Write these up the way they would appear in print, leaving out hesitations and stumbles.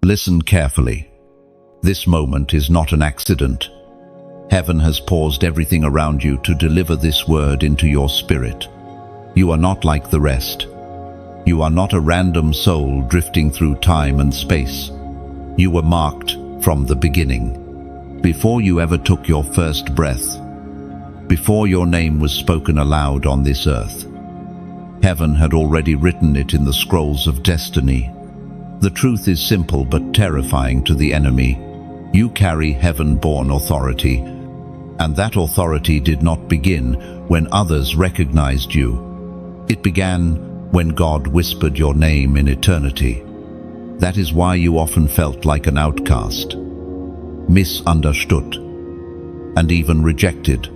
Listen carefully. This moment is not an accident. Heaven has paused everything around you to deliver this word into your spirit. You are not like the rest. You are not a random soul drifting through time and space. You were marked from the beginning. Before you ever took your first breath, before your name was spoken aloud on this earth, heaven had already written it in the scrolls of destiny. The truth is simple but terrifying to the enemy. You carry heaven-born authority, and that authority did not begin when others recognized you. It began when God whispered your name in eternity. That is why you often felt like an outcast, misunderstood, and even rejected.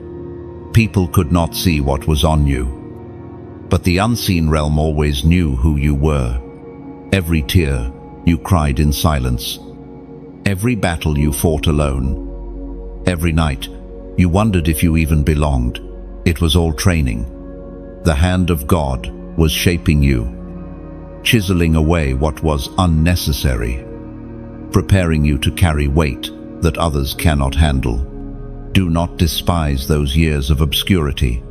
People could not see what was on you, but the unseen realm always knew who you were. Every tear you cried in silence, every battle you fought alone, every night you wondered if you even belonged. It was all training. The hand of God was shaping you, chiseling away what was unnecessary, preparing you to carry weight that others cannot handle. Do not despise those years of obscurity.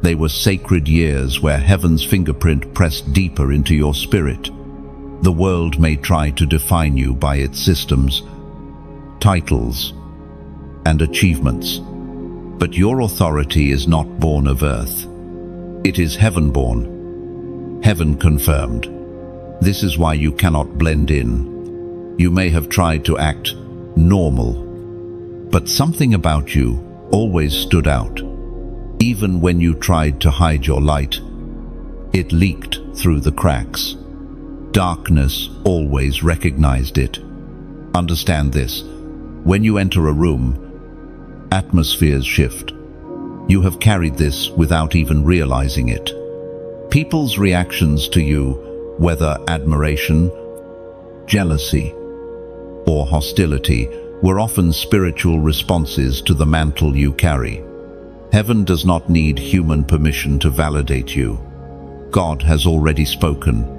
They were sacred years where heaven's fingerprint pressed deeper into your spirit. The world may try to define you by its systems, titles, and achievements, but your authority is not born of earth. It is heaven-born, heaven-confirmed. This is why you cannot blend in. You may have tried to act normal, but something about you always stood out. Even when you tried to hide your light, it leaked through the cracks. Darkness always recognized it. Understand this. When you enter a room, atmospheres shift. You have carried this without even realizing it. People's reactions to you, whether admiration, jealousy, or hostility, were often spiritual responses to the mantle you carry. Heaven does not need human permission to validate you. God has already spoken.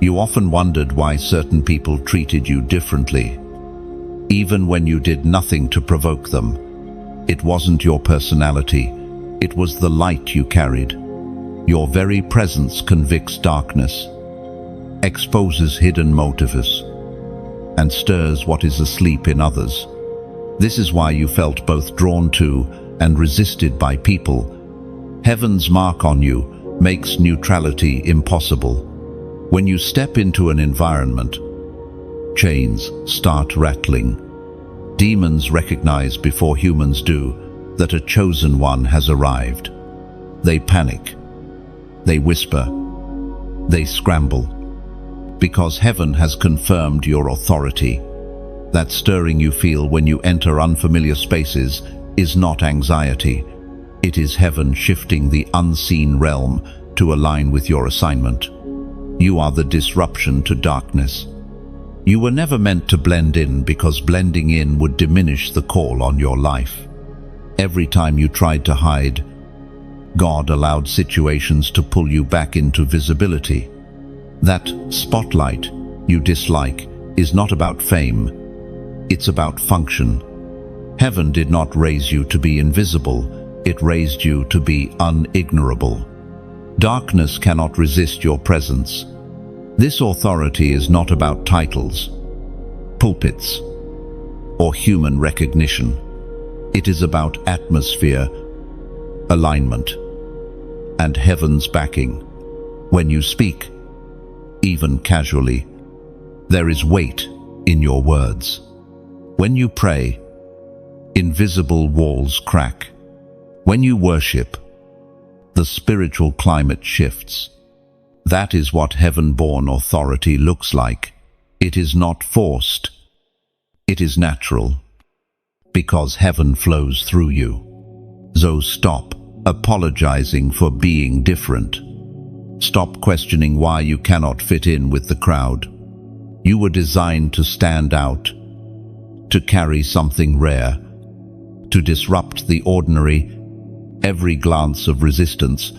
You often wondered why certain people treated you differently, even when you did nothing to provoke them. It wasn't your personality, it was the light you carried. Your very presence convicts darkness, exposes hidden motives, and stirs what is asleep in others. This is why you felt both drawn to and resisted by people. Heaven's mark on you makes neutrality impossible. When you step into an environment, chains start rattling. Demons recognize before humans do that a chosen one has arrived. They panic, they whisper, they scramble, because heaven has confirmed your authority. That stirring you feel when you enter unfamiliar spaces is not anxiety. It is heaven shifting the unseen realm to align with your assignment. You are the disruption to darkness. You were never meant to blend in because blending in would diminish the call on your life. Every time you tried to hide, God allowed situations to pull you back into visibility. That spotlight you dislike is not about fame, it's about function. Heaven did not raise you to be invisible, it raised you to be unignorable. Darkness cannot resist your presence. This authority is not about titles, pulpits, or human recognition. It is about atmosphere, alignment, and heaven's backing. When you speak, even casually, there is weight in your words. When you pray, invisible walls crack. When you worship, the spiritual climate shifts. That is what heaven-born authority looks like. It is not forced. It is natural, because heaven flows through you. So stop apologizing for being different. Stop questioning why you cannot fit in with the crowd. You were designed to stand out, to carry something rare, to disrupt the ordinary. Every glance of resistance,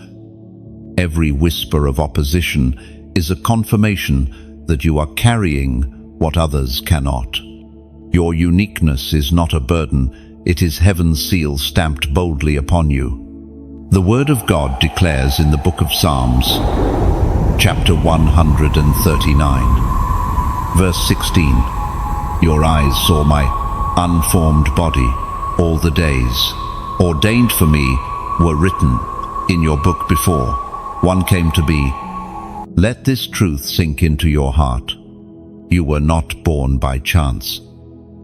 every whisper of opposition is a confirmation that you are carrying what others cannot. Your uniqueness is not a burden, it is heaven's seal stamped boldly upon you. The Word of God declares in the book of Psalms, chapter 139, verse 16, "Your eyes saw my unformed body. All the days ordained for me were written in your book before one came to be." Let this truth sink into your heart. You were not born by chance.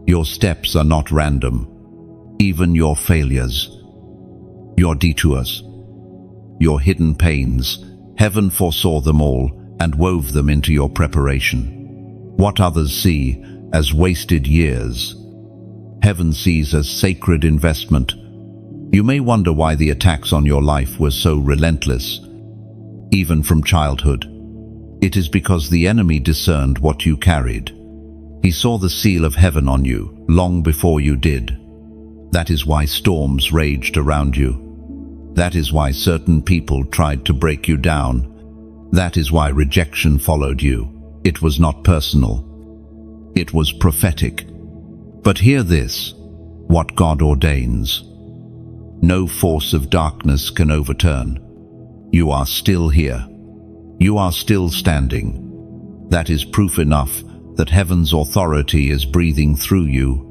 Your steps are not random. Even your failures, your detours, your hidden pains, heaven foresaw them all and wove them into your preparation. What others see as wasted years, heaven sees as sacred investment. You may wonder why the attacks on your life were so relentless, even from childhood. It is because the enemy discerned what you carried. He saw the seal of heaven on you long before you did. That is why storms raged around you. That is why certain people tried to break you down. That is why rejection followed you. It was not personal. It was prophetic. But hear this, what God ordains, no force of darkness can overturn. You are still here. You are still standing. That is proof enough that heaven's authority is breathing through you.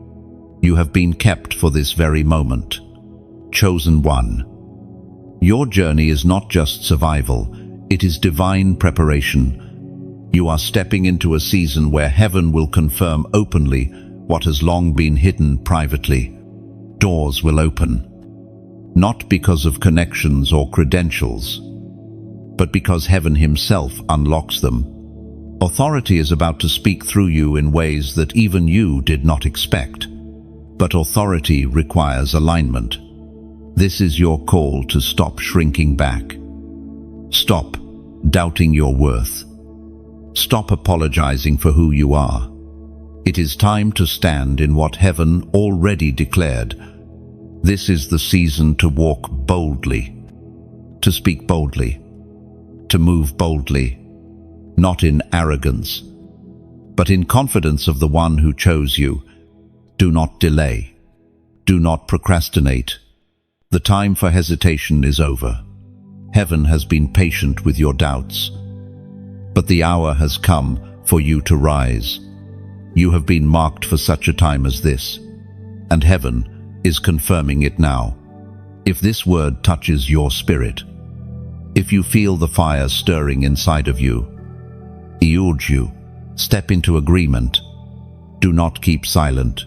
You have been kept for this very moment. Chosen one. Your journey is not just survival, it is divine preparation. You are stepping into a season where heaven will confirm openly what has long been hidden privately. Doors will open, not because of connections or credentials, but because heaven himself unlocks them. Authority is about to speak through you in ways that even you did not expect. But authority requires alignment. This is your call to stop shrinking back. Stop doubting your worth. Stop apologizing for who you are. It is time to stand in what heaven already declared. This is the season to walk boldly, to speak boldly, to move boldly, not in arrogance, but in confidence of the one who chose you. Do not delay. Do not procrastinate. The time for hesitation is over. Heaven has been patient with your doubts, but the hour has come for you to rise. You have been marked for such a time as this, and heaven is confirming it now. If this word touches your spirit, if you feel the fire stirring inside of you, I urge you, step into agreement. Do not keep silent.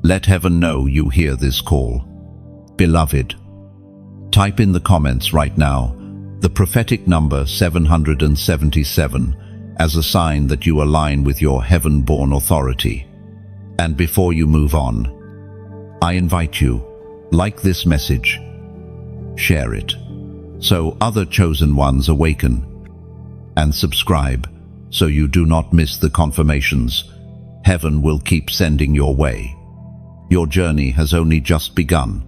Let heaven know you hear this call. Beloved, type in the comments right now the prophetic number 777 as a sign that you align with your heaven-born authority. And before you move on, I invite you, like this message, share it, so other chosen ones awaken, and subscribe so you do not miss the confirmations heaven will keep sending your way. Your journey has only just begun,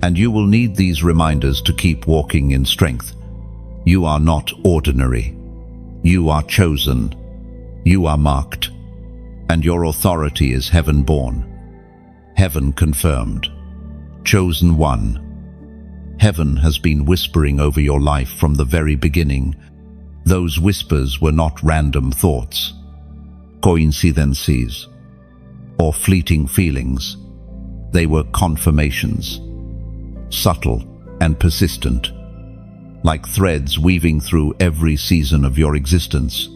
and you will need these reminders to keep walking in strength. You are not ordinary. You are chosen. You are marked, and your authority is heaven-born. Heaven confirmed. Chosen one. Heaven has been whispering over your life from the very beginning. Those whispers were not random thoughts, coincidences, or fleeting feelings. They were confirmations, subtle and persistent, like threads weaving through every season of your existence.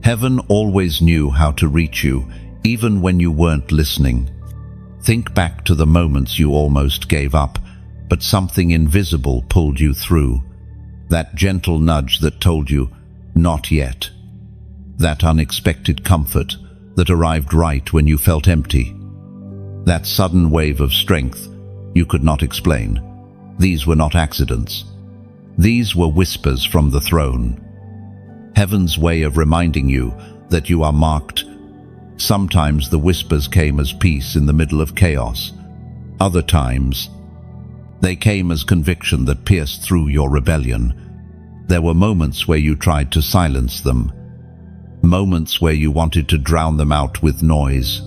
Heaven always knew how to reach you, even when you weren't listening. Think back to the moments you almost gave up, but something invisible pulled you through. That gentle nudge that told you, not yet. That unexpected comfort that arrived right when you felt empty. That sudden wave of strength you could not explain. These were not accidents. These were whispers from the throne. Heaven's way of reminding you that you are marked. Sometimes the whispers came as peace in the middle of chaos. Other times, they came as conviction that pierced through your rebellion. There were moments where you tried to silence them, Moments where you wanted to drown them out with noise,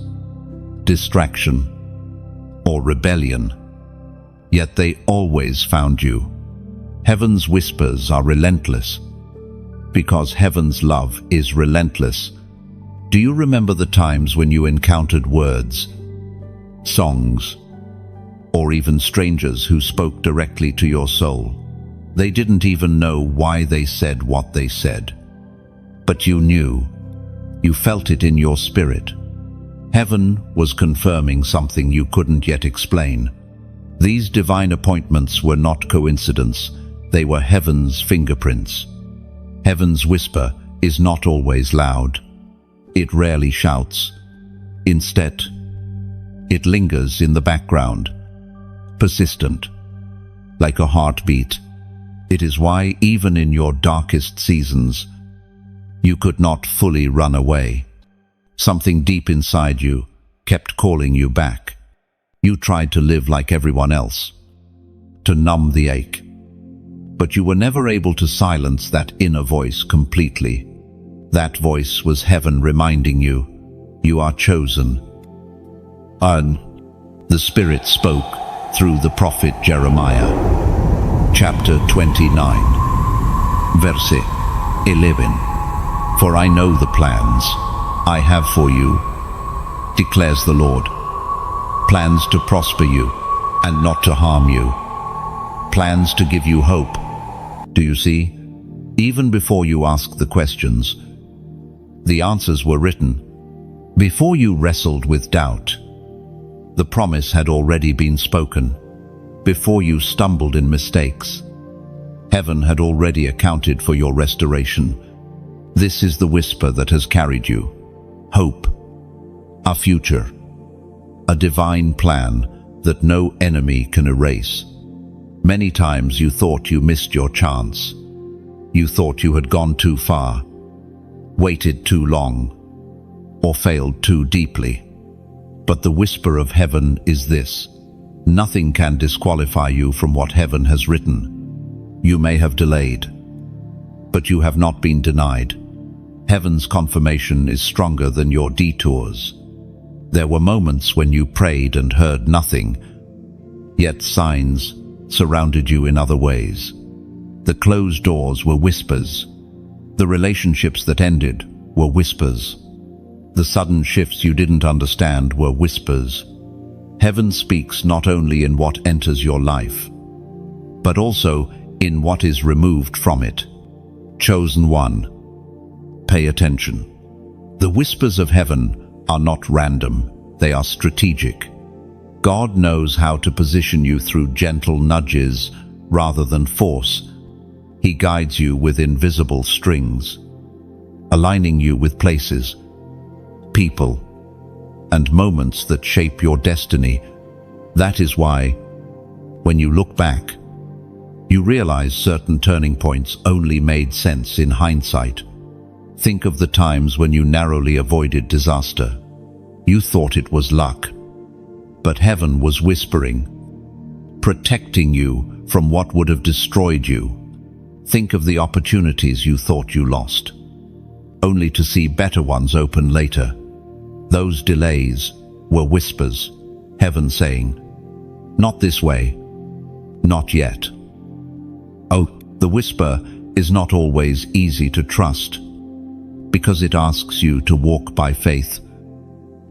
distraction, or rebellion. Yet they always found you. Heaven's whispers are relentless, because heaven's love is relentless. Do you remember the times when you encountered words, songs, or even strangers who spoke directly to your soul? They didn't even know why they said what they said. But you knew. You felt it in your spirit. Heaven was confirming something you couldn't yet explain. These divine appointments were not coincidence. They were heaven's fingerprints. Heaven's whisper is not always loud. It rarely shouts. Instead, it lingers in the background, persistent, like a heartbeat. It is why, even in your darkest seasons, you could not fully run away. Something deep inside you kept calling you back. You tried to live like everyone else, to numb the ache. But you were never able to silence that inner voice completely. That voice was heaven reminding you, you are chosen. And the Spirit spoke through the prophet Jeremiah. Chapter 29, verse 11. For I know the plans I have for you, declares the Lord. Plans to prosper you and not to harm you. Plans to give you hope. Do you see? Even before you ask the questions, the answers were written. Before you wrestled with doubt, the promise had already been spoken. Before you stumbled in mistakes, heaven had already accounted for your restoration. This is the whisper that has carried you. Hope, a future, a divine plan that no enemy can erase. Many times you thought you missed your chance. You thought you had gone too far, waited too long, or failed too deeply. But the whisper of heaven is this: nothing can disqualify you from what heaven has written. You may have delayed, but you have not been denied. Heaven's confirmation is stronger than your detours. There were moments when you prayed and heard nothing, yet signs surrounded you in other ways. The closed doors were whispers. The relationships that ended were whispers. The sudden shifts you didn't understand were whispers. Heaven speaks not only in what enters your life, but also in what is removed from it. Chosen one, pay attention. The whispers of heaven are not random, they are strategic. God knows how to position you through gentle nudges rather than force. He guides you with invisible strings, aligning you with places, people, and moments that shape your destiny. That is why, when you look back, you realize certain turning points only made sense in hindsight. Think of the times when you narrowly avoided disaster. You thought it was luck, but heaven was whispering, protecting you from what would have destroyed you. Think of the opportunities you thought you lost, only to see better ones open later. Those delays were whispers, heaven saying, not this way, not yet. Oh, the whisper is not always easy to trust, because it asks you to walk by faith,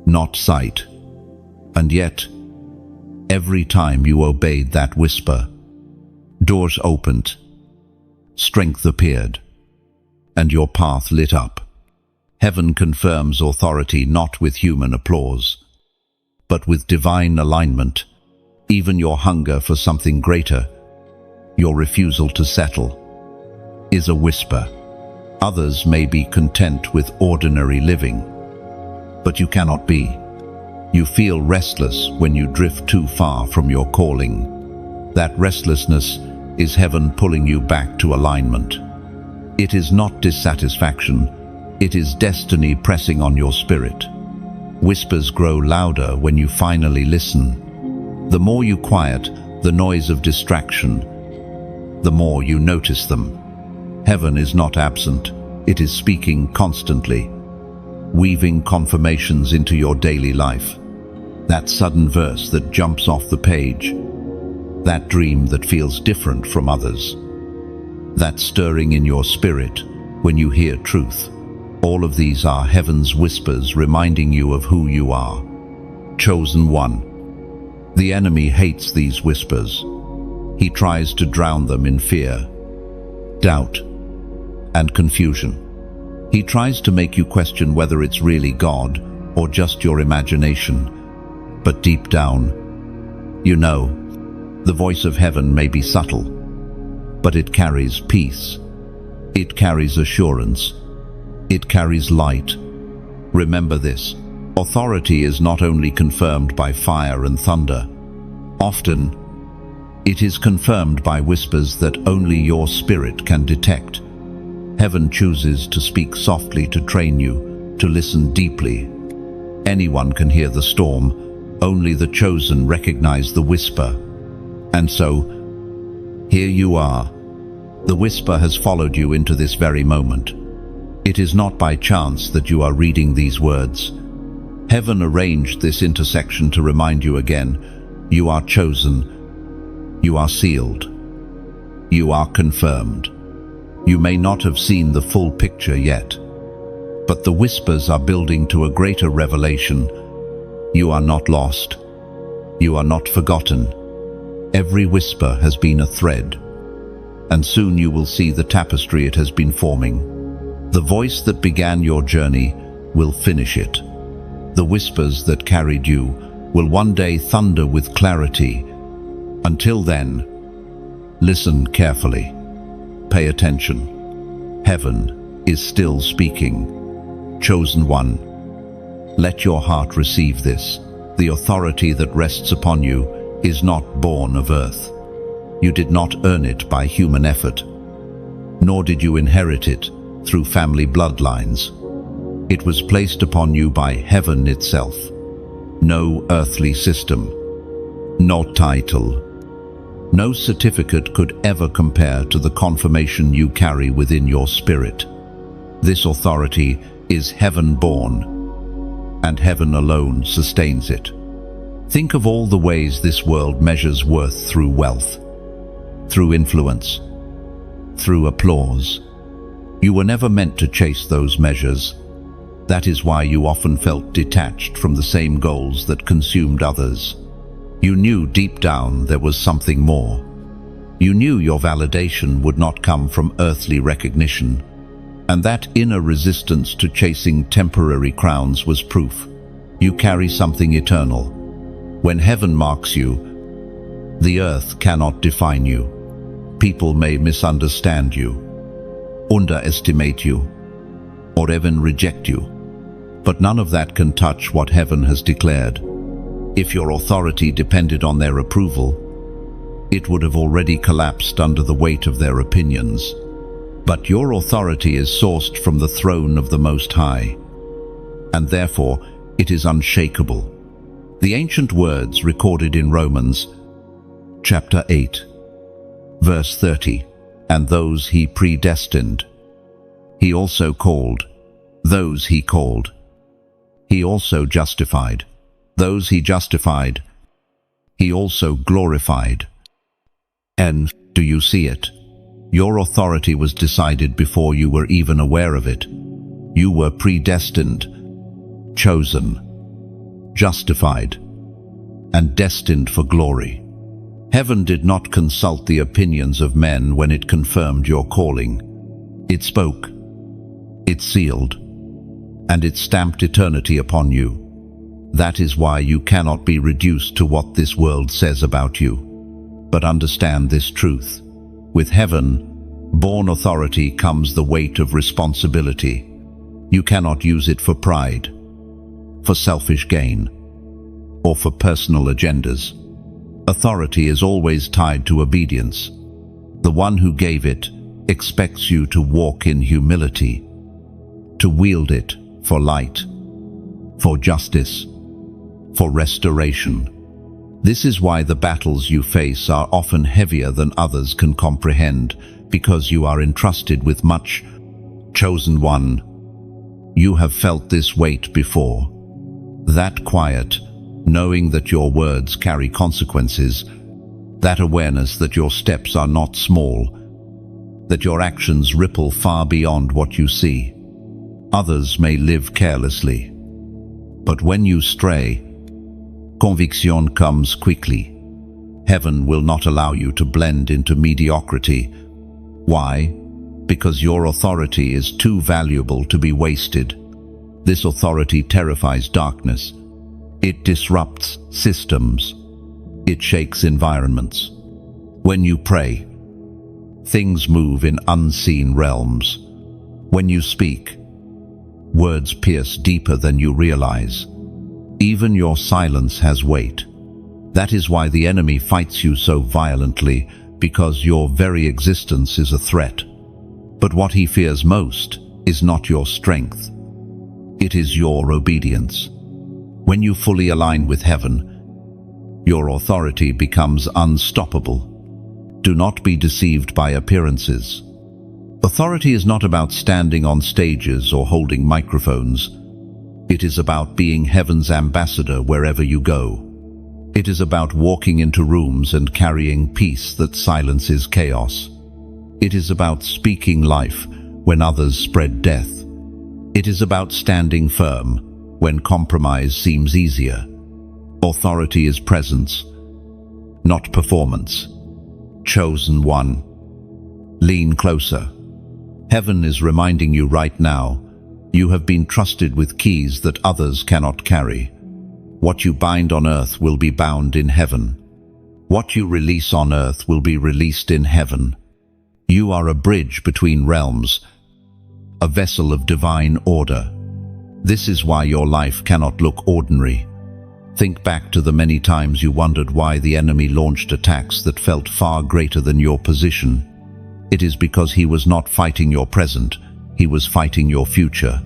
not sight. And yet, every time you obeyed that whisper, doors opened, strength appeared, and your path lit up. Heaven confirms authority not with human applause, but with divine alignment. Even your hunger for something greater, your refusal to settle, is a whisper. Others may be content with ordinary living, but you cannot be. You feel restless when you drift too far from your calling. That restlessness is heaven pulling you back to alignment. It is not dissatisfaction, it is destiny pressing on your spirit. Whispers grow louder when you finally listen. The more you quiet the noise of distraction, the more you notice them. Heaven is not absent, it is speaking constantly. weaving confirmations into your daily life. That sudden verse that jumps off the page, that dream that feels different from others, that stirring in your spirit when you hear truth. All of these are heaven's whispers reminding you of who you are. Chosen one. The enemy hates these whispers. He tries to drown them in fear, doubt, and confusion. He tries to make you question whether it's really God or just your imagination. But deep down, you know, the voice of heaven may be subtle, but it carries peace. It carries assurance. It carries light. Remember this: authority is not only confirmed by fire and thunder. Often, it is confirmed by whispers that only your spirit can detect. Heaven chooses to speak softly to train you to listen deeply. Anyone can hear the storm. Only the chosen recognize the whisper. And so, here you are. The whisper has followed you into this very moment. It is not by chance that you are reading these words. Heaven arranged this intersection to remind you again: you are chosen, you are sealed, you are confirmed. You may not have seen the full picture yet, but the whispers are building to a greater revelation. You are not lost. You are not forgotten. Every whisper has been a thread, and soon you will see the tapestry it has been forming. The voice that began your journey will finish it. The whispers that carried you will one day thunder with clarity. Until then, listen carefully. Pay attention. Heaven is still speaking. Chosen one, let your heart receive this. The authority that rests upon you is not born of earth. You did not earn it by human effort, nor did you inherit it through family bloodlines. It was placed upon you by heaven itself. No earthly system, no title, no certificate could ever compare to the confirmation you carry within your spirit. This authority is heaven-born, and heaven alone sustains it. Think of all the ways this world measures worth: through wealth, through influence, through applause. You were never meant to chase those measures. That is why you often felt detached from the same goals that consumed others. You knew deep down there was something more. You knew your validation would not come from earthly recognition, and that inner resistance to chasing temporary crowns was proof you carry something eternal. When heaven marks you, the earth cannot define you. People may misunderstand you, underestimate you, or even reject you, but none of that can touch what heaven has declared. If your authority depended on their approval, it would have already collapsed under the weight of their opinions. But your authority is sourced from the throne of the Most High, and therefore it is unshakable. The ancient words recorded in Romans chapter 8, verse 30, "And those he predestined, he also called. Those he called, he also justified. Those he justified, he also glorified." And do you see it? Your authority was decided before you were even aware of it. You were predestined, chosen, justified, and destined for glory. Heaven did not consult the opinions of men when it confirmed your calling. It spoke, it sealed, and it stamped eternity upon you. That is why you cannot be reduced to what this world says about you. But understand this truth: with heaven-born authority comes the weight of responsibility. You cannot use it for pride, for selfish gain, or for personal agendas. Authority is always tied to obedience. The one who gave it expects you to walk in humility, to wield it for light, for justice, for restoration. This is why the battles you face are often heavier than others can comprehend, because you are entrusted with much. Chosen one, You have felt this weight before. That quiet, knowing that your words carry consequences, that awareness that your steps are not small, that your actions ripple far beyond what you see. Others may live carelessly, but when you stray, conviction comes quickly. Heaven will not allow you to blend into mediocrity. Why? Because your authority is too valuable to be wasted. This authority terrifies darkness. It disrupts systems. It shakes environments. When you pray, things move in unseen realms. When you speak, words pierce deeper than you realize. Even your silence has weight. That is why the enemy fights you so violently, because your very existence is a threat. But what he fears most is not your strength. It is your obedience. When you fully align with heaven, your authority becomes unstoppable. Do not be deceived by appearances. Authority is not about standing on stages or holding microphones. It is about being heaven's ambassador wherever you go. It is about walking into rooms and carrying peace that silences chaos. It is about speaking life when others spread death. It is about standing firm when compromise seems easier. Authority is presence, not performance. Chosen one. Lean closer. Heaven is reminding you right now, you have been trusted with keys that others cannot carry. What you bind on earth will be bound in heaven. What you release on earth will be released in heaven. You are a bridge between realms, a vessel of divine order. This is why your life cannot look ordinary. Think back to the many times you wondered why the enemy launched attacks that felt far greater than your position. It is because he was not fighting your present, he was fighting your future.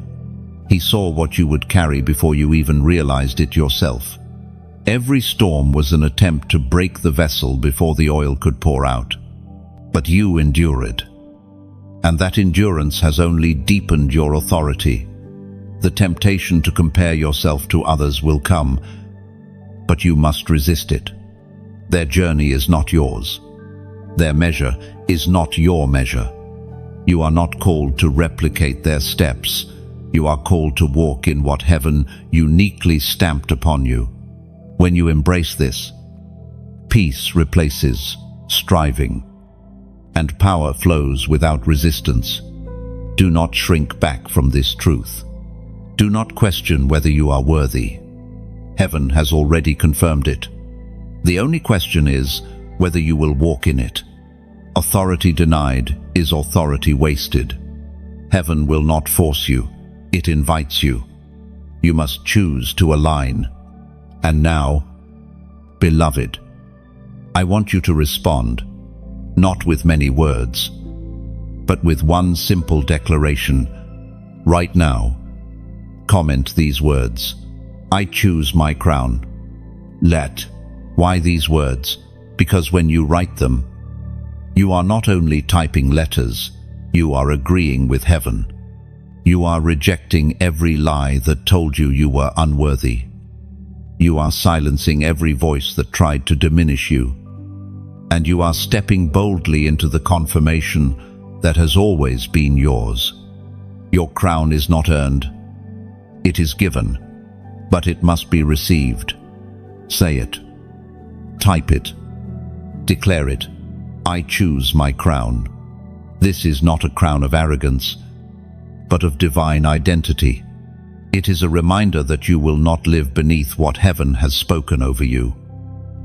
He saw what you would carry before you even realized it yourself. Every storm was an attempt to break the vessel before the oil could pour out. But you endured. And that endurance has only deepened your authority. The temptation to compare yourself to others will come, but you must resist it. Their journey is not yours. Their measure is not your measure. You are not called to replicate their steps. You are called to walk in what heaven uniquely stamped upon you. When you embrace this, peace replaces striving, and power flows without resistance. Do not shrink back from this truth. Do not question whether you are worthy. Heaven has already confirmed it. The only question is whether you will walk in it. Authority denied is authority wasted. Heaven will not force you. It invites you. You must choose to align. And now, beloved, I want you to respond, not with many words, but with one simple declaration. Right now, comment these words. I choose my crown. Why these words? Because when you write them, you are not only typing letters, you are agreeing with heaven. You are rejecting every lie that told you you were unworthy. You are silencing every voice that tried to diminish you. And you are stepping boldly into the confirmation that has always been yours. Your crown is not earned. It is given, but it must be received. Say it. Type it. Declare it. I choose my crown. This is not a crown of arrogance, but of divine identity. It is a reminder that you will not live beneath what heaven has spoken over you.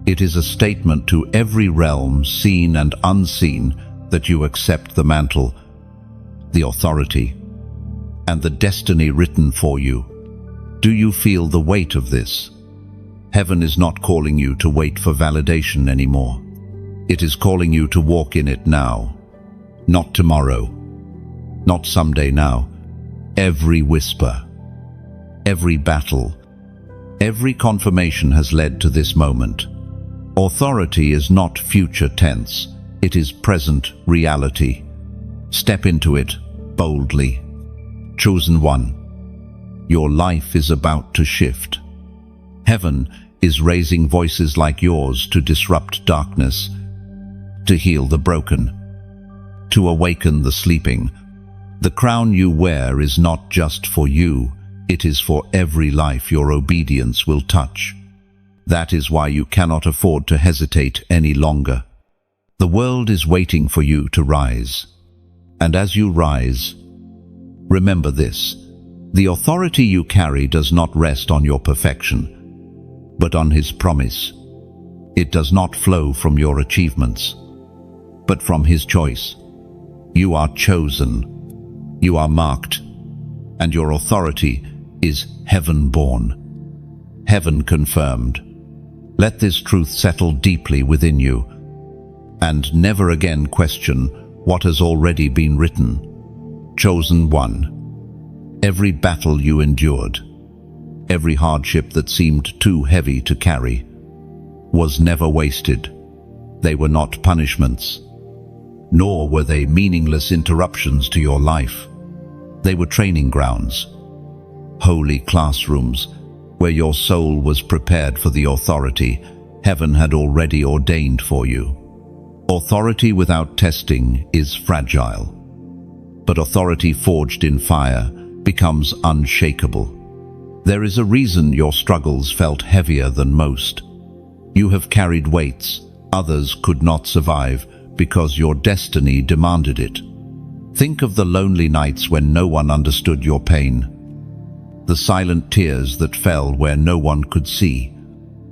It is a statement to every realm, seen and unseen, that you accept the mantle, the authority, and the destiny written for you. Do you feel the weight of this? Heaven is not calling you to wait for validation anymore. It is calling you to walk in it now. Not tomorrow. Not someday now. Every whisper, every battle, every confirmation has led to this moment. Authority is not future tense. It is present reality. Step into it boldly. Chosen one. Your life is about to shift. Heaven is raising voices like yours to disrupt darkness, to heal the broken, to awaken the sleeping. The crown you wear is not just for you, it is for every life your obedience will touch. That is why you cannot afford to hesitate any longer. The world is waiting for you to rise. And as you rise, remember this: the authority you carry does not rest on your perfection, but on His promise. It does not flow from your achievements, but from His choice. You are chosen, you are marked, and your authority is heaven-born, heaven-confirmed. Let this truth settle deeply within you, and never again question what has already been written. Chosen one. Every battle you endured, every hardship that seemed too heavy to carry, was never wasted. They were not punishments, nor were they meaningless interruptions to your life. They were training grounds, holy classrooms, where your soul was prepared for the authority heaven had already ordained for you. Authority without testing is fragile, but authority forged in fire becomes unshakable. There is a reason your struggles felt heavier than most. You have carried weights others could not survive because your destiny demanded it. Think of the lonely nights when no one understood your pain, the silent tears that fell where no one could see.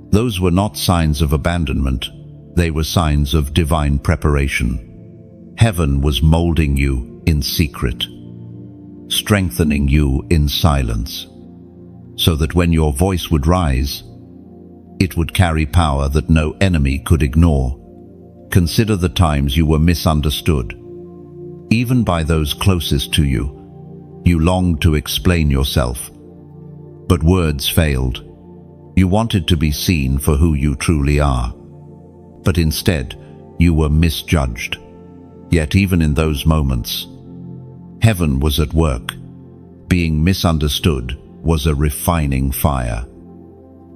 Those were not signs of abandonment, they were signs of divine preparation. Heaven was molding you in secret, strengthening you in silence, so that when your voice would rise, it would carry power that no enemy could ignore. Consider the times you were misunderstood. Even by those closest to you, you longed to explain yourself, but words failed. You wanted to be seen for who you truly are, but instead you were misjudged. Yet even in those moments, heaven was at work. Being misunderstood was a refining fire,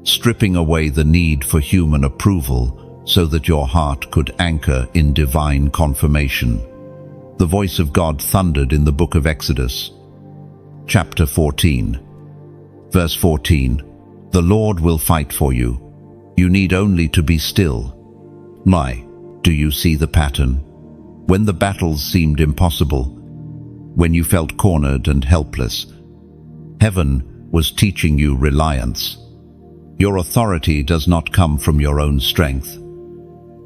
stripping away the need for human approval so that your heart could anchor in divine confirmation. The voice of God thundered in the book of Exodus, chapter 14, verse 14. The Lord will fight for you. You need only to be still. Do you see the pattern? When the battles seemed impossible, when you felt cornered and helpless, heaven was teaching you reliance. Your authority does not come from your own strength,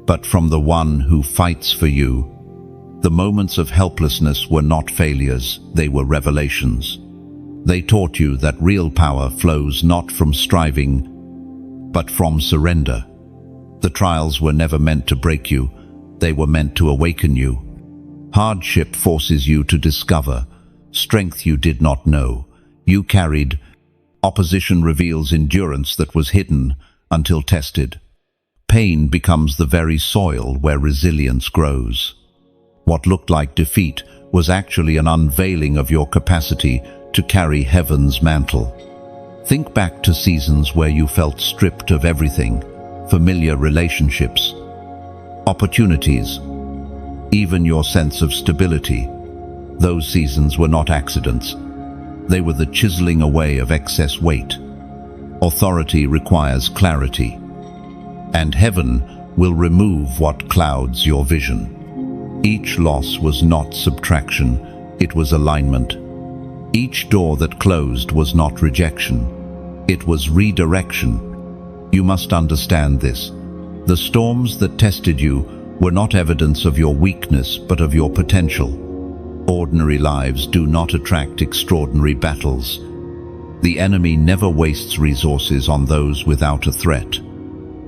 but from the one who fights for you. The moments of helplessness were not failures, they were revelations. They taught you that real power flows not from striving, but from surrender. The trials were never meant to break you, they were meant to awaken you. Hardship forces you to discover strength you did not know you carried. Opposition reveals endurance that was hidden until tested. Pain becomes the very soil where resilience grows. What looked like defeat was actually an unveiling of your capacity to carry heaven's mantle. Think back to seasons where you felt stripped of everything: familiar relationships, opportunities, even your sense of stability. Those seasons were not accidents. They were the chiseling away of excess weight. Authority requires clarity, and heaven will remove what clouds your vision. Each loss was not subtraction, it was alignment. Each door that closed was not rejection, it was redirection. You must understand this. The storms that tested you were not evidence of your weakness, but of your potential. Ordinary lives do not attract extraordinary battles. The enemy never wastes resources on those without a threat.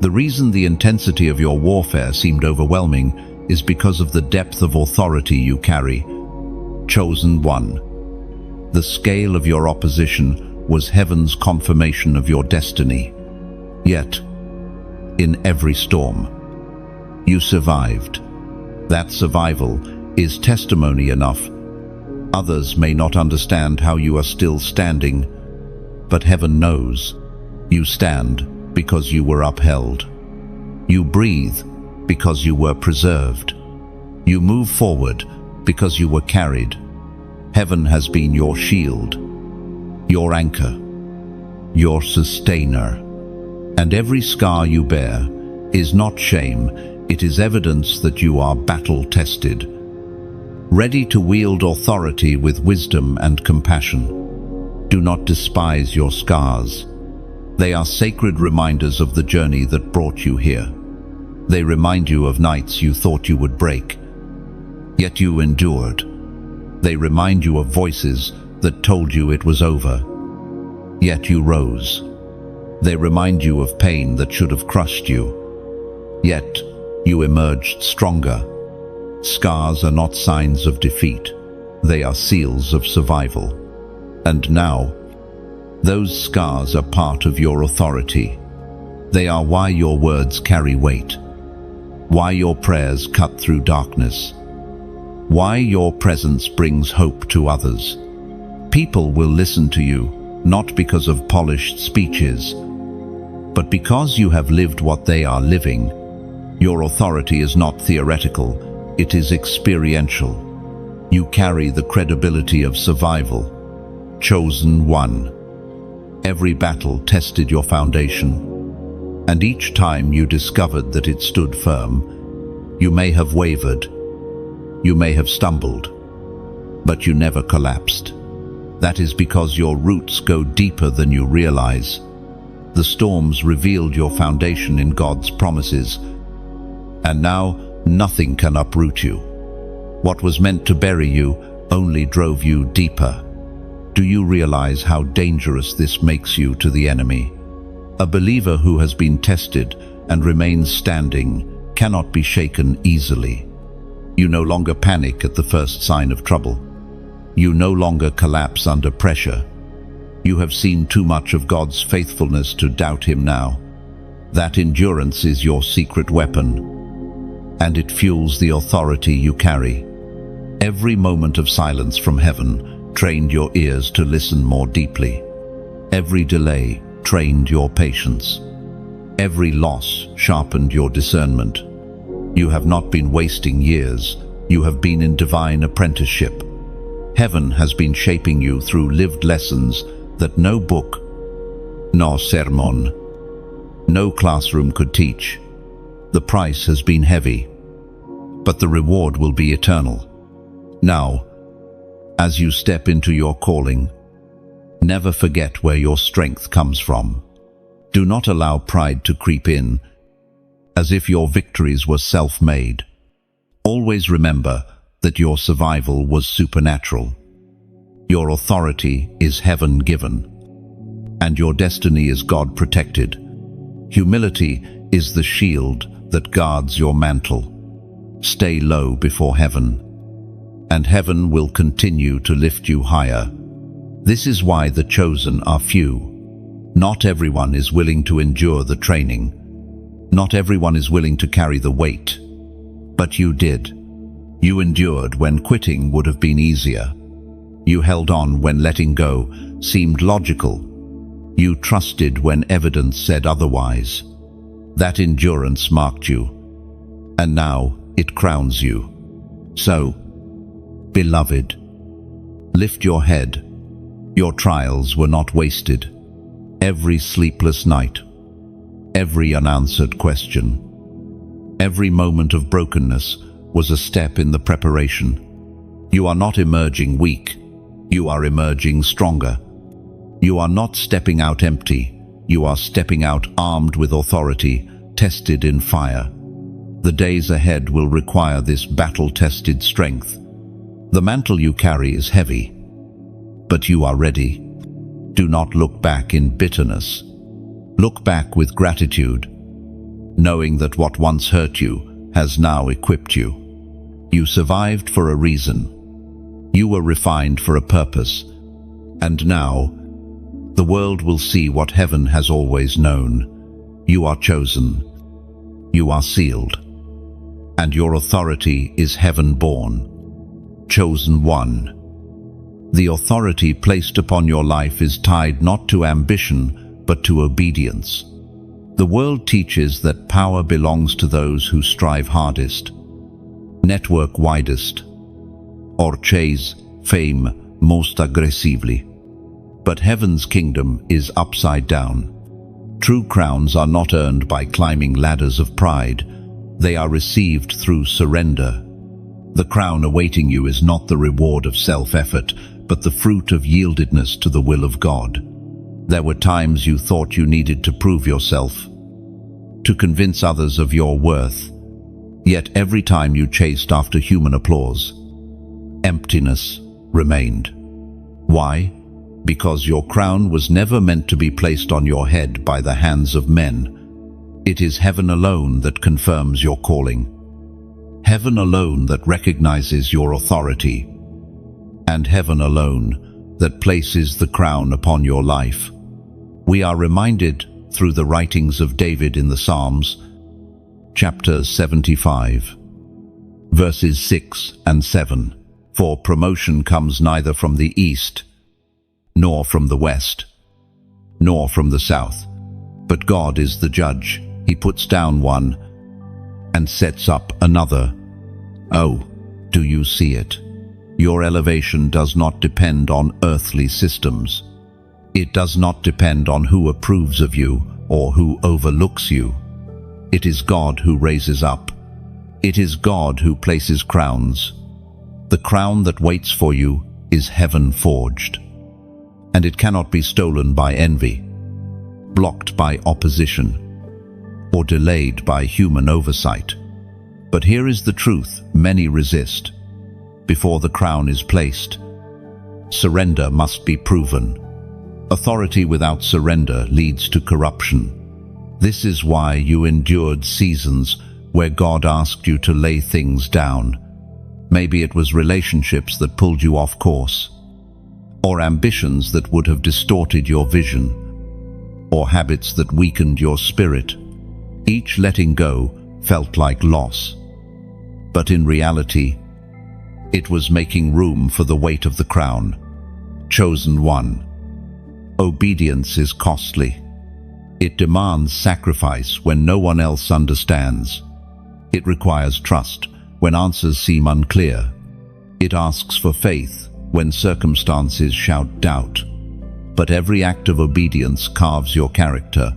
The reason the intensity of your warfare seemed overwhelming is because of the depth of authority you carry. Chosen one. The scale of your opposition was heaven's confirmation of your destiny. Yet, in every storm, you survived. That survival is testimony enough. Others may not understand how you are still standing, but heaven knows. You stand because you were upheld. You breathe because you were preserved. You move forward because you were carried. Heaven has been your shield, your anchor, your sustainer. And every scar you bear is not shame, it is evidence that you are battle-tested, ready to wield authority with wisdom and compassion. Do not despise your scars. They are sacred reminders of the journey that brought you here. They remind you of nights you thought you would break, yet you endured. They remind you of voices that told you it was over, yet you rose. They remind you of pain that should have crushed you, yet you emerged stronger. Scars are not signs of defeat, they are seals of survival. And now, those scars are part of your authority. They are why your words carry weight, why your prayers cut through darkness, why your presence brings hope to others. People will listen to you, not because of polished speeches, but because you have lived what they are living. Your authority is not theoretical, it is experiential. You carry the credibility of survival. Chosen one. Every battle tested your foundation, and each time you discovered that it stood firm. You may have wavered, you may have stumbled, but you never collapsed. That is because your roots go deeper than you realize. The storms revealed your foundation in God's promises, and now nothing can uproot you. What was meant to bury you only drove you deeper. Do you realize how dangerous this makes you to the enemy? A believer who has been tested and remains standing cannot be shaken easily. You no longer panic at the first sign of trouble. You no longer collapse under pressure. You have seen too much of God's faithfulness to doubt Him now. That endurance is your secret weapon, and it fuels the authority you carry. Every moment of silence from heaven trained your ears to listen more deeply. Every delay trained your patience. Every loss sharpened your discernment. You have not been wasting years, you have been in divine apprenticeship. Heaven has been shaping you through lived lessons that no book, no sermon, no classroom could teach. The price has been heavy, but the reward will be eternal. Now, as you step into your calling, never forget where your strength comes from. Do not allow pride to creep in, as if your victories were self-made. Always remember that your survival was supernatural. Your authority is heaven-given, and your destiny is God-protected. Humility is the shield that guards your mantle. Stay low before heaven, and heaven will continue to lift you higher. This is why the chosen are few. Not everyone is willing to endure the training. Not everyone is willing to carry the weight. But you did. You endured when quitting would have been easier. You held on when letting go seemed logical. You trusted when evidence said otherwise. That endurance marked you, and now it crowns you. So, beloved, lift your head. Your trials were not wasted. Every sleepless night, every unanswered question, every moment of brokenness was a step in the preparation. You are not emerging weak, you are emerging stronger. You are not stepping out empty, you are stepping out armed with authority, tested in fire. The days ahead will require this battle-tested strength. The mantle you carry is heavy, but you are ready. Do not look back in bitterness. Look back with gratitude, knowing that what once hurt you has now equipped you. You survived for a reason. You were refined for a purpose. And now, the world will see what heaven has always known. You are chosen. You are sealed. And your authority is heaven-born. Chosen one. The authority placed upon your life is tied not to ambition, but to obedience. The world teaches that power belongs to those who strive hardest, network widest, or chase fame most aggressively. But heaven's kingdom is upside down. True crowns are not earned by climbing ladders of pride. They are received through surrender. The crown awaiting you is not the reward of self-effort, but the fruit of yieldedness to the will of God. There were times you thought you needed to prove yourself, to convince others of your worth. Yet every time you chased after human applause, emptiness remained. Why? Because your crown was never meant to be placed on your head by the hands of men. It is heaven alone that confirms your calling. Heaven alone that recognizes your authority. And heaven alone that places the crown upon your life. We are reminded through the writings of David in the Psalms, chapter 75, verses 6 and 7. For promotion comes neither from the east, nor from the west, nor from the south. But God is the judge. He puts down one and sets up another. Oh, do you see it? Your elevation does not depend on earthly systems. It does not depend on who approves of you or who overlooks you. It is God who raises up. It is God who places crowns. The crown that waits for you is heaven-forged, and it cannot be stolen by envy, blocked by opposition, or delayed by human oversight. But here is the truth many resist. Before the crown is placed, surrender must be proven. Authority without surrender leads to corruption. This is why you endured seasons where God asked you to lay things down. Maybe it was relationships that pulled you off course, or ambitions that would have distorted your vision, or habits that weakened your spirit. Each letting go felt like loss. But in reality, it was making room for the weight of the crown. Chosen one. Obedience is costly. It demands sacrifice when no one else understands. It requires trust when answers seem unclear. It asks for faith when circumstances shout doubt. But every act of obedience carves your character,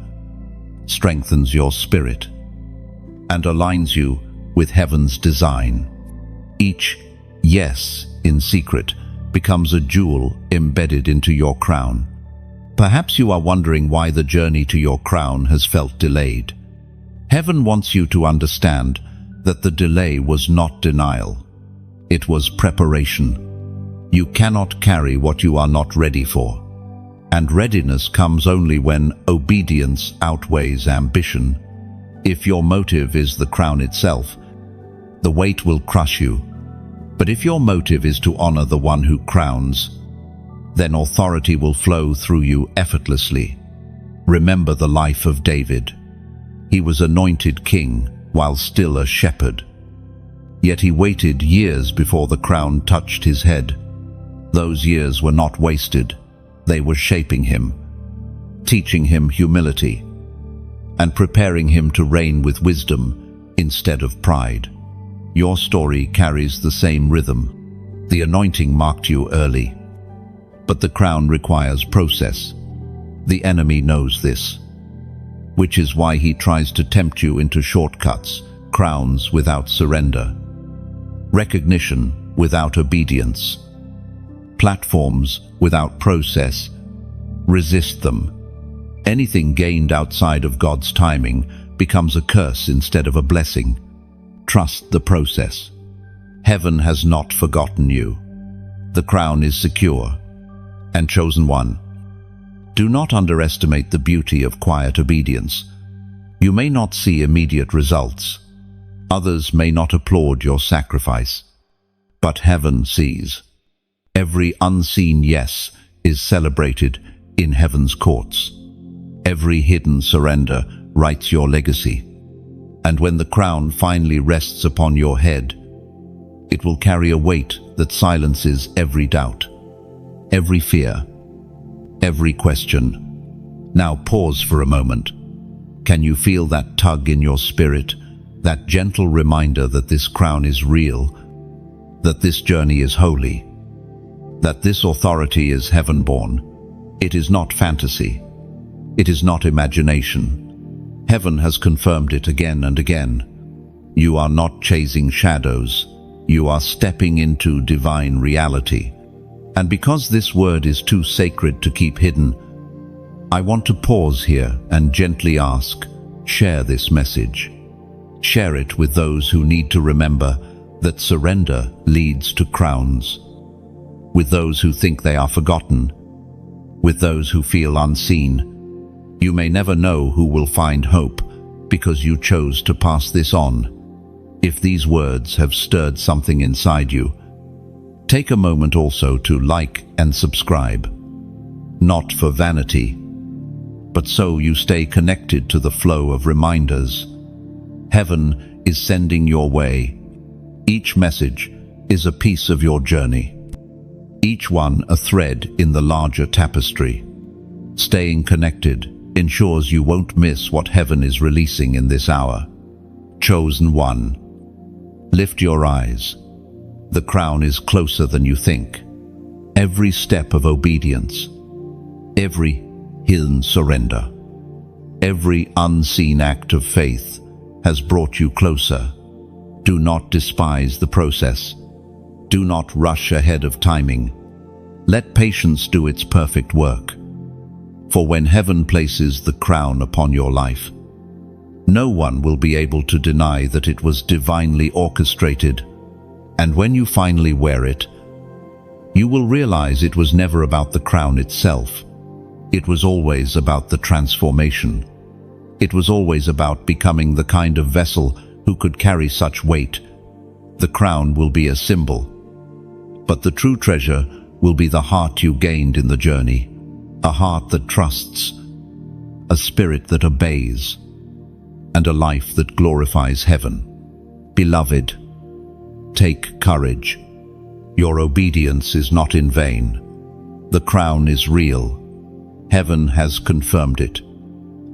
strengthens your spirit, and aligns you with heaven's design. Each yes in secret becomes a jewel embedded into your crown. Perhaps you are wondering why the journey to your crown has felt delayed. Heaven wants you to understand that the delay was not denial. It was preparation. You cannot carry what you are not ready for. And readiness comes only when obedience outweighs ambition. If your motive is the crown itself, the weight will crush you. But if your motive is to honor the one who crowns, then authority will flow through you effortlessly. Remember the life of David. He was anointed king while still a shepherd. Yet he waited years before the crown touched his head. Those years were not wasted. They were shaping him, teaching him humility, and preparing him to reign with wisdom instead of pride. Your story carries the same rhythm. The anointing marked you early, but the crown requires process. The enemy knows this, which is why he tries to tempt you into shortcuts, crowns without surrender, recognition without obedience, platforms without process. Resist them. Anything gained outside of God's timing becomes a curse instead of a blessing. Trust the process. Heaven has not forgotten you. The crown is secure. And chosen one. Do not underestimate the beauty of quiet obedience. You may not see immediate results. Others may not applaud your sacrifice. But heaven sees. Every unseen yes is celebrated in heaven's courts. Every hidden surrender writes your legacy. And when the crown finally rests upon your head, it will carry a weight that silences every doubt. every fear, every question. Now pause for a moment. Can you feel that tug in your spirit, that gentle reminder that this crown is real, that this journey is holy, that this authority is heaven-born? It is not fantasy. It is not imagination. Heaven has confirmed it again and again. You are not chasing shadows. You are stepping into divine reality. And because this word is too sacred to keep hidden, I want to pause here and gently ask, share this message. Share it with those who need to remember that surrender leads to crowns. With those who think they are forgotten. With those who feel unseen. You may never know who will find hope because you chose to pass this on. If these words have stirred something inside you, take a moment also to like and subscribe. Not for vanity, but so you stay connected to the flow of reminders. Heaven is sending your way. Each message is a piece of your journey. Each one a thread in the larger tapestry. Staying connected ensures you won't miss what heaven is releasing in this hour. Chosen one, lift your eyes. The crown is closer than you think. Every step of obedience, every hidden surrender, every unseen act of faith has brought you closer. Do not despise the process. Do not rush ahead of timing. Let patience do its perfect work. For when heaven places the crown upon your life, no one will be able to deny that it was divinely orchestrated. And when you finally wear it, you will realize it was never about the crown itself. It was always about the transformation. It was always about becoming the kind of vessel who could carry such weight. The crown will be a symbol, but the true treasure will be the heart you gained in the journey. A heart that trusts, a spirit that obeys, and a life that glorifies heaven. Beloved, take courage. Your obedience is not in vain. The crown is real. Heaven has confirmed it.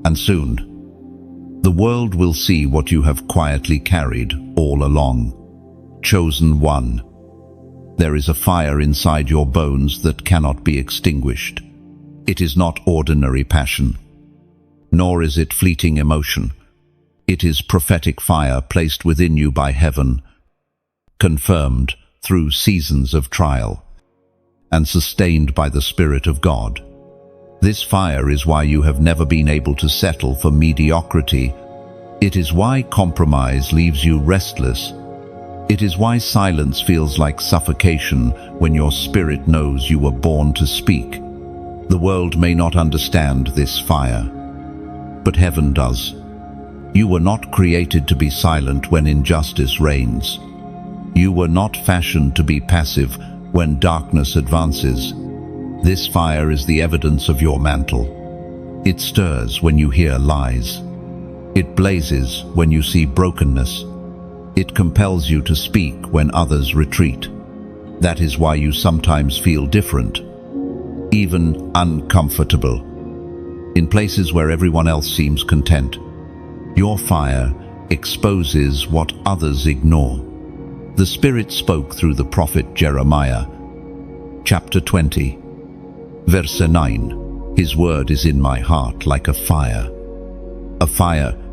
And soon, the world will see what you have quietly carried all along. Chosen one, there is a fire inside your bones that cannot be extinguished. It is not ordinary passion, nor is it fleeting emotion. It is prophetic fire placed within you by heaven, confirmed through seasons of trial, and sustained by the Spirit of God. This fire is why you have never been able to settle for mediocrity. It is why compromise leaves you restless. It is why silence feels like suffocation when your spirit knows you were born to speak. The world may not understand this fire, but heaven does. You were not created to be silent when injustice reigns. You were not fashioned to be passive when darkness advances. This fire is the evidence of your mantle. It stirs when you hear lies. It blazes when you see brokenness. It compels you to speak when others retreat. That is why you sometimes feel different, even uncomfortable, in places where everyone else seems content. Your fire exposes what others ignore. The Spirit spoke through the prophet Jeremiah, chapter 20, verse 9. His word is in my heart like a fire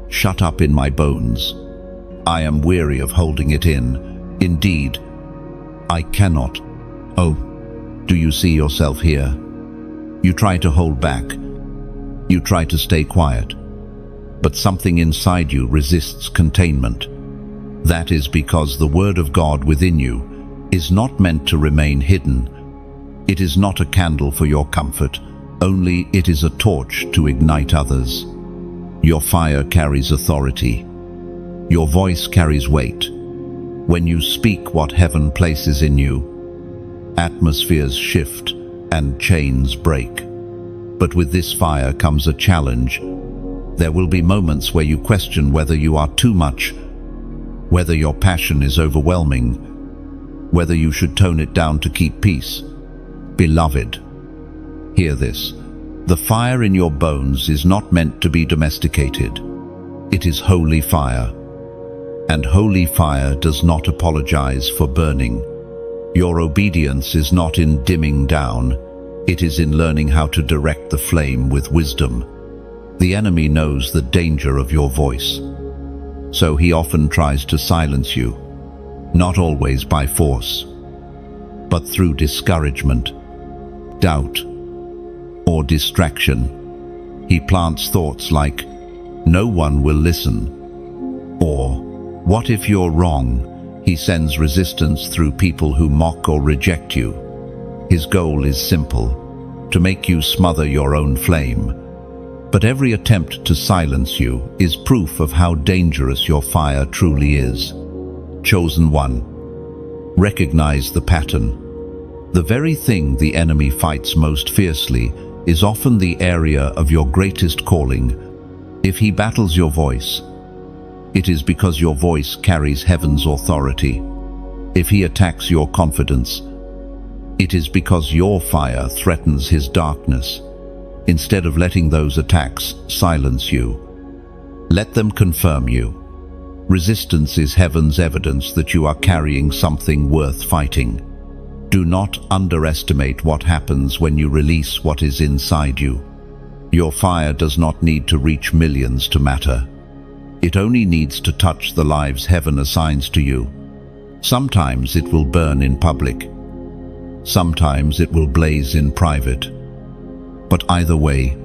shut up in my bones. I am weary of holding it in. Indeed, I cannot. Oh, do you see yourself here? You try to hold back. You try to stay quiet. But something inside you resists containment. That is because the Word of God within you is not meant to remain hidden. It is not a candle for your comfort, only it is a torch to ignite others. Your fire carries authority. Your voice carries weight. When you speak what heaven places in you, atmospheres shift and chains break. But with this fire comes a challenge. There will be moments where you question whether you are too much, whether your passion is overwhelming, whether you should tone it down to keep peace. Beloved, hear this. The fire in your bones is not meant to be domesticated. It is holy fire. And holy fire does not apologize for burning. Your obedience is not in dimming down. It is in learning how to direct the flame with wisdom. The enemy knows the danger of your voice, so he often tries to silence you, not always by force, but through discouragement, doubt, or distraction. He plants thoughts like, "No one will listen," or "What if you're wrong?" He sends resistance through people who mock or reject you. His goal is simple: to make you smother your own flame. But every attempt to silence you is proof of how dangerous your fire truly is. Chosen one, recognize the pattern. The very thing the enemy fights most fiercely is often the area of your greatest calling. If he battles your voice, it is because your voice carries heaven's authority. If he attacks your confidence, it is because your fire threatens his darkness. Instead of letting those attacks silence you, let them confirm you. Resistance is heaven's evidence that you are carrying something worth fighting. Do not underestimate what happens when you release what is inside you. Your fire does not need to reach millions to matter. It only needs to touch the lives heaven assigns to you. Sometimes it will burn in public. Sometimes it will blaze in private. But either way,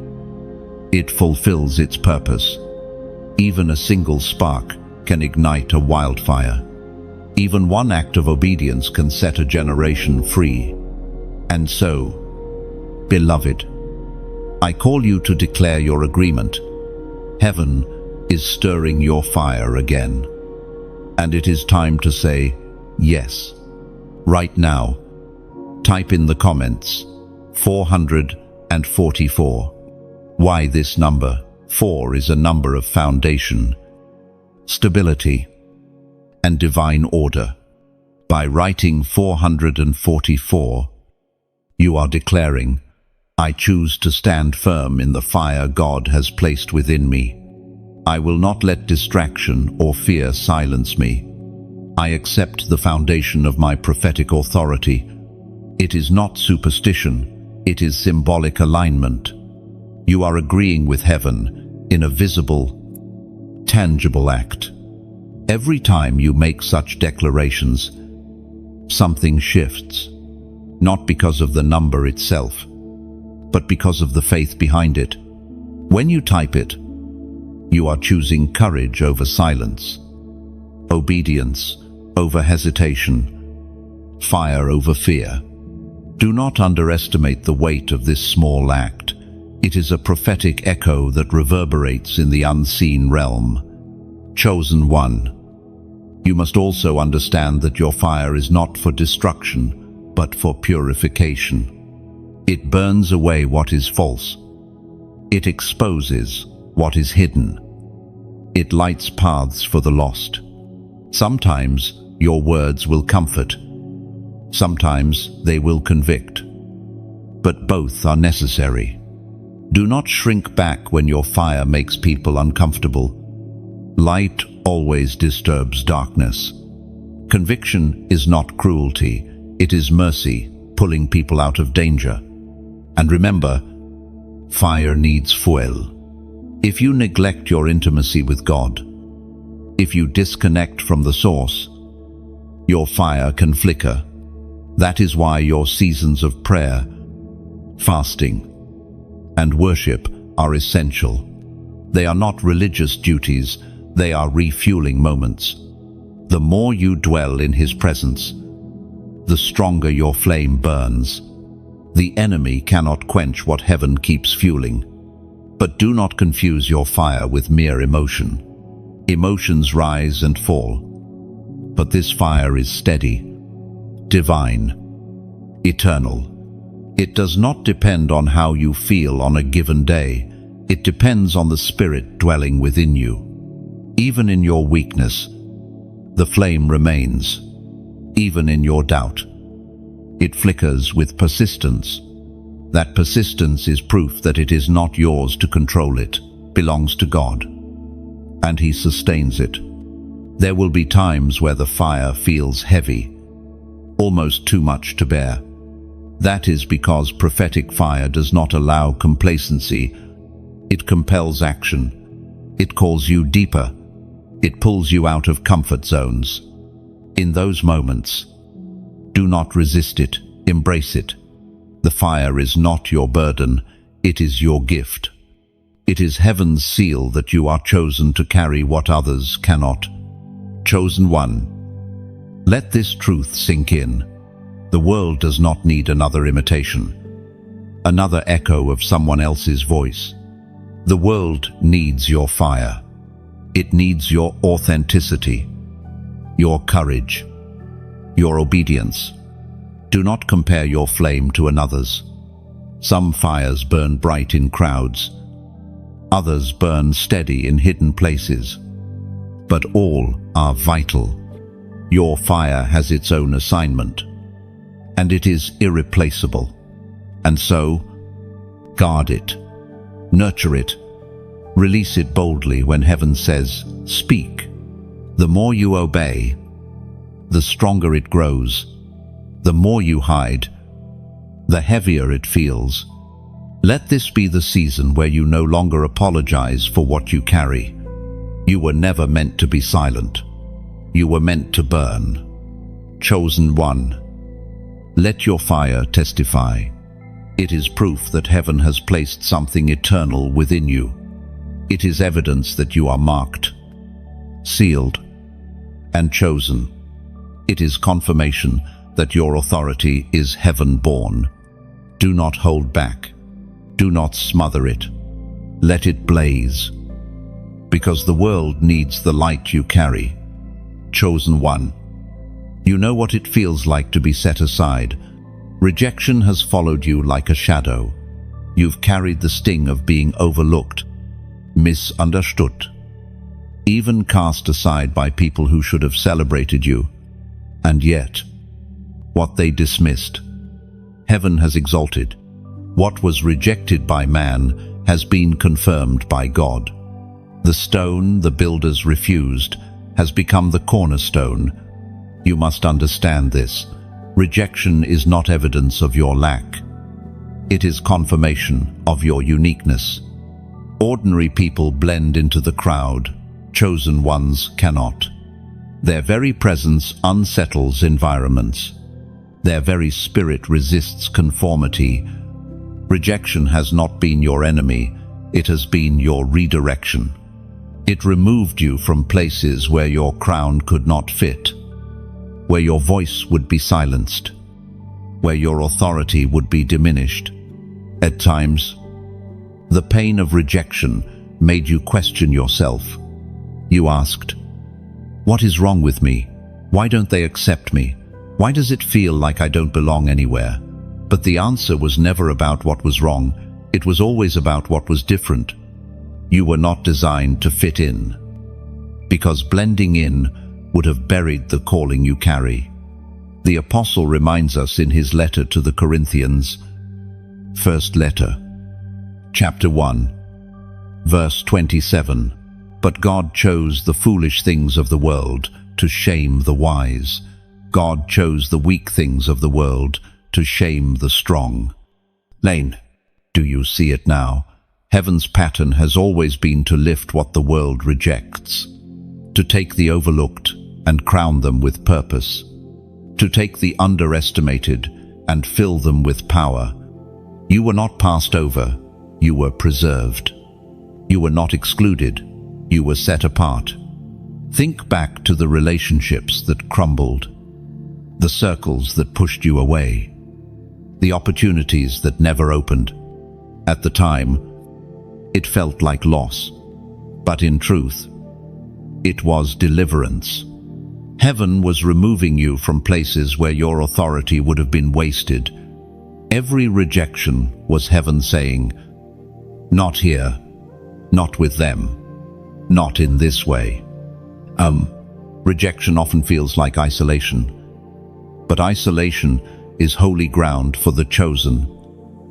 it fulfills its purpose. Even a single spark can ignite a wildfire. Even one act of obedience can set a generation free. And so, beloved, I call you to declare your agreement. Heaven is stirring your fire again. And it is time to say yes. Right now, type in the comments 444. Why this number? 4 is a number of foundation, stability, and divine order. By writing 444, you are declaring, I choose to stand firm in the fire God has placed within me. I will not let distraction or fear silence me. I accept the foundation of my prophetic authority. It is not superstition, it is symbolic alignment. You are agreeing with heaven in a visible, tangible act. Every time you make such declarations, something shifts, not because of the number itself, but because of the faith behind it. When you type it, you are choosing courage over silence, obedience over hesitation, fire over fear. Do not underestimate the weight of this small act. It is a prophetic echo that reverberates in the unseen realm. Chosen one, you must also understand that your fire is not for destruction, but for purification. It burns away what is false. It exposes what is hidden. It lights paths for the lost. Sometimes your words will comfort. Sometimes they will convict. But both are necessary. Do not shrink back when your fire makes people uncomfortable. Light always disturbs darkness. Conviction is not cruelty, it is mercy, pulling people out of danger. And remember, fire needs fuel. If you neglect your intimacy with God, if you disconnect from the source, your fire can flicker. That is why your seasons of prayer, fasting, and worship are essential. They are not religious duties, they are refueling moments. The more you dwell in His presence, the stronger your flame burns. The enemy cannot quench what heaven keeps fueling. But do not confuse your fire with mere emotion. Emotions rise and fall. But this fire is steady, divine, eternal. It does not depend on how you feel on a given day. It depends on the Spirit dwelling within you. Even in your weakness, the flame remains. Even in your doubt, It flickers with persistence. That persistence is proof that it is not yours to control. It belongs to God, and He sustains it. There will be times where the fire feels heavy, almost too much to bear. That is because prophetic fire does not allow complacency. It compels action. It calls you deeper. It pulls you out of comfort zones. In those moments, do not resist it, embrace it. The fire is not your burden, it is your gift. It is heaven's seal that you are chosen to carry what others cannot. Chosen one. Let this truth sink in. The world does not need another imitation, another echo of someone else's voice. The world needs your fire. It needs your authenticity, your courage, your obedience. Do not compare your flame to another's. Some fires burn bright in crowds. Others burn steady in hidden places. But all are vital. Your fire has its own assignment, and it is irreplaceable. And so, guard it, nurture it, release it boldly when heaven says, speak. The more you obey, the stronger it grows. The more you hide, the heavier it feels. Let this be the season where you no longer apologize for what you carry. You were never meant to be silent. You were meant to burn. Chosen one. Let your fire testify. It is proof that heaven has placed something eternal within you. It is evidence that you are marked, sealed, and chosen. It is confirmation that your authority is heaven-born. Do not hold back. Do not smother it. Let it blaze. Because the world needs the light you carry. Chosen one. You know what it feels like to be set aside. Rejection has followed you like a shadow. You've carried the sting of being overlooked, misunderstood, even cast aside by people who should have celebrated you. And yet, what they dismissed, heaven has exalted. What was rejected by man has been confirmed by God. The stone the builders refused has become the cornerstone. You must understand this. Rejection is not evidence of your lack. It is confirmation of your uniqueness. Ordinary people blend into the crowd. Chosen ones cannot. Their very presence unsettles environments. Their very spirit resists conformity. Rejection has not been your enemy, it has been your redirection. It removed you from places where your crown could not fit, where your voice would be silenced, where your authority would be diminished. At times, the pain of rejection made you question yourself. You asked, "What is wrong with me? Why don't they accept me? Why does it feel like I don't belong anywhere?" But the answer was never about what was wrong. It was always about what was different. You were not designed to fit in, because blending in would have buried the calling you carry. The apostle reminds us in his letter to the Corinthians, first letter, chapter 1, verse 27, "But God chose the foolish things of the world to shame the wise. God chose the weak things of the world to shame the strong." Lane, do you see it now? Heaven's pattern has always been to lift what the world rejects, to take the overlooked and crown them with purpose, to take the underestimated and fill them with power. You were not passed over, you were preserved. You were not excluded, you were set apart. Think back to the relationships that crumbled, the circles that pushed you away, the opportunities that never opened. At the time, it felt like loss, but in truth, it was deliverance. Heaven was removing you from places where your authority would have been wasted. Every rejection was heaven saying, "Not here, not with them, not in this way." Rejection often feels like isolation, but isolation is holy ground for the chosen.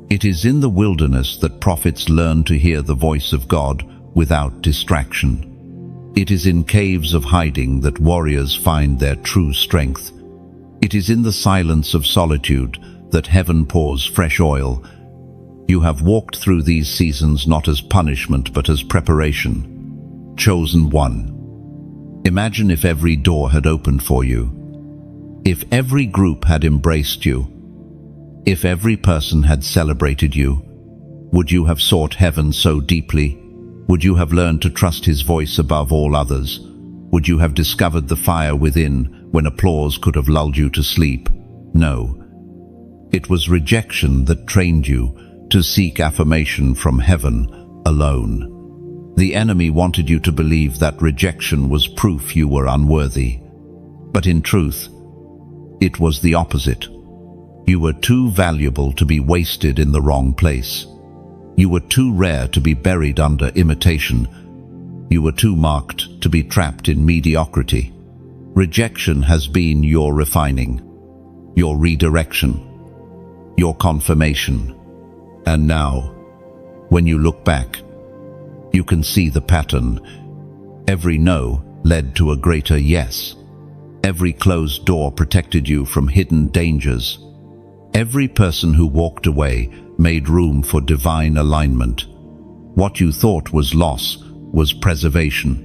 It is in the wilderness that prophets learn to hear the voice of God without distraction. It is in caves of hiding that warriors find their true strength. It is in the silence of solitude that heaven pours fresh oil. You have walked through these seasons not as punishment but as preparation. Chosen one. Imagine if every door had opened for you. If every group had embraced you. If every person had celebrated you. Would you have sought heaven so deeply? Would you have learned to trust his voice above all others? Would you have discovered the fire within when applause could have lulled you to sleep? No. It was rejection that trained you to seek affirmation from heaven alone. The enemy wanted you to believe that rejection was proof you were unworthy. But in truth, it was the opposite. You were too valuable to be wasted in the wrong place. You were too rare to be buried under imitation. You were too marked to be trapped in mediocrity. Rejection has been your refining, your redirection, your confirmation. And now, when you look back, you can see the pattern. Every no led to a greater yes. Every closed door protected you from hidden dangers. Every person who walked away made room for divine alignment. What you thought was loss was preservation.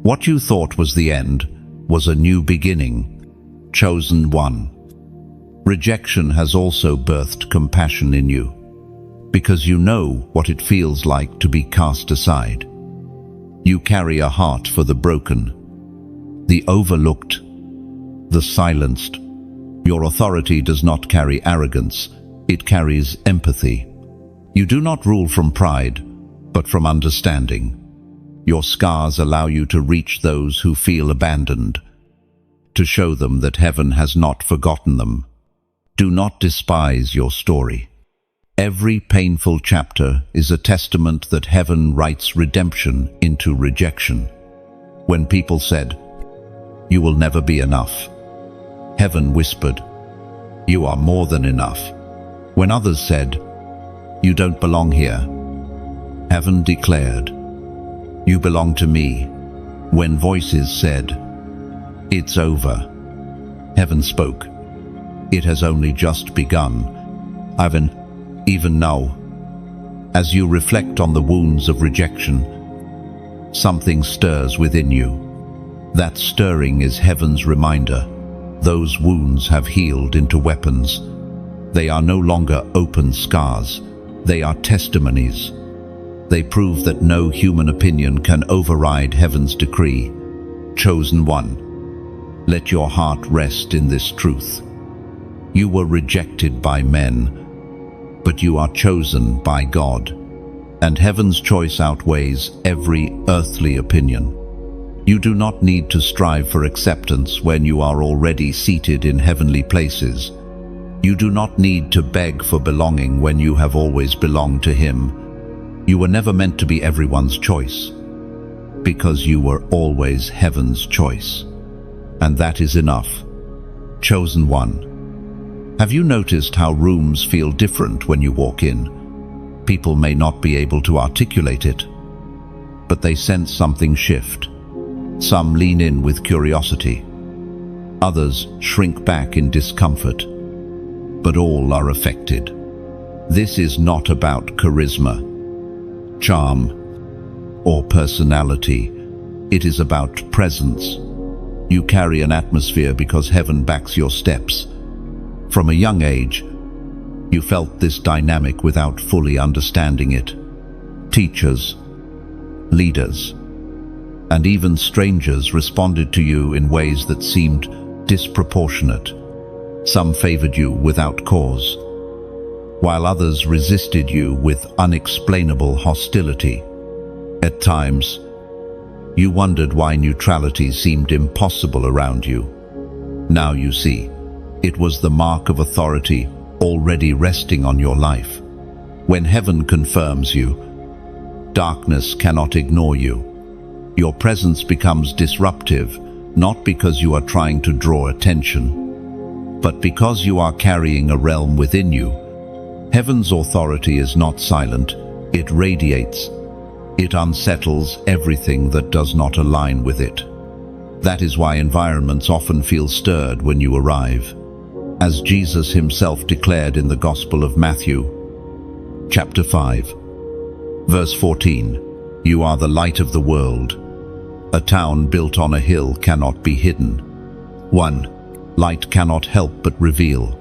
What you thought was the end was a new beginning. Chosen one. Rejection has also birthed compassion in you, because you know what it feels like to be cast aside. You carry a heart for the broken, the overlooked, the silenced. Your authority does not carry arrogance, it carries empathy. You do not rule from pride, but from understanding. Your scars allow you to reach those who feel abandoned, to show them that heaven has not forgotten them. Do not despise your story. Every painful chapter is a testament that heaven writes redemption into rejection. When people said, "You will never be enough," heaven whispered, "You are more than enough." When others said, "You don't belong here," heaven declared, "You belong to me." When voices said, "It's over," heaven spoke, "It has only just begun." Even now, as you reflect on the wounds of rejection, something stirs within you. That stirring is heaven's reminder. Those wounds have healed into weapons. They are no longer open scars. They are testimonies. They prove that no human opinion can override heaven's decree. Chosen one, let your heart rest in this truth. You were rejected by men, but you are chosen by God, and heaven's choice outweighs every earthly opinion. You do not need to strive for acceptance when you are already seated in heavenly places. You do not need to beg for belonging when you have always belonged to Him. You were never meant to be everyone's choice, because you were always heaven's choice. And that is enough. Chosen one. Have you noticed how rooms feel different when you walk in? People may not be able to articulate it, but they sense something shift. Some lean in with curiosity. Others shrink back in discomfort. But all are affected. This is not about charisma, charm, or personality. It is about presence. You carry an atmosphere because heaven backs your steps. From a young age, you felt this dynamic without fully understanding it. Teachers, leaders, and even strangers responded to you in ways that seemed disproportionate. Some favored you without cause, while others resisted you with unexplainable hostility. At times, you wondered why neutrality seemed impossible around you. Now you see, it was the mark of authority already resting on your life. When heaven confirms you, darkness cannot ignore you. Your presence becomes disruptive, not because you are trying to draw attention, But because you are carrying a realm within you, heaven's authority is not silent, it radiates. It unsettles everything that does not align with it. That is why environments often feel stirred when you arrive. As Jesus himself declared in the Gospel of Matthew, chapter 5, verse 14, "You are the light of the world. A town built on a hill cannot be hidden." 1. Light cannot help but reveal.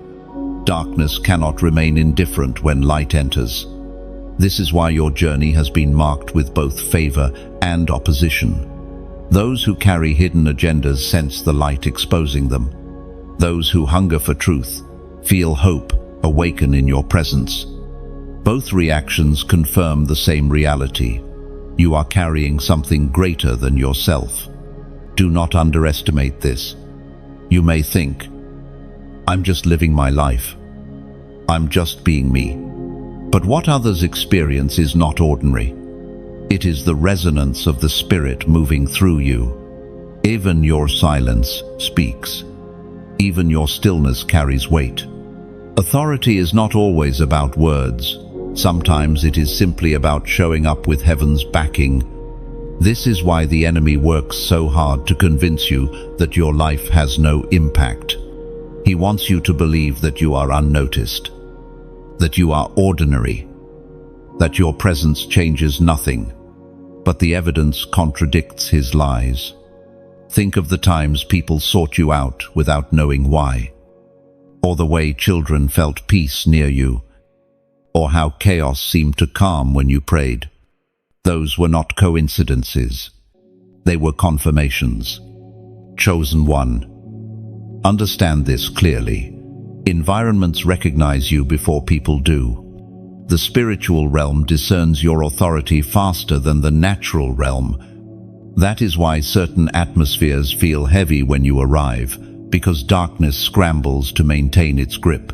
Darkness cannot remain indifferent when light enters. This is why your journey has been marked with both favor and opposition. Those who carry hidden agendas sense the light exposing them. Those who hunger for truth feel hope awaken in your presence. Both reactions confirm the same reality. You are carrying something greater than yourself. Do not underestimate this. You may think, "I'm just living my life. I'm just being me." But what others experience is not ordinary. It is the resonance of the Spirit moving through you. Even your silence speaks. Even your stillness carries weight. Authority is not always about words. Sometimes it is simply about showing up with heaven's backing. This is why the enemy works so hard to convince you that your life has no impact. He wants you to believe that you are unnoticed, that you are ordinary, that your presence changes nothing. But the evidence contradicts his lies. Think of the times people sought you out without knowing why, or the way children felt peace near you, or how chaos seemed to calm when you prayed. Those were not coincidences. They were confirmations. Chosen one. Understand this clearly. Environments recognize you before people do. The spiritual realm discerns your authority faster than the natural realm. That is why certain atmospheres feel heavy when you arrive, because darkness scrambles to maintain its grip.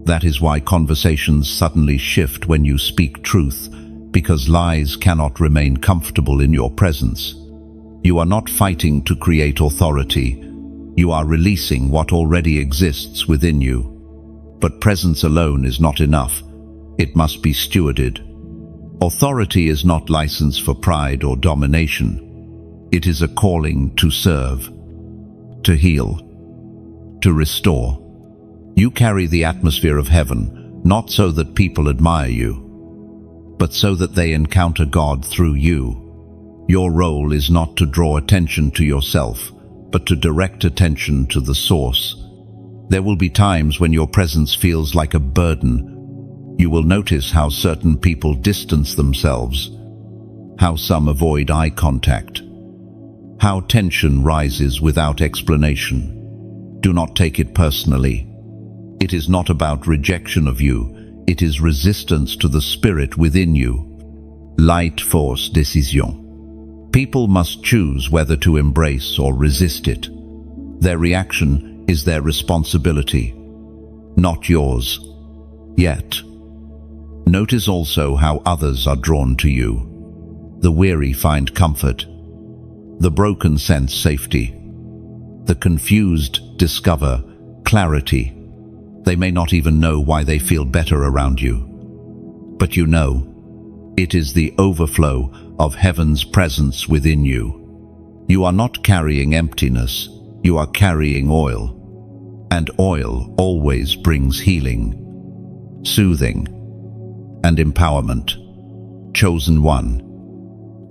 That is why conversations suddenly shift when you speak truth, because lies cannot remain comfortable in your presence. You are not fighting to create authority. You are releasing what already exists within you. But presence alone is not enough. It must be stewarded. Authority is not license for pride or domination. It is a calling to serve, to heal, to restore. You carry the atmosphere of heaven, not so that people admire you, but so that they encounter God through you. Your role is not to draw attention to yourself, but to direct attention to the source. There will be times when your presence feels like a burden. You will notice how certain people distance themselves, how some avoid eye contact, how tension rises without explanation. Do not take it personally. It is not about rejection of you, it is resistance to the spirit within you. Light force décision. People must choose whether to embrace or resist it. Their reaction is their responsibility, not yours. Yet, notice also how others are drawn to you. The weary find comfort. The broken sense safety. The confused discover clarity. They may not even know why they feel better around you. But you know, it is the overflow of heaven's presence within you. You are not carrying emptiness, you are carrying oil. And oil always brings healing, soothing, and empowerment. Chosen one.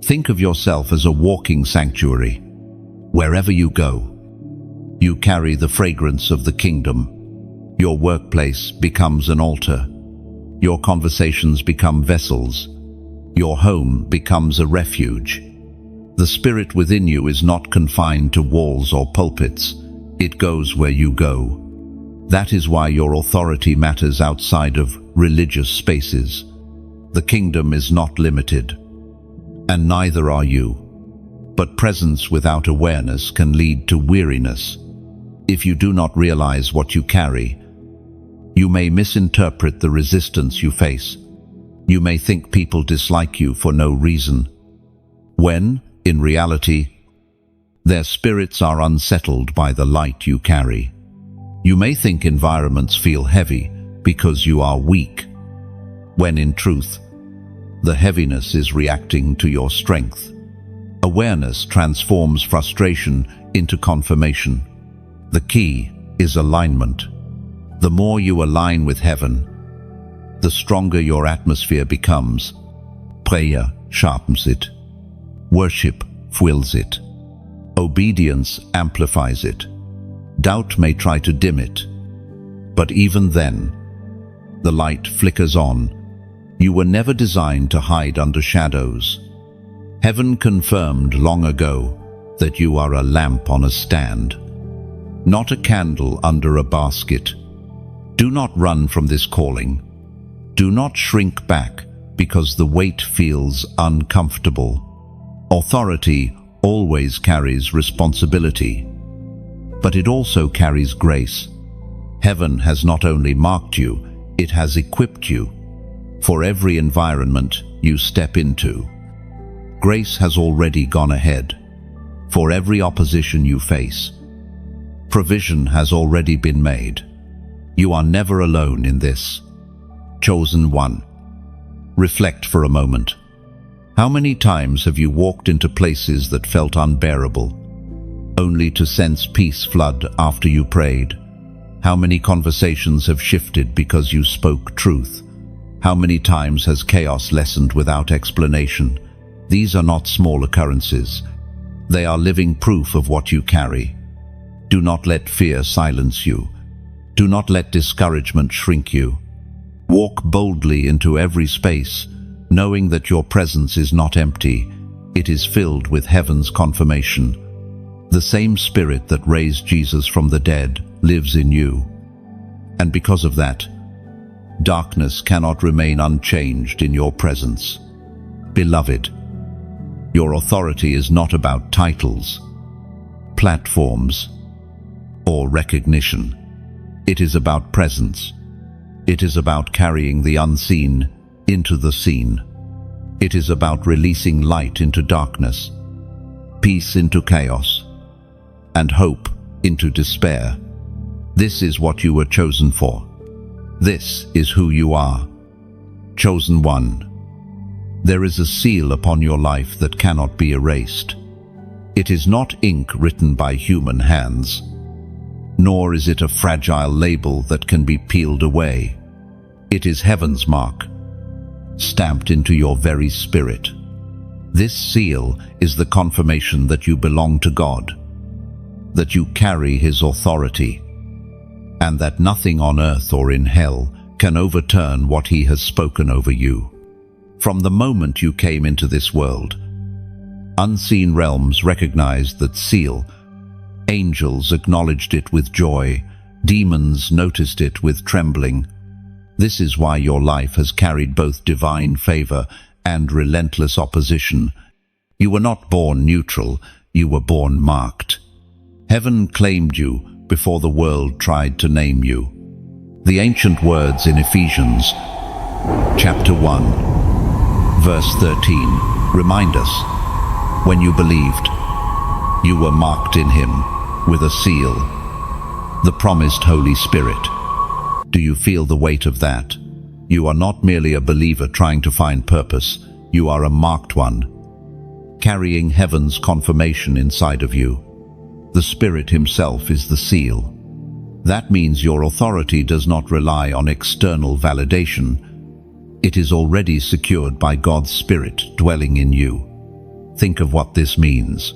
Think of yourself as a walking sanctuary. Wherever you go, you carry the fragrance of the kingdom. Your workplace becomes an altar. Your conversations become vessels. Your home becomes a refuge. The spirit within you is not confined to walls or pulpits. It goes where you go. That is why your authority matters outside of religious spaces. The kingdom is not limited, and neither are you. But presence without awareness can lead to weariness. If you do not realize what you carry, you may misinterpret the resistance you face. You may think people dislike you for no reason, when, in reality, their spirits are unsettled by the light you carry. You may think environments feel heavy because you are weak, when in truth, the heaviness is reacting to your strength. Awareness transforms frustration into confirmation. The key is alignment. The more you align with heaven, the stronger your atmosphere becomes. Prayer sharpens it. Worship fuels it. Obedience amplifies it. Doubt may try to dim it, but even then, the light flickers on. You were never designed to hide under shadows. Heaven confirmed long ago that you are a lamp on a stand, not a candle under a basket. Do not run from this calling. Do not shrink back because the weight feels uncomfortable. Authority always carries responsibility, but it also carries grace. Heaven has not only marked you, it has equipped you for every environment you step into. Grace has already gone ahead for every opposition you face. Provision has already been made. You are never alone in this. Chosen one. Reflect for a moment. How many times have you walked into places that felt unbearable, only to sense peace flood after you prayed? How many conversations have shifted because you spoke truth? How many times has chaos lessened without explanation? These are not small occurrences. They are living proof of what you carry. Do not let fear silence you. Do not let discouragement shrink you. Walk boldly into every space, knowing that your presence is not empty. It is filled with heaven's confirmation. The same Spirit that raised Jesus from the dead lives in you. And because of that, darkness cannot remain unchanged in your presence. Beloved, your authority is not about titles, platforms, or recognition. It is about presence. It is about carrying the unseen into the seen. It is about releasing light into darkness, peace into chaos, and hope into despair. This is what you were chosen for. This is who you are. Chosen one. There is a seal upon your life that cannot be erased. It is not ink written by human hands, nor is it a fragile label that can be peeled away. It is heaven's mark, stamped into your very spirit. This seal is the confirmation that you belong to God, that you carry His authority, and that nothing on earth or in hell can overturn what He has spoken over you. From the moment you came into this world, unseen realms recognized that seal. Angels acknowledged it with joy. Demons noticed it with trembling. This is why your life has carried both divine favor and relentless opposition. You were not born neutral, you were born marked. Heaven claimed you before the world tried to name you. The ancient words in Ephesians, chapter 1, verse 13, remind us, when you believed, you were marked in Him with a seal, the promised Holy Spirit. Do you feel the weight of that? You are not merely a believer trying to find purpose. You are a marked one, carrying heaven's confirmation inside of you. The Spirit Himself is the seal. That means your authority does not rely on external validation. It is already secured by God's Spirit dwelling in you. Think of what this means.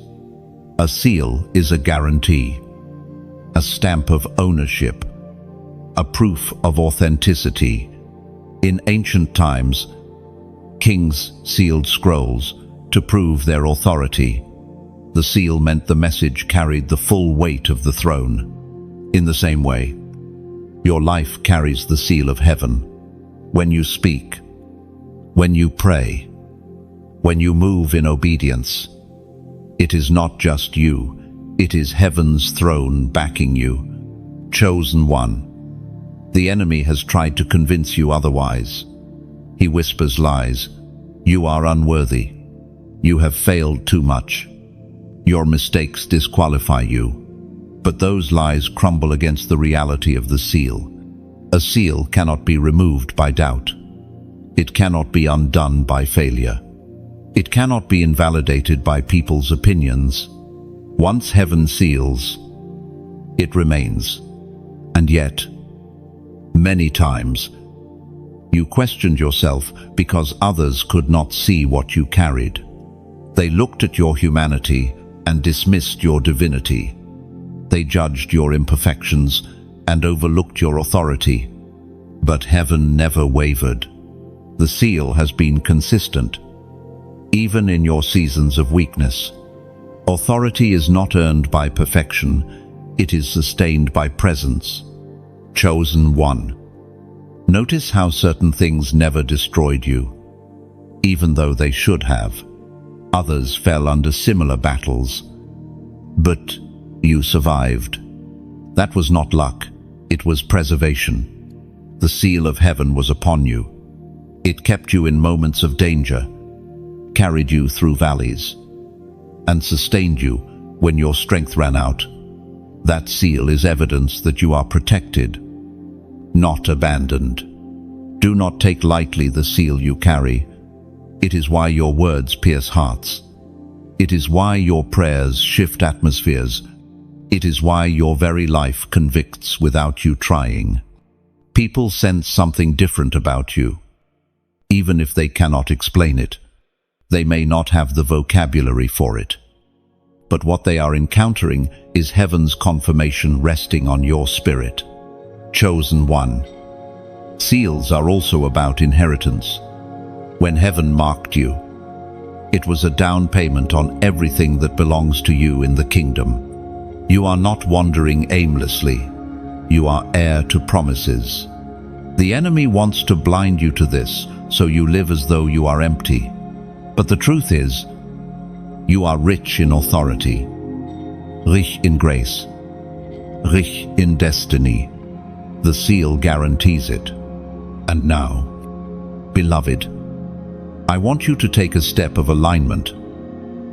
A seal is a guarantee, a stamp of ownership, a proof of authenticity. In ancient times, kings sealed scrolls to prove their authority. The seal meant the message carried the full weight of the throne. In the same way, your life carries the seal of heaven. When you speak, when you pray, when you move in obedience, it is not just you, it is heaven's throne backing you. Chosen one. The enemy has tried to convince you otherwise. He whispers lies. You are unworthy. You have failed too much. Your mistakes disqualify you. But those lies crumble against the reality of the seal. A seal cannot be removed by doubt. It cannot be undone by failure. It cannot be invalidated by people's opinions. Once heaven seals, it remains. And yet, many times, you questioned yourself because others could not see what you carried. They looked at your humanity and dismissed your divinity. They judged your imperfections and overlooked your authority. But heaven never wavered. The seal has been consistent, even in your seasons of weakness. Authority is not earned by perfection, it is sustained by presence. Chosen one. Notice how certain things never destroyed you, even though they should have. Others fell under similar battles, but you survived. That was not luck, it was preservation. The seal of heaven was upon you. It kept you in moments of danger, carried you through valleys, and sustained you when your strength ran out. That seal is evidence that you are protected, not abandoned. Do not take lightly the seal you carry. It is why your words pierce hearts. It is why your prayers shift atmospheres. It is why your very life convicts without you trying. People sense something different about you, even if they cannot explain it. They may not have the vocabulary for it. But what they are encountering is heaven's confirmation resting on your spirit. Chosen one. Seals are also about inheritance. When heaven marked you, it was a down payment on everything that belongs to you in the kingdom. You are not wandering aimlessly. You are heir to promises. The enemy wants to blind you to this, so you live as though you are empty. But the truth is, you are rich in authority, rich in grace, rich in destiny. The seal guarantees it. And now, beloved, I want you to take a step of alignment,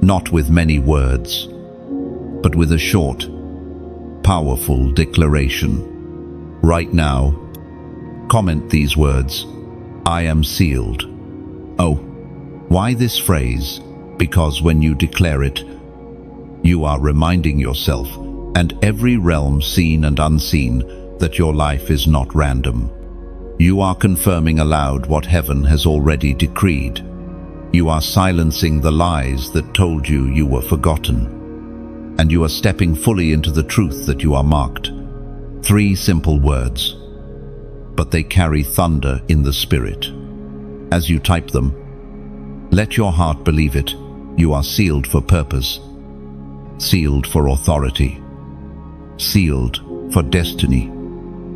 not with many words, but with a short, powerful declaration. Right now, comment these words: I am sealed. Oh, why this phrase? Because when you declare it, you are reminding yourself and every realm seen and unseen that your life is not random. You are confirming aloud what heaven has already decreed. You are silencing the lies that told you you were forgotten. And you are stepping fully into the truth that you are marked. 3 simple words, but they carry thunder in the spirit. As you type them, let your heart believe it. You are sealed for purpose, sealed for authority, sealed for destiny.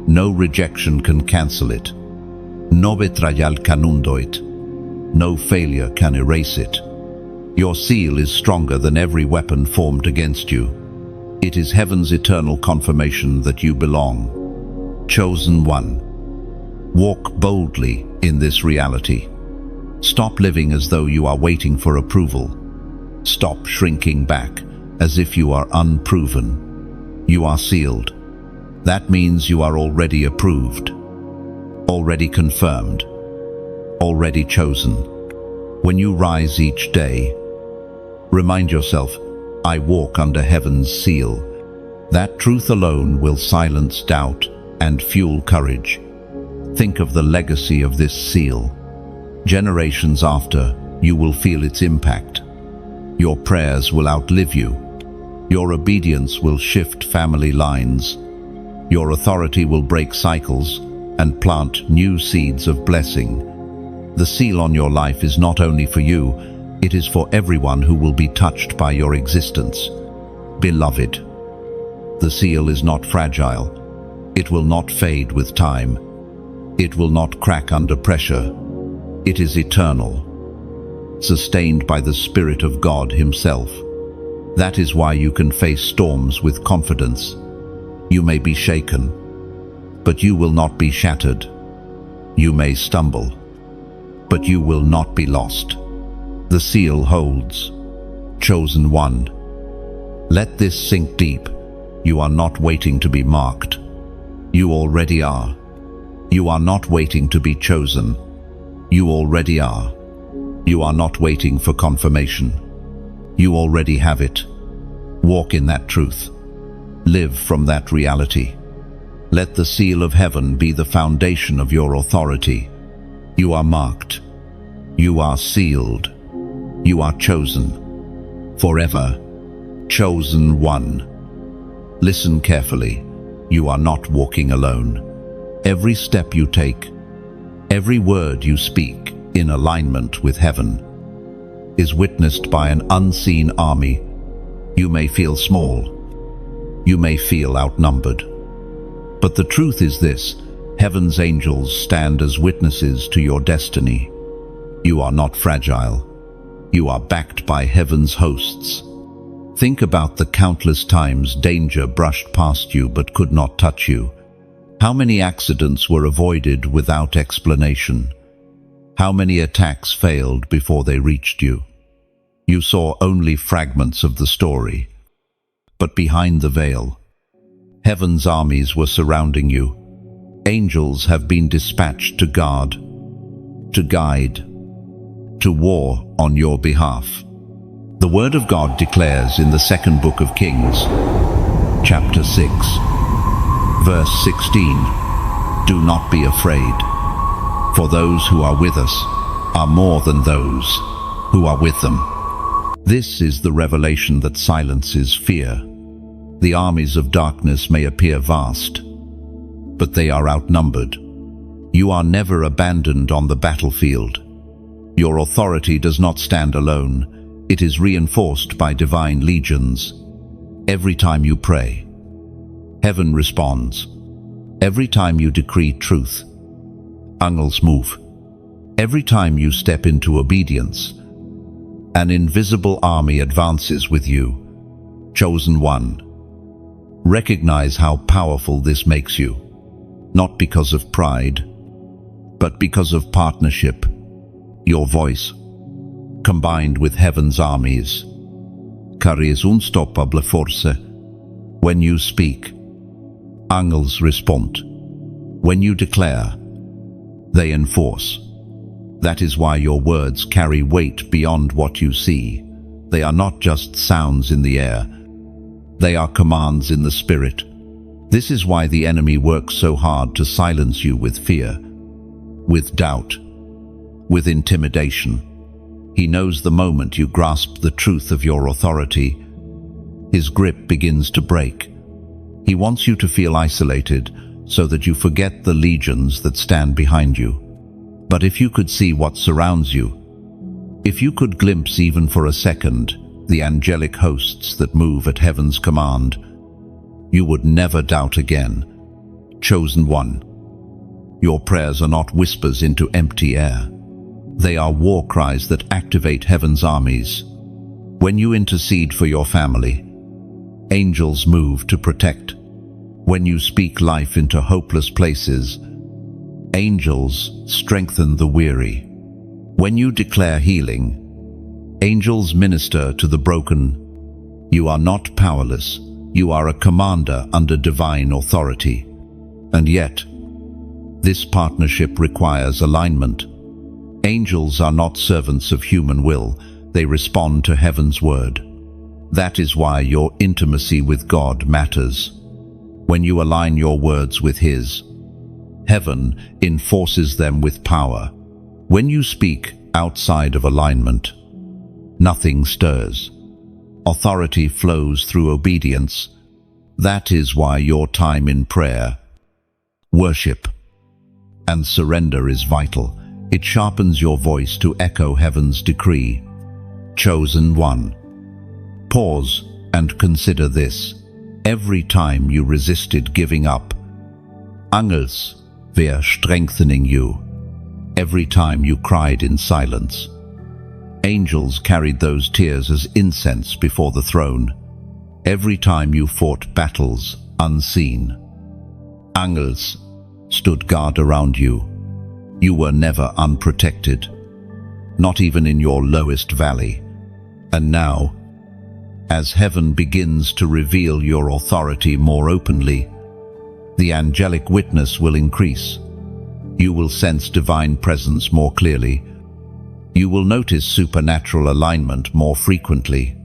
No rejection can cancel it. No betrayal can undo it. No failure can erase it. Your seal is stronger than every weapon formed against you. It is heaven's eternal confirmation that you belong. Chosen one. Walk boldly in this reality. Stop living as though you are waiting for approval. Stop shrinking back as if you are unproven. You are sealed. That means you are already approved, already confirmed, already chosen. When you rise each day, remind yourself, I walk under heaven's seal. That truth alone will silence doubt and fuel courage. Think of the legacy of this seal. Generations after, you will feel its impact. Your prayers will outlive you. Your obedience will shift family lines. Your authority will break cycles and plant new seeds of blessing. The seal on your life is not only for you, it is for everyone who will be touched by your existence. Beloved, the seal is not fragile. It will not fade with time. It will not crack under pressure. It is eternal, sustained by the Spirit of God Himself. That is why you can face storms with confidence. You may be shaken, but you will not be shattered. You may stumble, but you will not be lost. The seal holds. Chosen one. Let this sink deep. You are not waiting to be marked. You already are. You are not waiting to be chosen. You already are. You are not waiting for confirmation. You already have it. Walk in that truth. Live from that reality. Let the seal of heaven be the foundation of your authority. You are marked. You are sealed. You are chosen. Forever. Chosen one. Listen carefully. You are not walking alone. Every step you take, every word you speak in alignment with heaven, is witnessed by an unseen army. You may feel small. You may feel outnumbered. But the truth is this: heaven's angels stand as witnesses to your destiny. You are not fragile. You are backed by heaven's hosts. Think about the countless times danger brushed past you but could not touch you. How many accidents were avoided without explanation? How many attacks failed before they reached you? You saw only fragments of the story. But behind the veil, heaven's armies were surrounding you. Angels have been dispatched to guard, to guide, to war on your behalf. The Word of God declares in the second book of Kings, chapter 6, verse 16, "Do not be afraid, for those who are with us are more than those who are with them." This is the revelation that silences fear. The armies of darkness may appear vast, but they are outnumbered. You are never abandoned on the battlefield. Your authority does not stand alone. It is reinforced by divine legions. Every time you pray, heaven responds. Every time you decree truth, angels move. Every time you step into obedience, an invisible army advances with you. Chosen one. Recognize how powerful this makes you, not because of pride, but because of partnership. Your voice, combined with heaven's armies, carries unstoppable force. When you speak, angels respond. When you declare, they enforce. That is why your words carry weight beyond what you see. They are not just sounds in the air. They are commands in the spirit. This is why the enemy works so hard to silence you with fear, with doubt, with intimidation. He knows the moment you grasp the truth of your authority, his grip begins to break. He wants you to feel isolated so that you forget the legions that stand behind you. But if you could see what surrounds you, if you could glimpse even for a second the angelic hosts that move at heaven's command, you would never doubt again. Chosen one. Your prayers are not whispers into empty air. They are war cries that activate heaven's armies. When you intercede for your family, angels move to protect. When you speak life into hopeless places, angels strengthen the weary. When you declare healing, angels minister to the broken. You are not powerless. You are a commander under divine authority. And yet, this partnership requires alignment. Angels are not servants of human will. They respond to heaven's word. That is why your intimacy with God matters. When you align your words with His, heaven enforces them with power. When you speak outside of alignment, nothing stirs. Authority flows through obedience. That is why your time in prayer, worship, and surrender is vital. It sharpens your voice to echo heaven's decree. Chosen one. Pause and consider this. Every time you resisted giving up, angels were strengthening you. Every time you cried in silence, angels carried those tears as incense before the throne. Every time you fought battles unseen, angels stood guard around you. You were never unprotected, not even in your lowest valley. And now, As heaven begins to reveal your authority more openly, the angelic witness will increase. You will sense divine presence more clearly. You will notice supernatural alignment more frequently.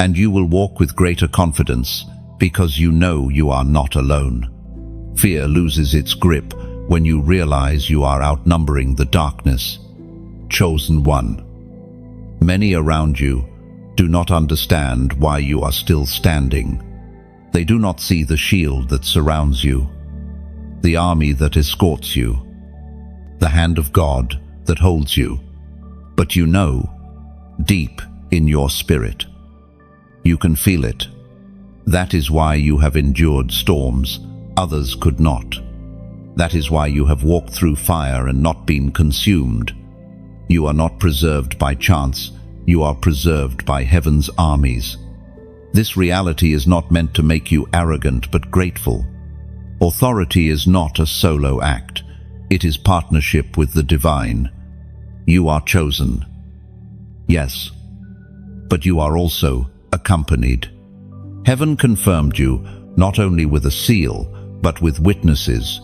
And you will walk with greater confidence because you know you are not alone. Fear loses its grip when you realize you are outnumbering the darkness. Chosen one. Many around you do not understand why you are still standing. They do not see the shield that surrounds you, the army that escorts you, the hand of God that holds you. But you know, deep in your spirit, you can feel it. That is why you have endured storms others could not. That is why you have walked through fire and not been consumed. You are not preserved by chance. You are preserved by heaven's armies. This reality is not meant to make you arrogant but grateful. Authority is not a solo act. It is partnership with the divine. You are chosen. Yes, but you are also accompanied. Heaven confirmed you not only with a seal, but with witnesses.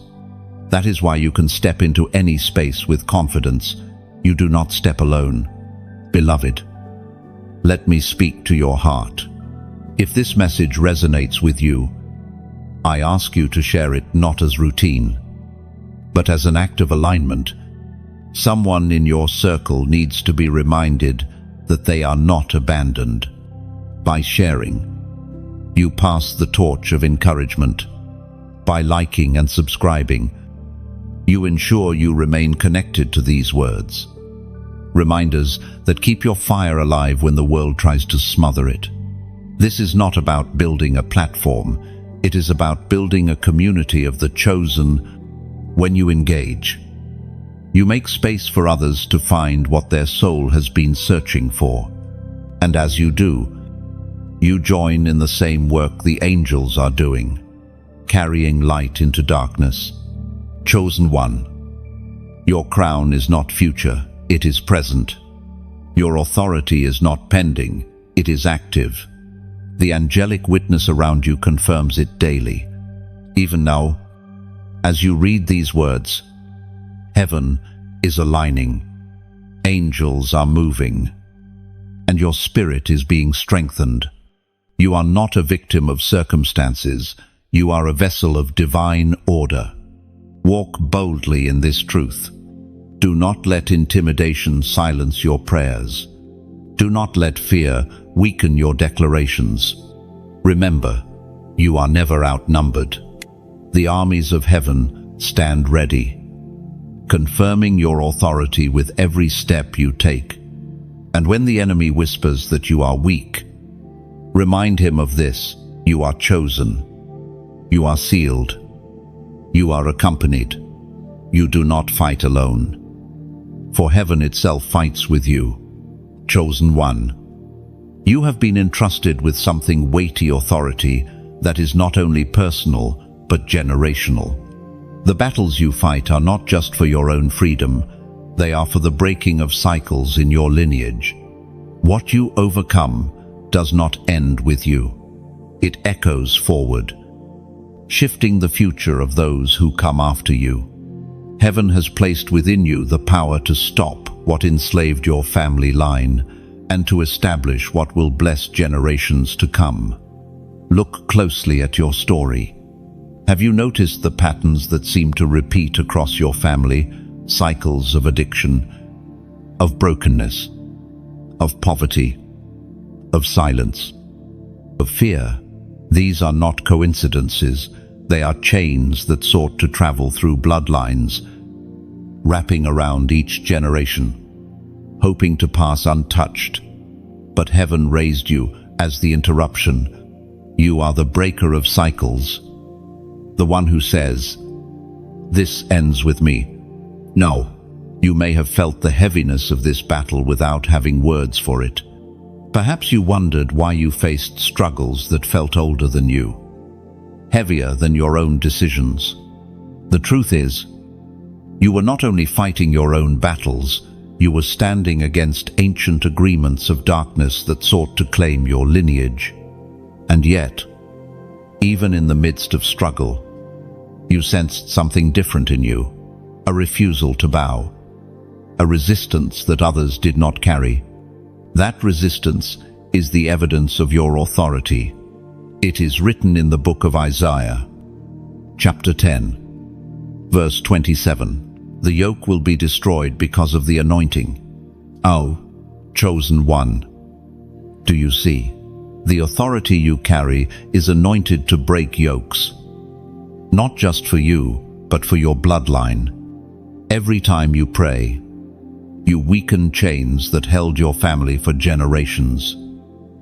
That is why you can step into any space with confidence. You do not step alone. Beloved, let me speak to your heart. If this message resonates with you, I ask you to share it not as routine, but as an act of alignment. Someone in your circle needs to be reminded that they are not abandoned. By sharing, you pass the torch of encouragement. By liking and subscribing, you ensure you remain connected to these words. Reminders that keep your fire alive when the world tries to smother it. This is not about building a platform. It is about building a community of the chosen. When you engage, you make space for others to find what their soul has been searching for. And as you do, you join in the same work the angels are doing, carrying light into darkness. Chosen one. Your crown is not future, it is present. Your authority is not pending, it is active. The angelic witness around you confirms it daily. Even now, as you read these words, heaven is aligning, angels are moving, and your spirit is being strengthened. You are not a victim of circumstances, you are a vessel of divine order. Walk boldly in this truth. Do not let intimidation silence your prayers. Do not let fear weaken your declarations. Remember, you are never outnumbered. The armies of heaven stand ready, confirming your authority with every step you take. And when the enemy whispers that you are weak, remind him of this: you are chosen, you are sealed, you are accompanied. You do not fight alone, for heaven itself fights with you. Chosen one. You have been entrusted with something weighty, authority that is not only personal, but generational. The battles you fight are not just for your own freedom, they are for the breaking of cycles in your lineage. What you overcome does not end with you. It echoes forward, shifting the future of those who come after you. Heaven has placed within you the power to stop what enslaved your family line and to establish what will bless generations to come. Look closely at your story. Have you noticed the patterns that seem to repeat across your family? Cycles of addiction, of brokenness, of poverty, of silence, of fear. These are not coincidences. They are chains that sought to travel through bloodlines, wrapping around each generation, hoping to pass untouched. But heaven raised you as the interruption. You are the breaker of cycles, the one who says, "This ends with me." No, you may have felt the heaviness of this battle without having words for it. Perhaps you wondered why you faced struggles that felt older than you, heavier than your own decisions. The truth is, you were not only fighting your own battles, you were standing against ancient agreements of darkness that sought to claim your lineage. And yet, even in the midst of struggle, you sensed something different in you, a refusal to bow, a resistance that others did not carry. That resistance is the evidence of your authority. It is written in the book of Isaiah, chapter 10, verse 27. The yoke will be destroyed because of the anointing. O chosen one. Do you see? The authority you carry is anointed to break yokes. Not just for you, but for your bloodline. Every time you pray, you weaken chains that held your family for generations.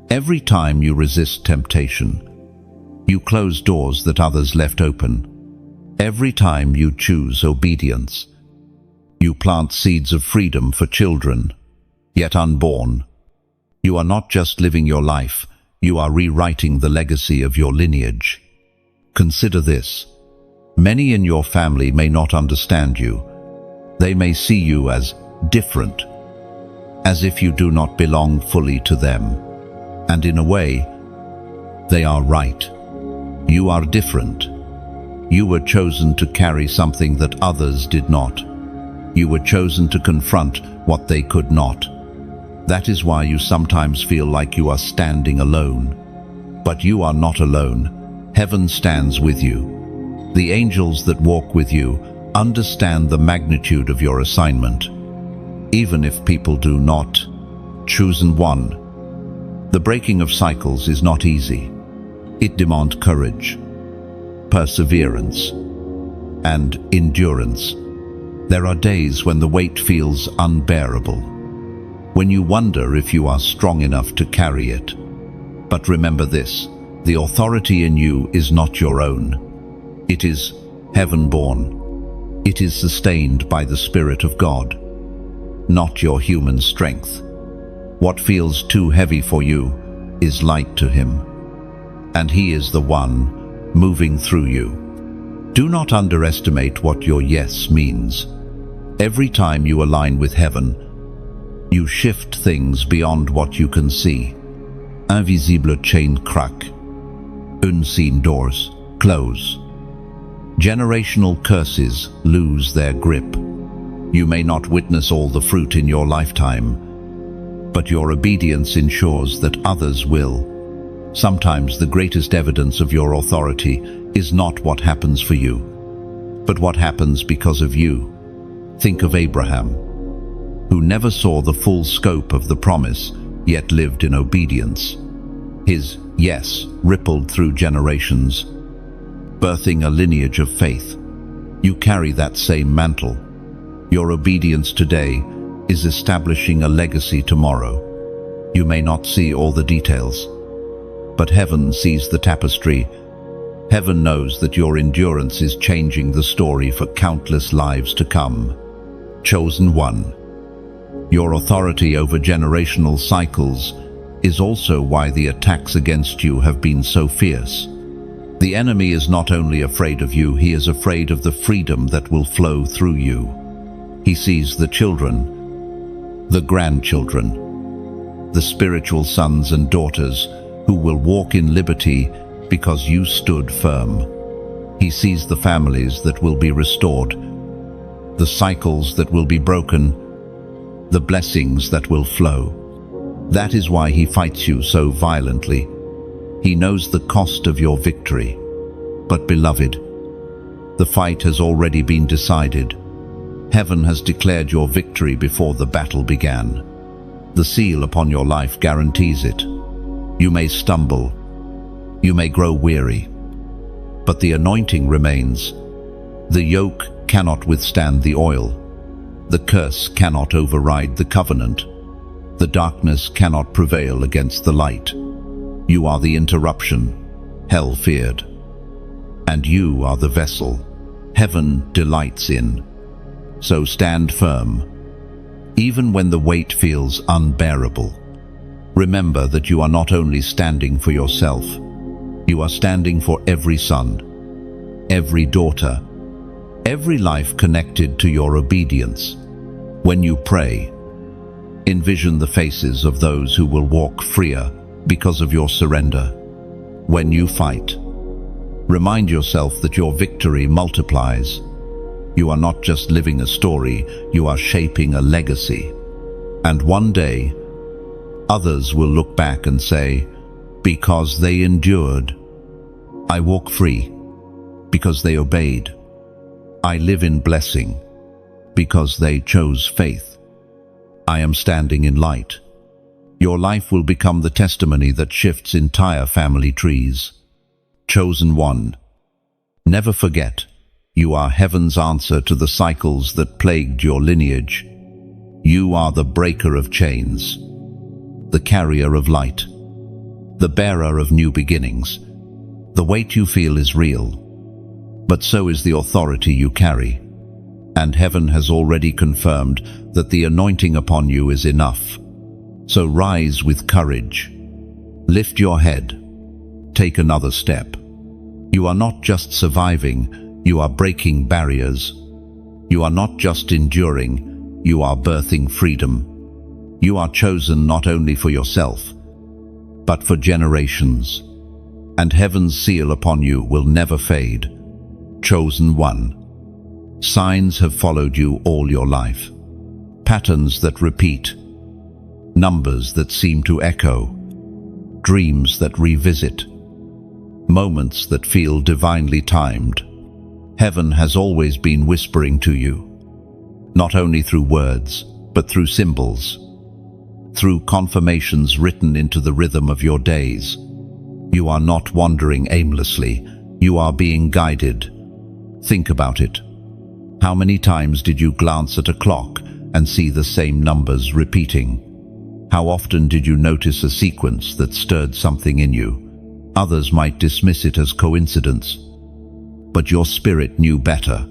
Every time you resist temptation, you close doors that others left open. Every time you choose obedience, you plant seeds of freedom for children, yet unborn. You are not just living your life, you are rewriting the legacy of your lineage. Consider this. Many in your family may not understand you. They may see you as different, as if you do not belong fully to them. And in a way, they are right. You are different. You were chosen to carry something that others did not. You were chosen to confront what they could not. That is why you sometimes feel like you are standing alone. But you are not alone. Heaven stands with you. The angels that walk with you understand the magnitude of your assignment. Even if people do not. Chosen one. The breaking of cycles is not easy. It demands courage, perseverance, and endurance. There are days when the weight feels unbearable, when you wonder if you are strong enough to carry it. But remember this, the authority in you is not your own. It is heaven-born. It is sustained by the Spirit of God, not your human strength. What feels too heavy for you is light to Him, and He is the one moving through you. Do not underestimate what your yes means. Every time you align with heaven, you shift things beyond what you can see. Invisible chain crack. Unseen doors close. Generational curses lose their grip. You may not witness all the fruit in your lifetime, but your obedience ensures that others will. Sometimes the greatest evidence of your authority is not what happens for you, but what happens because of you. Think of Abraham, who never saw the full scope of the promise, yet lived in obedience. His yes rippled through generations, birthing a lineage of faith. You carry that same mantle. Your obedience today is establishing a legacy tomorrow. You may not see all the details, but heaven sees the tapestry. Heaven knows that your endurance is changing the story for countless lives to come. Chosen one. Your authority over generational cycles is also why the attacks against you have been so fierce. The enemy is not only afraid of you, he is afraid of the freedom that will flow through you. He sees the children, the grandchildren, the spiritual sons and daughters who will walk in liberty because you stood firm. He sees the families that will be restored, the cycles that will be broken, the blessings that will flow. That is why he fights you so violently. He knows the cost of your victory. But beloved, the fight has already been decided. Heaven has declared your victory before the battle began. The seal upon your life guarantees it. You may stumble, you may grow weary, but the anointing remains. The yoke cannot withstand the oil. The curse cannot override the covenant. The darkness cannot prevail against the light. You are the interruption hell feared, and you are the vessel heaven delights in. So stand firm, even when the weight feels unbearable. Remember that you are not only standing for yourself, you are standing for every son, every daughter, every life connected to your obedience. When you pray, Envision the faces of those who will walk freer because of your surrender. When you fight, remind yourself that your victory multiplies. You are not just living a story, you are shaping a legacy. And one day, others will look back and say, because they endured, I walk free. Because they obeyed, I live in blessing. Because they chose faith, I am standing in light. Your life will become the testimony that shifts entire family trees. Chosen one, never forget, you are heaven's answer to the cycles that plagued your lineage. You are the breaker of chains, the carrier of light, the bearer of new beginnings. The weight you feel is real, but so is the authority you carry. And heaven has already confirmed that the anointing upon you is enough. So rise with courage. Lift your head. Take another step. You are not just surviving, you are breaking barriers. You are not just enduring, you are birthing freedom. You are chosen not only for yourself, but for generations. And heaven's seal upon you will never fade. Chosen one. Signs have followed you all your life. Patterns that repeat. Numbers that seem to echo. Dreams that revisit. Moments that feel divinely timed. Heaven has always been whispering to you. Not only through words, but through symbols. Through confirmations written into the rhythm of your days. You are not wandering aimlessly. You are being guided. Think about it. How many times did you glance at a clock and see the same numbers repeating? How often did you notice a sequence that stirred something in you? Others might dismiss it as coincidence, but your spirit knew better.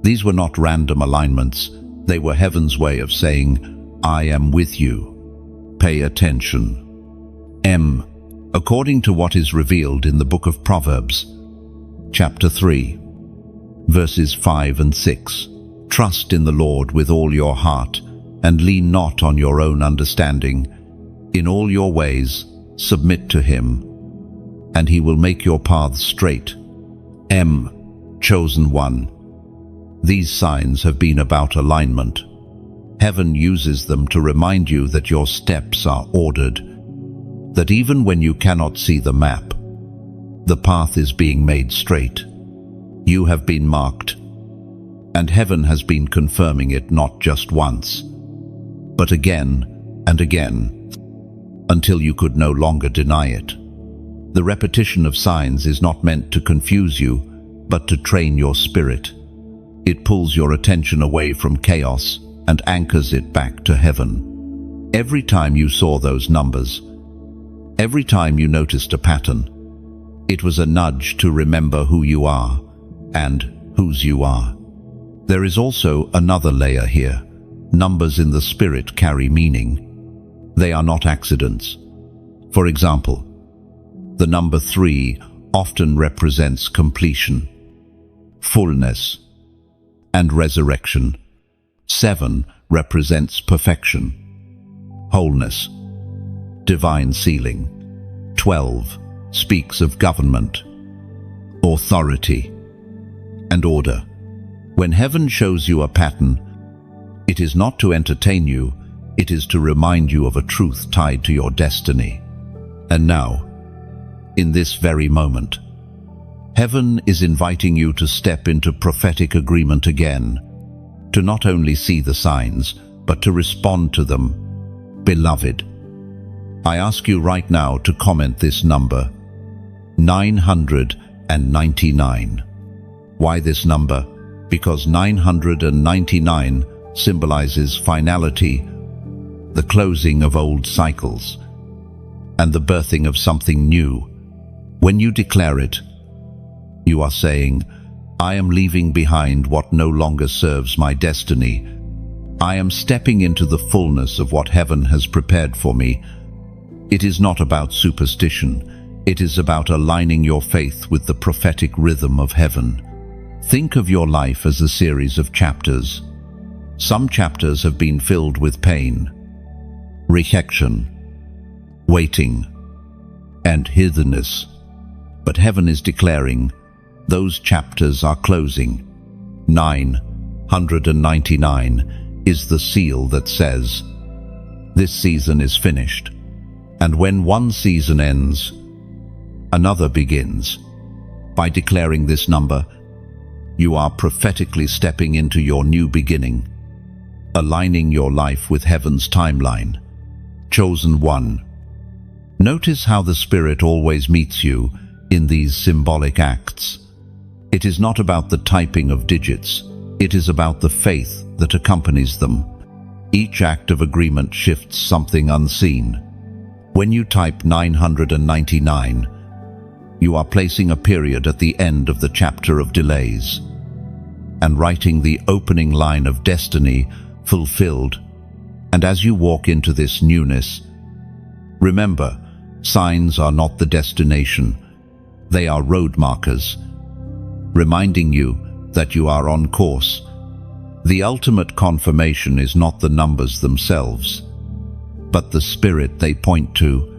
These were not random alignments. They were heaven's way of saying, I am with you. Pay attention. According to what is revealed in the book of Proverbs, chapter 3, verses 5 and 6. Trust in the Lord with all your heart, and lean not on your own understanding. In all your ways, submit to him, and he will make your paths straight. Chosen one. These signs have been about alignment. Heaven uses them to remind you that your steps are ordered, that even when you cannot see the map, the path is being made straight. You have been marked, and heaven has been confirming it not just once, but again and again, until you could no longer deny it. The repetition of signs is not meant to confuse you, but to train your spirit. It pulls your attention away from chaos and anchors it back to heaven. Every time you saw those numbers, every time you noticed a pattern, it was a nudge to remember who you are and whose you are. There is also another layer here. Numbers in the spirit carry meaning. They are not accidents. For example, the number 3 often represents completion, fullness, and resurrection. 7 represents perfection, wholeness, divine sealing. 12 speaks of government, authority, and order. When heaven shows you a pattern, it is not to entertain you, it is to remind you of a truth tied to your destiny. And now, in this very moment, heaven is inviting you to step into prophetic agreement again, to not only see the signs, but to respond to them. Beloved, I ask you right now to comment this number, 999. Why this number? Because 999 symbolizes finality, the closing of old cycles, and the birthing of something new. When you declare it, you are saying, I am leaving behind what no longer serves my destiny. I am stepping into the fullness of what heaven has prepared for me. It is not about superstition. It is about aligning your faith with the prophetic rhythm of heaven. Think of your life as a series of chapters. Some chapters have been filled with pain. rejection, waiting, and hiddenness. But heaven is declaring, those chapters are closing. 999 is the seal that says, this season is finished. And when one season ends, another begins. By declaring this number, you are prophetically stepping into your new beginning, aligning your life with heaven's timeline. Chosen one. Notice how the Spirit always meets you in these symbolic acts. It is not about the typing of digits, it is about the faith that accompanies them. Each act of agreement shifts something unseen. When you type 999, you are placing a period at the end of the chapter of delays and writing the opening line of destiny fulfilled. And as you walk into this newness, remember, signs are not the destination, they are road markers, reminding you that you are on course. The ultimate confirmation is not the numbers themselves, but the spirit they point to.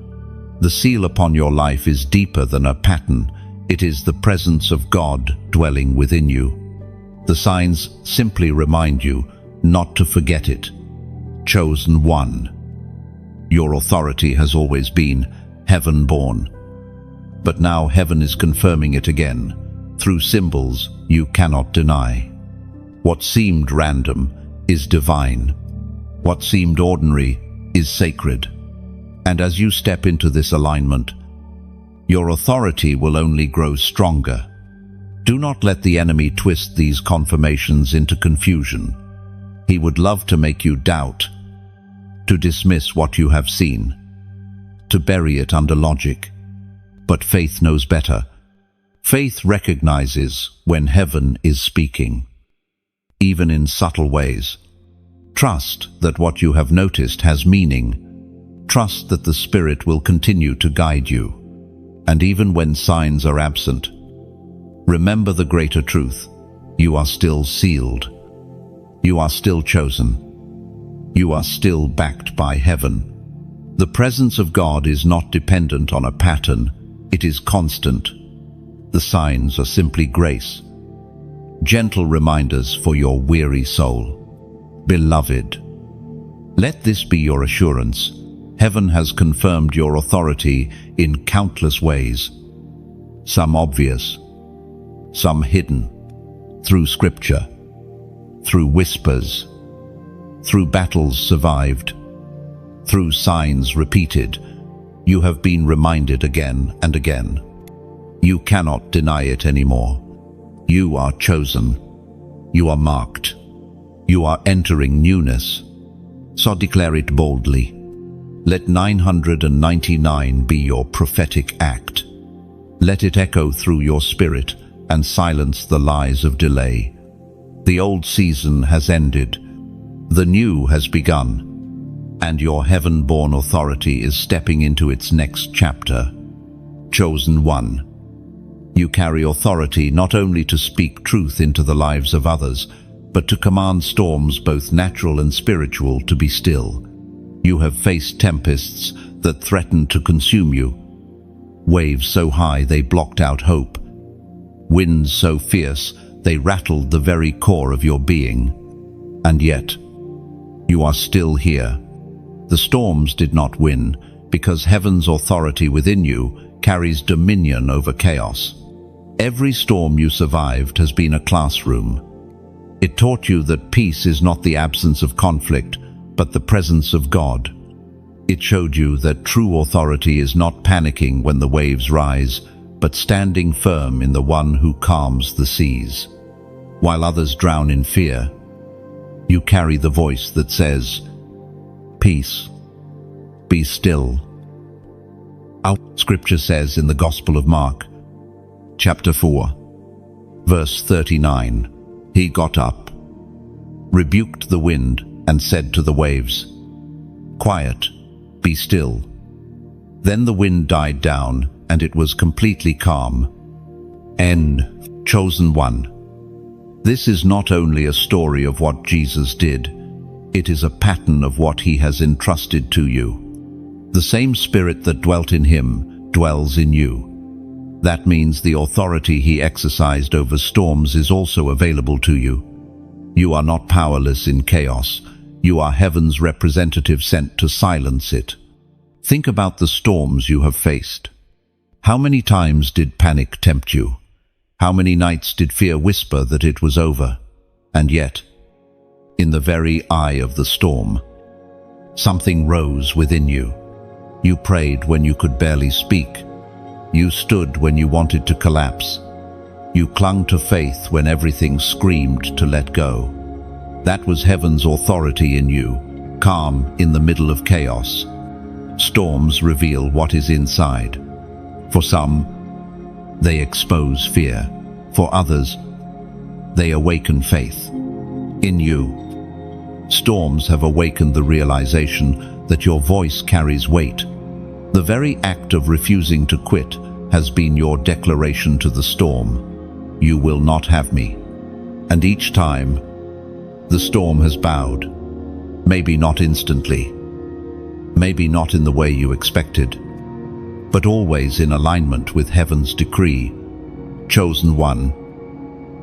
The seal upon your life is deeper than a pattern. It is the presence of God dwelling within you. The signs simply remind you not to forget it. Chosen one. Your authority has always been heaven-born, but now heaven is confirming it again, through symbols you cannot deny. What seemed random is divine. What seemed ordinary is sacred. And as you step into this alignment, your authority will only grow stronger. Do not let the enemy twist these confirmations into confusion. He would love to make you doubt, to dismiss what you have seen, to bury it under logic. But faith knows better. Faith recognizes when heaven is speaking, even in subtle ways. Trust that what you have noticed has meaning. Trust that the Spirit will continue to guide you. And even when signs are absent, remember the greater truth. You are still sealed. You are still chosen. You are still backed by heaven. The presence of God is not dependent on a pattern. It is constant. The signs are simply grace, gentle reminders for your weary soul. Beloved, let this be your assurance. Heaven has confirmed your authority in countless ways, some obvious, some hidden, through scripture, through whispers, through battles survived, through signs repeated. You have been reminded again and again. You cannot deny it anymore. You are chosen. You are marked. You are entering newness. So declare it boldly. Let 999 be your prophetic act. Let it echo through your spirit and silence the lies of delay. The old season has ended. The new has begun. And your heaven-born authority is stepping into its next chapter. Chosen one. You carry authority not only to speak truth into the lives of others, but to command storms, both natural and spiritual, to be still. You have faced tempests that threatened to consume you, waves so high they blocked out hope, winds so fierce they rattled the very core of your being. And yet, you are still here. The storms did not win, because heaven's authority within you carries dominion over chaos. Every storm you survived has been a classroom. It taught you that peace is not the absence of conflict, but the presence of God. It showed you that true authority is not panicking when the waves rise, but standing firm in the one who calms the seas. While others drown in fear, you carry the voice that says, "Peace, be still." Our scripture says in the Gospel of Mark, chapter 4, verse 39, he got up, rebuked the wind, and said to the waves, "Quiet, be still." Then the wind died down, and it was completely calm. End. Chosen one. This is not only a story of what Jesus did, It is a pattern of what he has entrusted to you. The same spirit that dwelt in him dwells in you. That means the authority he exercised over storms is also available to you. You are not powerless in chaos. You are heaven's representative sent to silence it. Think about the storms you have faced. How many times did panic tempt you? How many nights did fear whisper that it was over? And yet, in the very eye of the storm, something rose within you. You prayed when you could barely speak. You stood when you wanted to collapse. You clung to faith when everything screamed to let go. That was heaven's authority in you, calm in the middle of chaos. Storms reveal what is inside. For some, they expose fear. For others, they awaken faith. In you, storms have awakened the realization that your voice carries weight. The very act of refusing to quit has been your declaration to the storm. You will not have me. And each time, the storm has bowed. Maybe not instantly. Maybe not in the way you expected, but always in alignment with heaven's decree. Chosen one,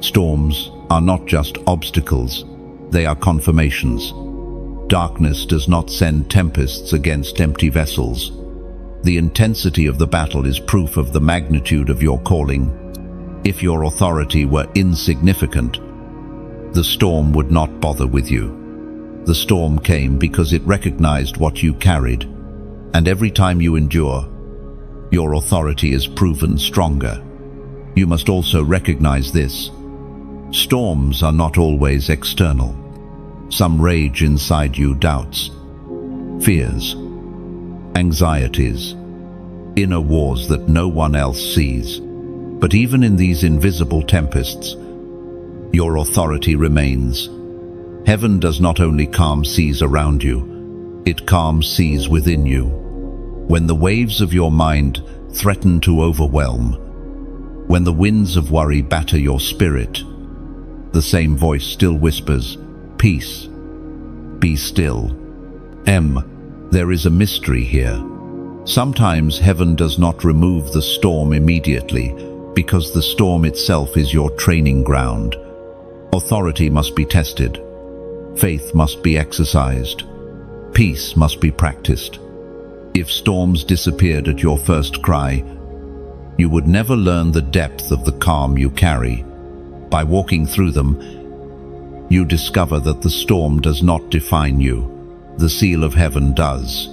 storms are not just obstacles, they are confirmations. Darkness does not send tempests against empty vessels. The intensity of the battle is proof of the magnitude of your calling. If your authority were insignificant, the storm would not bother with you. The storm came because it recognized what you carried, and every time you endure, your authority is proven stronger. You must also recognize this. Storms are not always external. Some rage inside you: doubts, fears, anxieties, inner wars that no one else sees. But even in these invisible tempests, your authority remains. Heaven does not only calm seas around you, it calms seas within you. When the waves of your mind threaten to overwhelm, when the winds of worry batter your spirit, the same voice still whispers, "Peace, be still." There is a mystery here. Sometimes heaven does not remove the storm immediately because the storm itself is your training ground. Authority must be tested. Faith must be exercised. Peace must be practiced. If storms disappeared at your first cry, you would never learn the depth of the calm you carry. By walking through them, you discover that the storm does not define you. The seal of heaven does.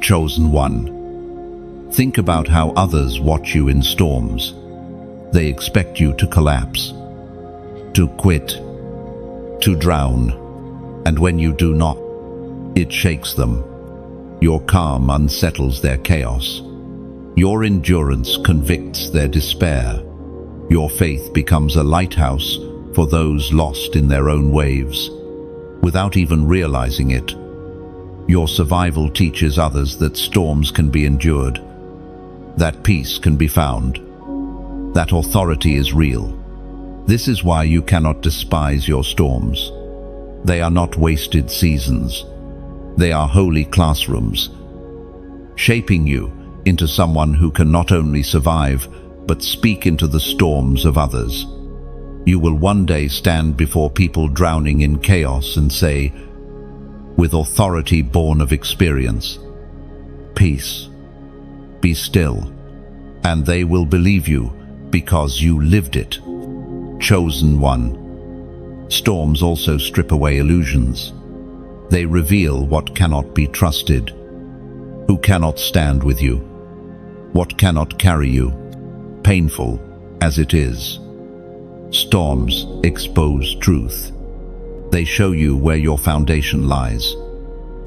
Chosen one. Think about how others watch you in storms. They expect you to collapse, to quit, to drown. And when you do not, it shakes them. Your calm unsettles their chaos. Your endurance convicts their despair. Your faith becomes a lighthouse for those lost in their own waves. Without even realizing it, your survival teaches others that storms can be endured, that peace can be found, that authority is real. This is why you cannot despise your storms. They are not wasted seasons. They are holy classrooms, shaping you into someone who can not only survive, but speak into the storms of others. You will one day stand before people drowning in chaos and say, with authority born of experience, "Peace, be still," and they will believe you because you lived it. Chosen one. Storms also strip away illusions. They reveal what cannot be trusted, who cannot stand with you, what cannot carry you, painful as it is. Storms expose truth. They show you where your foundation lies.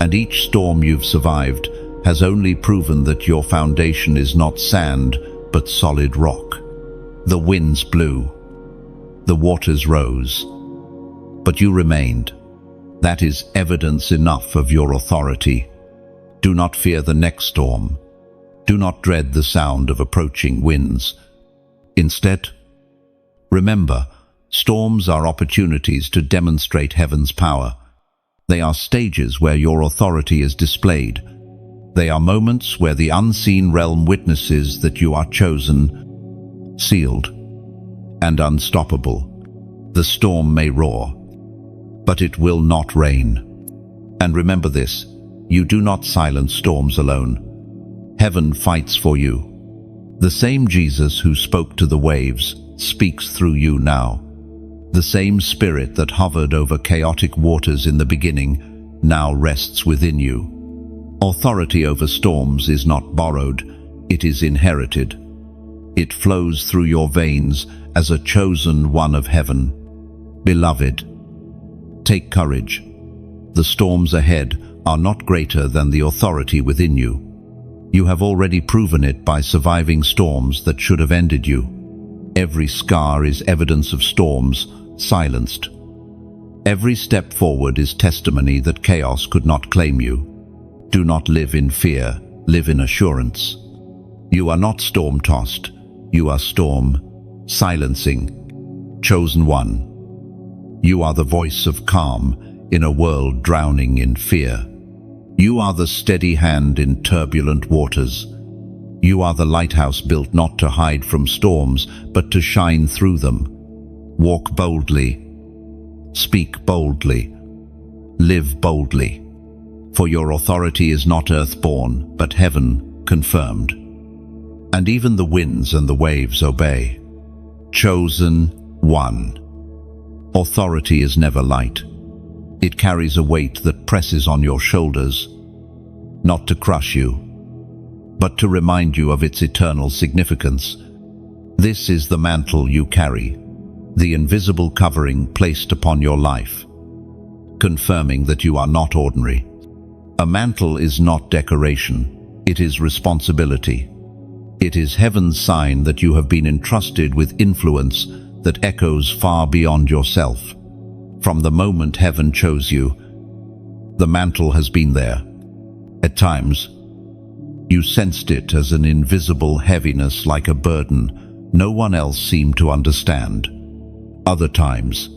And each storm you've survived has only proven that your foundation is not sand, but solid rock. The winds blew. The waters rose. But you remained. That is evidence enough of your authority. Do not fear the next storm. Do not dread the sound of approaching winds. Instead, remember, storms are opportunities to demonstrate heaven's power. They are stages where your authority is displayed. They are moments where the unseen realm witnesses that you are chosen, sealed, and unstoppable. The storm may roar, but it will not rain. And remember this, you do not silence storms alone. Heaven fights for you. The same Jesus who spoke to the waves speaks through you now. The same Spirit that hovered over chaotic waters in the beginning now rests within you. Authority over storms is not borrowed, it is inherited. It flows through your veins as a chosen one of heaven. Beloved, take courage. The storms ahead are not greater than the authority within you. You have already proven it by surviving storms that should have ended you. Every scar is evidence of storms silenced. Every step forward is testimony that chaos could not claim you. Do not live in fear, live in assurance. You are not storm-tossed, you are storm-silencing. Chosen one. You are the voice of calm in a world drowning in fear. You are the steady hand in turbulent waters. You are the lighthouse built not to hide from storms, but to shine through them. Walk boldly. Speak boldly. Live boldly. For your authority is not earth-born, but heaven-confirmed. And even the winds and the waves obey. Chosen one. Authority is never light. It carries a weight that presses on your shoulders, not to crush you, but to remind you of its eternal significance. This is the mantle you carry, the invisible covering placed upon your life, confirming that you are not ordinary. A mantle is not decoration, it is responsibility. It is heaven's sign that you have been entrusted with influence that echoes far beyond yourself. From the moment heaven chose you, the mantle has been there. At times, you sensed it as an invisible heaviness like a burden no one else seemed to understand. Other times,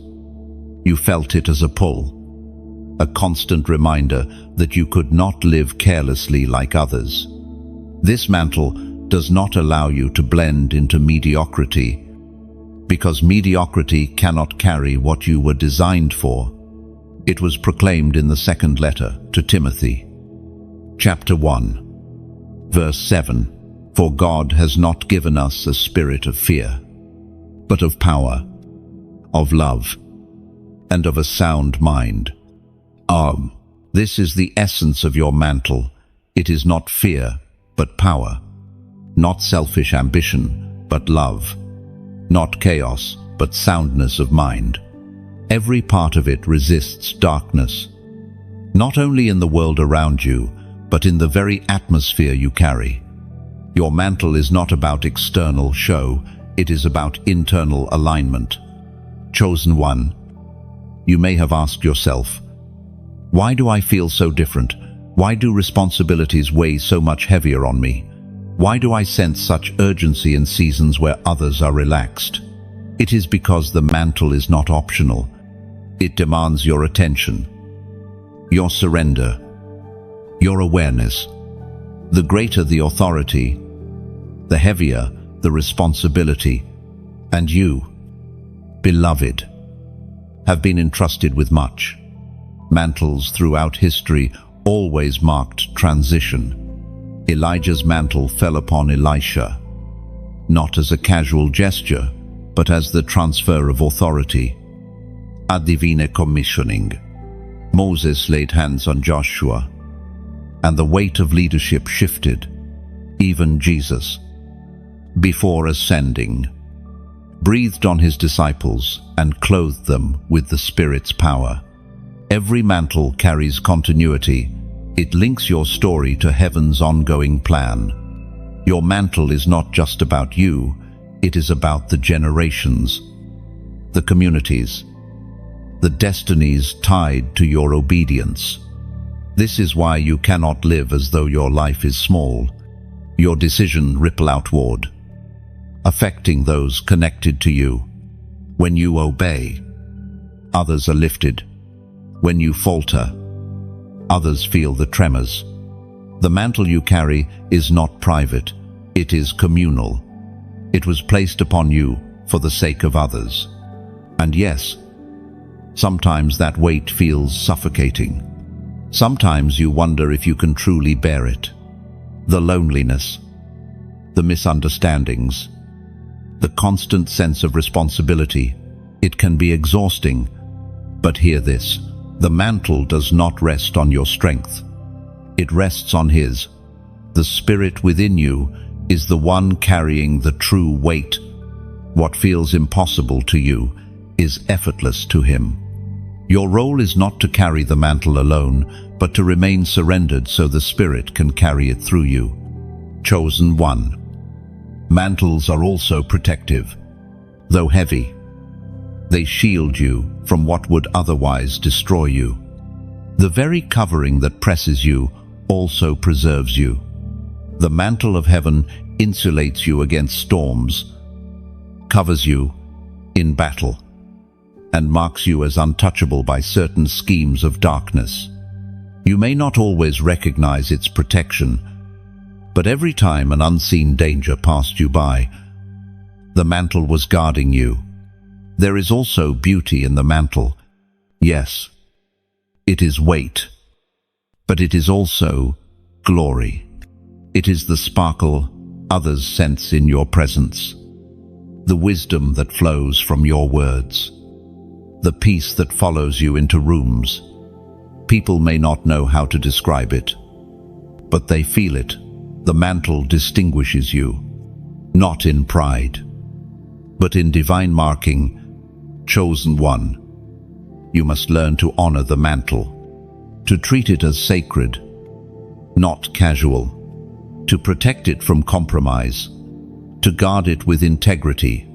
you felt it as a pull, a constant reminder that you could not live carelessly like others. This mantle does not allow you to blend into mediocrity, because mediocrity cannot carry what you were designed for. It was proclaimed in the second letter to Timothy, chapter 1, verse 7, "For God has not given us a spirit of fear, but of power, of love, and of a sound mind." This is the essence of your mantle. It is not fear, but power. Not selfish ambition, but love. Not chaos, but soundness of mind. Every part of it resists darkness, not only in the world around you, but in the very atmosphere you carry. Your mantle is not about external show, it is about internal alignment. Chosen one, you may have asked yourself, why do I feel so different? Why do responsibilities weigh so much heavier on me? Why do I sense such urgency in seasons where others are relaxed? It is because the mantle is not optional. It demands your attention, your surrender, your awareness. The greater the authority, the heavier the responsibility. And you, beloved, have been entrusted with much. Mantles throughout history always marked transition. Elijah's mantle fell upon Elisha, not as a casual gesture, but as the transfer of authority. A divine commissioning. Moses laid hands on Joshua, and the weight of leadership shifted. Even Jesus, before ascending, breathed on his disciples and clothed them with the Spirit's power. Every mantle carries continuity. It links your story to heaven's ongoing plan. Your mantle is not just about you, it is about the generations, the communities, the destinies tied to your obedience. This is why you cannot live as though your life is small. Your decisions ripple outward, affecting those connected to you. When you obey, others are lifted. When you falter, others feel the tremors. The mantle you carry is not private, it is communal. It was placed upon you for the sake of others. And yes, sometimes that weight feels suffocating. Sometimes you wonder if you can truly bear it. The loneliness, the misunderstandings, the constant sense of responsibility. It can be exhausting. But hear this, the mantle does not rest on your strength. It rests on His. The Spirit within you is the one carrying the true weight. What feels impossible to you is effortless to Him. Your role is not to carry the mantle alone, but to remain surrendered so the Spirit can carry it through you. Chosen one. Mantles are also protective. Though heavy, they shield you from what would otherwise destroy you. The very covering that presses you also preserves you. The mantle of heaven insulates you against storms, covers you in battle, and marks you as untouchable by certain schemes of darkness. You may not always recognize its protection, but every time an unseen danger passed you by, the mantle was guarding you. There is also beauty in the mantle. Yes, it is weight, but it is also glory. It is the sparkle others sense in your presence, the wisdom that flows from your words, the peace that follows you into rooms. People may not know how to describe it, but they feel it. The mantle distinguishes you, not in pride, but in divine marking. Chosen one. You must learn to honor the mantle, to treat it as sacred, not casual, to protect it from compromise, to guard it with integrity.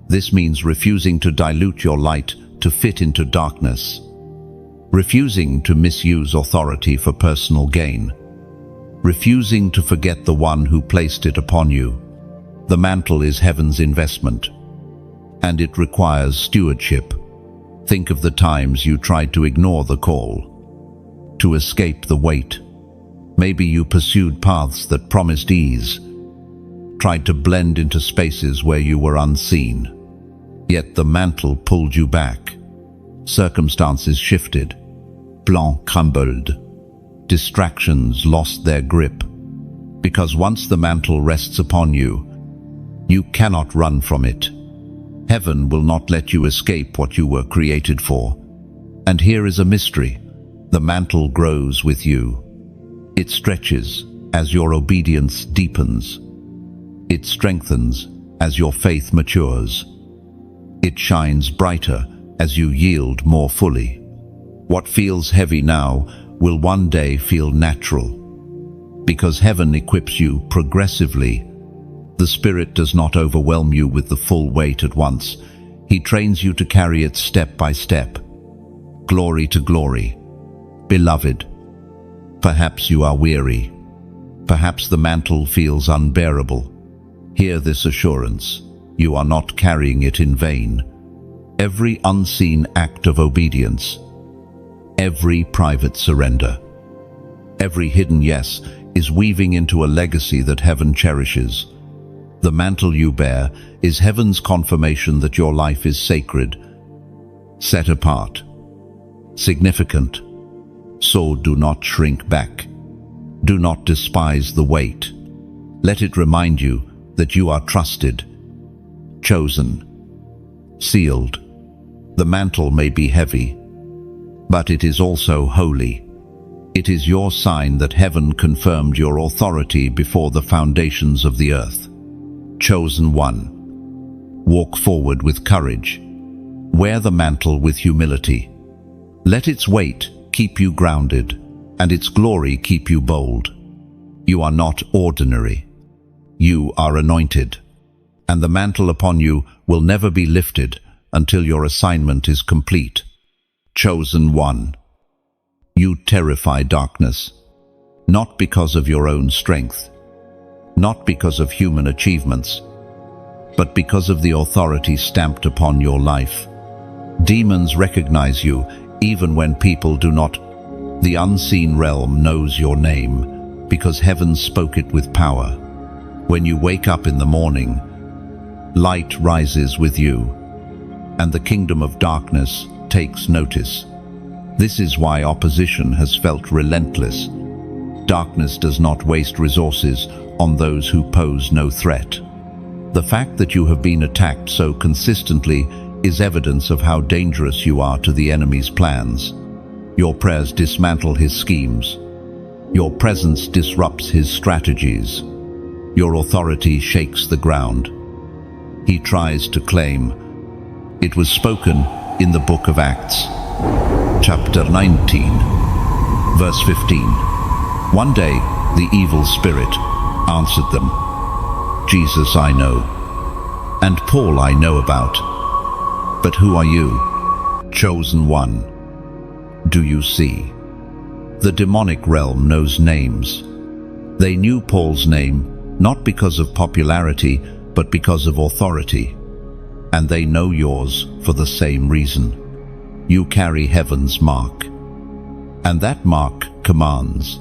This means refusing to dilute your light to fit into darkness, refusing to misuse authority for personal gain, refusing to forget the one who placed it upon you. The mantle is heaven's investment, and it requires stewardship. Think of the times you tried to ignore the call, to escape the weight. Maybe you pursued paths that promised ease, tried to blend into spaces where you were unseen. Yet the mantle pulled you back. Circumstances shifted. Plans crumbled. Distractions lost their grip. Because once the mantle rests upon you, you cannot run from it. Heaven will not let you escape what you were created for. And here is a mystery. The mantle grows with you. It stretches as your obedience deepens. It strengthens as your faith matures. It shines brighter as you yield more fully. What feels heavy now will one day feel natural. Because heaven equips you progressively. The Spirit does not overwhelm you with the full weight at once. He trains you to carry it step by step. Glory to glory. Beloved, perhaps you are weary. Perhaps the mantle feels unbearable. Hear this assurance. You are not carrying it in vain. Every unseen act of obedience, every private surrender, every hidden yes is weaving into a legacy that heaven cherishes. The mantle you bear is heaven's confirmation that your life is sacred, set apart, significant. So do not shrink back. Do not despise the weight. Let it remind you that you are trusted, chosen, sealed. The mantle may be heavy, but it is also holy. It is your sign that heaven confirmed your authority before the foundations of the earth. Chosen one. Walk forward with courage. Wear the mantle with humility. Let its weight keep you grounded, and its glory keep you bold. You are not ordinary. You are anointed, and the mantle upon you will never be lifted until your assignment is complete. Chosen one. You terrify darkness, not because of your own strength, not because of human achievements, but because of the authority stamped upon your life. Demons recognize you even when people do not. The unseen realm knows your name because heaven spoke it with power. When you wake up in the morning, light rises with you, and the kingdom of darkness takes notice. This is why opposition has felt relentless. Darkness does not waste resources on those who pose no threat. The fact that you have been attacked so consistently is evidence of how dangerous you are to the enemy's plans. Your prayers dismantle his schemes. Your presence disrupts his strategies. Your authority shakes the ground. He tries to claim. It was spoken in the book of Acts, chapter 19, verse 15. One day, the evil spirit answered them, Jesus I know, and Paul I know about. But who are you, chosen one? Do you see? The demonic realm knows names. They knew Paul's name not because of popularity, but because of authority. And they know yours for the same reason. You carry heaven's mark. And that mark commands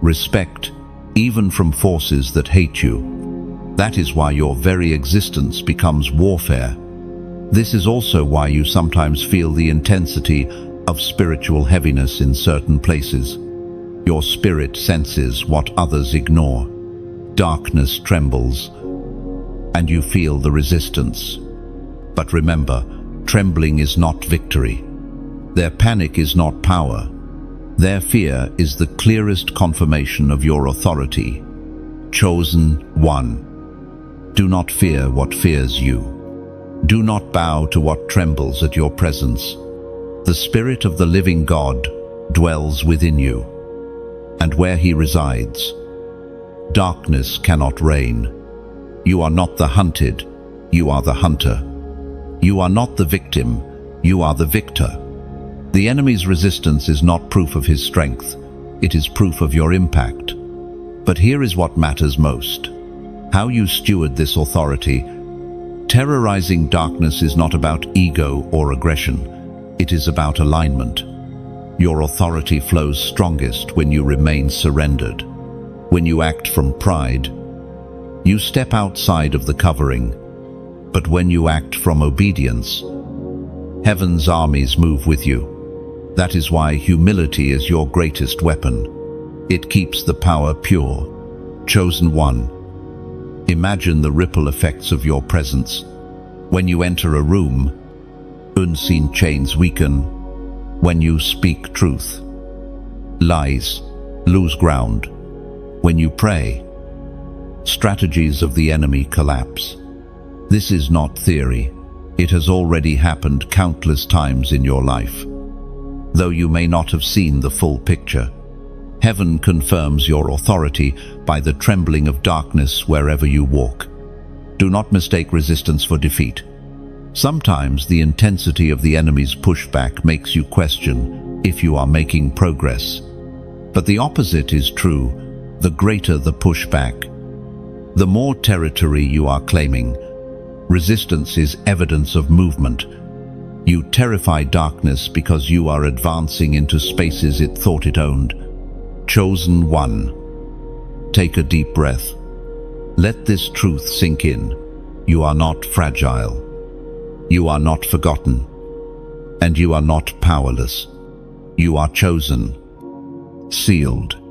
respect, even from forces that hate you. That is why your very existence becomes warfare. This is also why you sometimes feel the intensity of spiritual heaviness in certain places. Your spirit senses what others ignore. Darkness trembles, and you feel the resistance. But remember, trembling is not victory. Their panic is not power. Their fear is the clearest confirmation of your authority. Chosen one. Do not fear what fears you. Do not bow to what trembles at your presence. The Spirit of the living God dwells within you, and where he resides, darkness cannot reign. You are not the hunted, you are the hunter. You are not the victim, you are the victor. The enemy's resistance is not proof of his strength, it is proof of your impact. But here is what matters most: how you steward this authority. Terrorizing darkness is not about ego or aggression, it is about alignment. Your authority flows strongest when you remain surrendered. When you act from pride, you step outside of the covering. But when you act from obedience, heaven's armies move with you. That is why humility is your greatest weapon. It keeps the power pure. Chosen one. Imagine the ripple effects of your presence. When you enter a room, unseen chains weaken. When you speak truth, lies lose ground. When you pray, strategies of the enemy collapse. This is not theory. It has already happened countless times in your life. Though you may not have seen the full picture, heaven confirms your authority by the trembling of darkness wherever you walk. Do not mistake resistance for defeat. Sometimes the intensity of the enemy's pushback makes you question if you are making progress. But the opposite is true. The greater the pushback, the more territory you are claiming. Resistance is evidence of movement. You terrify darkness because you are advancing into spaces it thought it owned. Chosen one. Take a deep breath. Let this truth sink in. You are not fragile. You are not forgotten. And you are not powerless. You are chosen, sealed,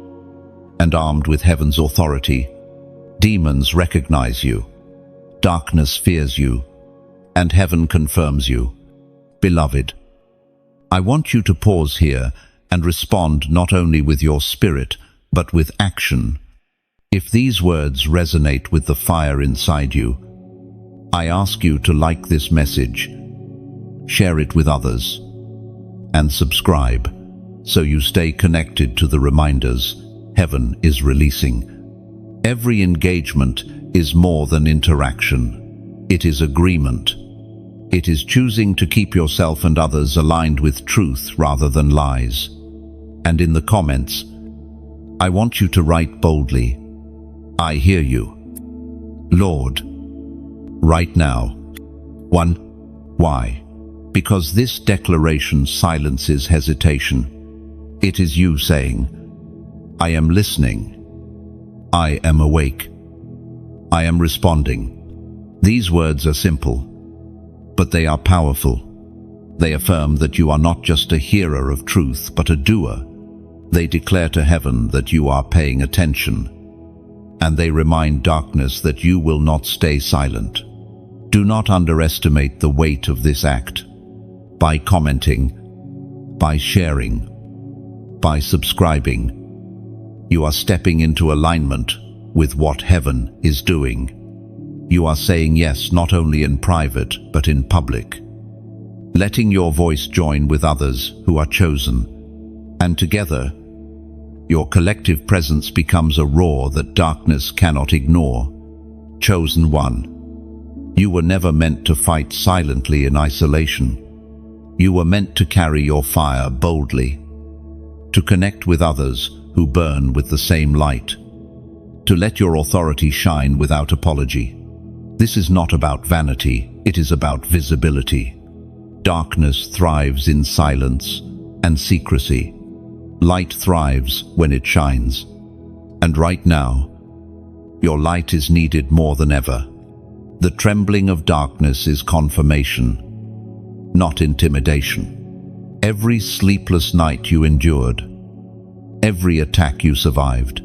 and armed with heaven's authority. Demons recognize you. Darkness fears you, and heaven confirms you. Beloved, I want you to pause here and respond not only with your spirit, but with action. If these words resonate with the fire inside you, I ask you to like this message, share it with others, and subscribe so you stay connected to the reminders heaven is releasing. Every engagement is more than interaction. It is agreement. It is choosing to keep yourself and others aligned with truth rather than lies. And in the comments, I want you to write boldly, I hear you, Lord, right now. 1. Why? because this declaration silences hesitation. It is you saying, I am listening. I am awake. I am responding. These words are simple, but they are powerful. They affirm that you are not just a hearer of truth, but a doer. They declare to heaven that you are paying attention, and they remind darkness that you will not stay silent. Do not underestimate the weight of this act. By commenting, by sharing, by subscribing, you are stepping into alignment with what heaven is doing. You are saying yes not only in private but in public, letting your voice join with others who are chosen, and together your collective presence becomes a roar that darkness cannot ignore. Chosen one, you were never meant to fight silently in isolation. You were meant to carry your fire boldly, to connect with others who burn with the same light, to let your authority shine without apology. This is not about vanity, it is about visibility. Darkness thrives in silence and secrecy. Light thrives when it shines. And right now, your light is needed more than ever. The trembling of darkness is confirmation, not intimidation. Every sleepless night you endured, every attack you survived,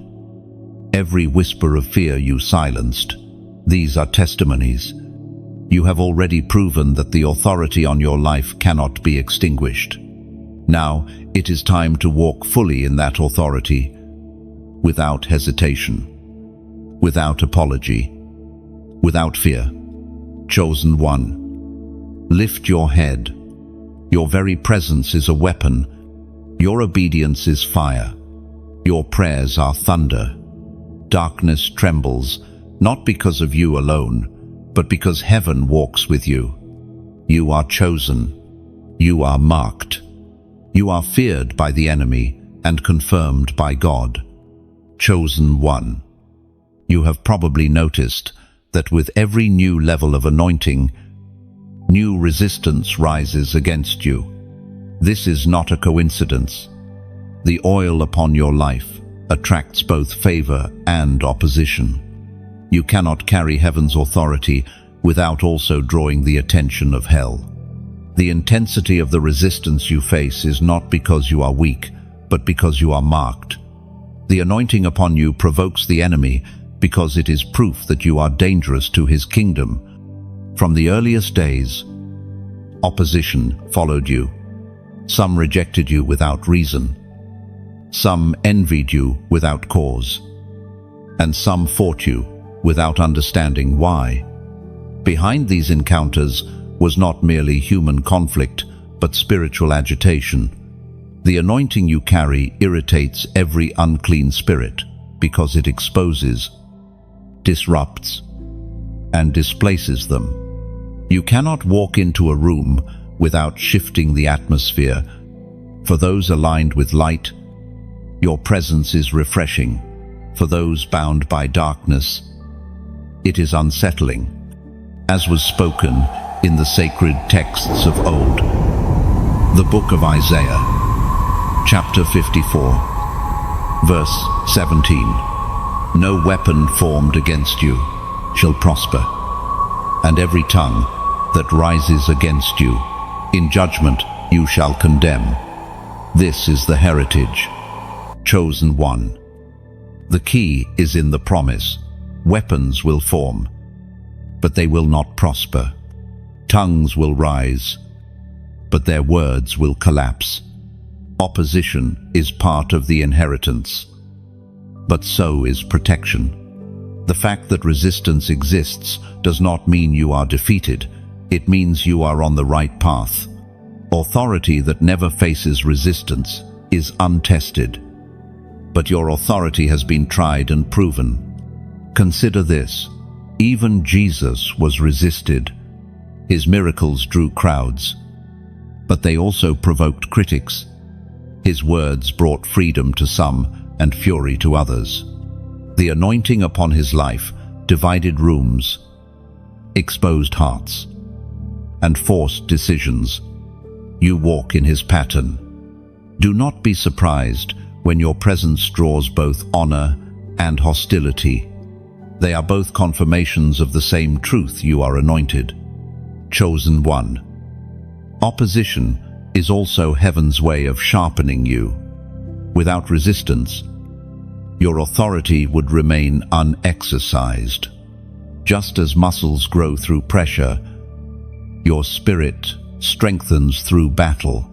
every whisper of fear you silenced, these are testimonies. You have already proven that the authority on your life cannot be extinguished. Now, it is time to walk fully in that authority, without hesitation, without apology, without fear. Chosen one, lift your head. Your very presence is a weapon. Your obedience is fire. Your prayers are thunder. Darkness trembles, not because of you alone, but because heaven walks with you. You are chosen. You are marked. You are feared by the enemy and confirmed by God. Chosen one. You have probably noticed that with every new level of anointing, new resistance rises against you. This is not a coincidence. The oil upon your life attracts both favor and opposition. You cannot carry heaven's authority without also drawing the attention of hell. The intensity of the resistance you face is not because you are weak, but because you are marked. The anointing upon you provokes the enemy because it is proof that you are dangerous to his kingdom. From the earliest days, opposition followed you. Some rejected you without reason. Some envied you without cause. And some fought you without understanding why. Behind these encounters was not merely human conflict, but spiritual agitation. The anointing you carry irritates every unclean spirit because it exposes, disrupts, and displaces them. You cannot walk into a room without shifting the atmosphere. For those aligned with light, your presence is refreshing. For those bound by darkness, it is unsettling. As was spoken in the sacred texts of old. The book of Isaiah, chapter 54, verse 17. No weapon formed against you shall prosper, and every tongue that rises against you in judgment you shall condemn. This is the heritage. Chosen one. The key is in the promise. Weapons will form, but they will not prosper. Tongues will rise, but their words will collapse. Opposition is part of the inheritance, but so is protection. The fact that resistance exists does not mean you are defeated. It means you are on the right path. Authority that never faces resistance is untested, but your authority has been tried and proven. Consider this. Even Jesus was resisted. His miracles drew crowds, but they also provoked critics. His words brought freedom to some and fury to others. The anointing upon his life divided rooms, exposed hearts, and forced decisions. You walk in his pattern. Do not be surprised when your presence draws both honor and hostility. They are both confirmations of the same truth: you are anointed, chosen one. Opposition is also heaven's way of sharpening you. Without resistance, your authority would remain unexercised. Just as muscles grow through pressure, your spirit strengthens through battle.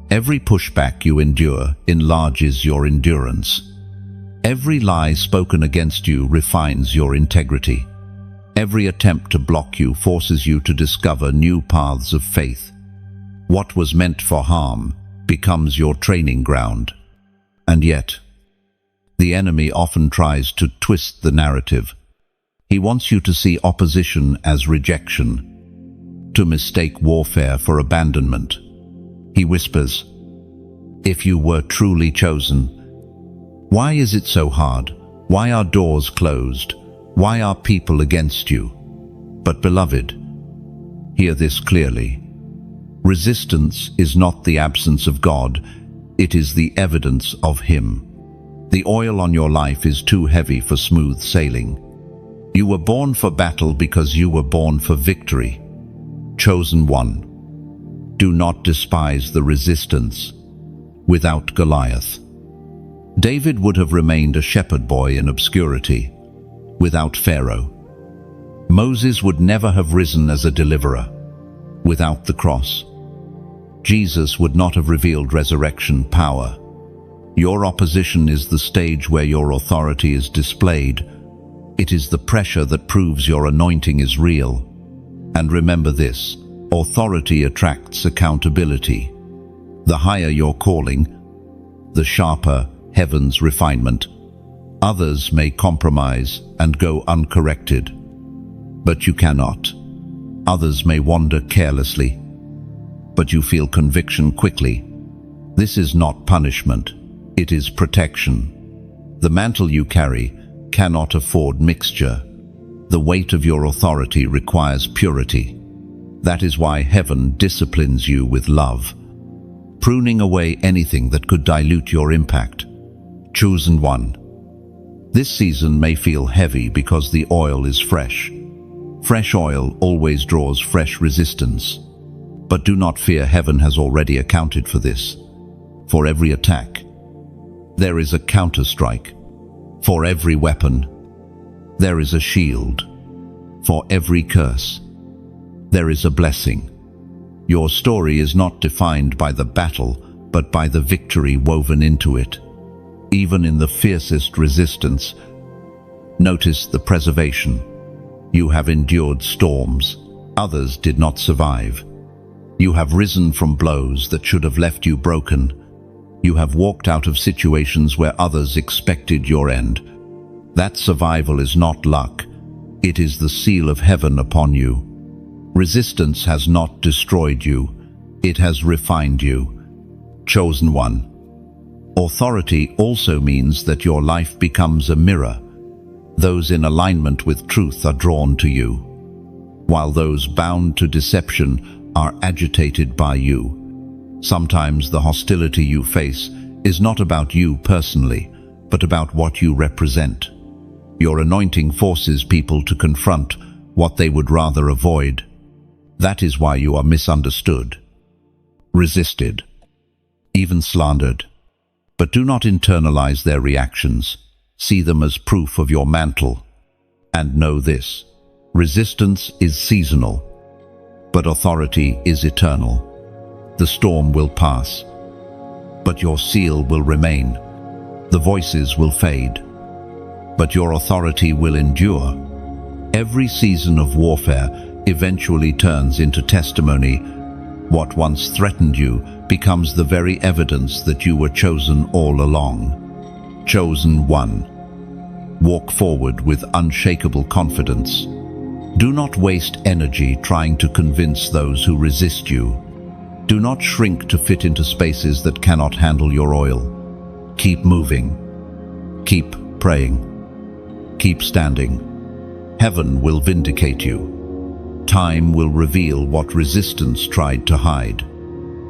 Every pushback you endure enlarges your endurance. Every lie spoken against you refines your integrity. Every attempt to block you forces you to discover new paths of faith. What was meant for harm becomes your training ground. And yet, the enemy often tries to twist the narrative. He wants you to see opposition as rejection, to mistake warfare for abandonment. He whispers, "If you were truly chosen, why is it so hard? Why are doors closed? Why are people against you?" But beloved, hear this clearly. Resistance is not the absence of God, it is the evidence of Him. The oil on your life is too heavy for smooth sailing. You were born for battle because you were born for victory. Chosen one. Do not despise the resistance. Without Goliath, David would have remained a shepherd boy in obscurity. Without Pharaoh, Moses would never have risen as a deliverer. Without the cross, Jesus would not have revealed resurrection power. Your opposition is the stage where your authority is displayed. It is the pressure that proves your anointing is real. And remember this: authority attracts accountability. The higher your calling, the sharper heaven's refinement. Others may compromise and go uncorrected, but you cannot. Others may wander carelessly, but you feel conviction quickly. This is not punishment, it is protection. The mantle you carry cannot afford mixture. The weight of your authority requires purity. That is why heaven disciplines you with love, pruning away anything that could dilute your impact. Chosen one. This season may feel heavy because the oil is fresh. Fresh oil always draws fresh resistance. But do not fear, heaven has already accounted for this. For every attack, there is a counterstrike. For every weapon, there is a shield. For every curse, there is a blessing. Your story is not defined by the battle, but by the victory woven into it. Even in the fiercest resistance, notice the preservation. You have endured storms others did not survive. You have risen from blows that should have left you broken. You have walked out of situations where others expected your end. That survival is not luck. It is the seal of heaven upon you. Resistance has not destroyed you. It has refined you. Chosen one. Authority also means that your life becomes a mirror. Those in alignment with truth are drawn to you, while those bound to deception are agitated by you. Sometimes the hostility you face is not about you personally, but about what you represent. Your anointing forces people to confront what they would rather avoid. That is why you are misunderstood, resisted, even slandered. But do not internalize their reactions. See them as proof of your mantle. And know this: resistance is seasonal, but authority is eternal. The storm will pass, but your seal will remain. The voices will fade, but your authority will endure. Every season of warfare eventually turns into testimony. What once threatened you becomes the very evidence that you were chosen all along. Chosen one. Walk forward with unshakable confidence. Do not waste energy trying to convince those who resist you. Do not shrink to fit into spaces that cannot handle your oil. Keep moving. Keep praying. Keep standing. Heaven will vindicate you. Time will reveal what resistance tried to hide.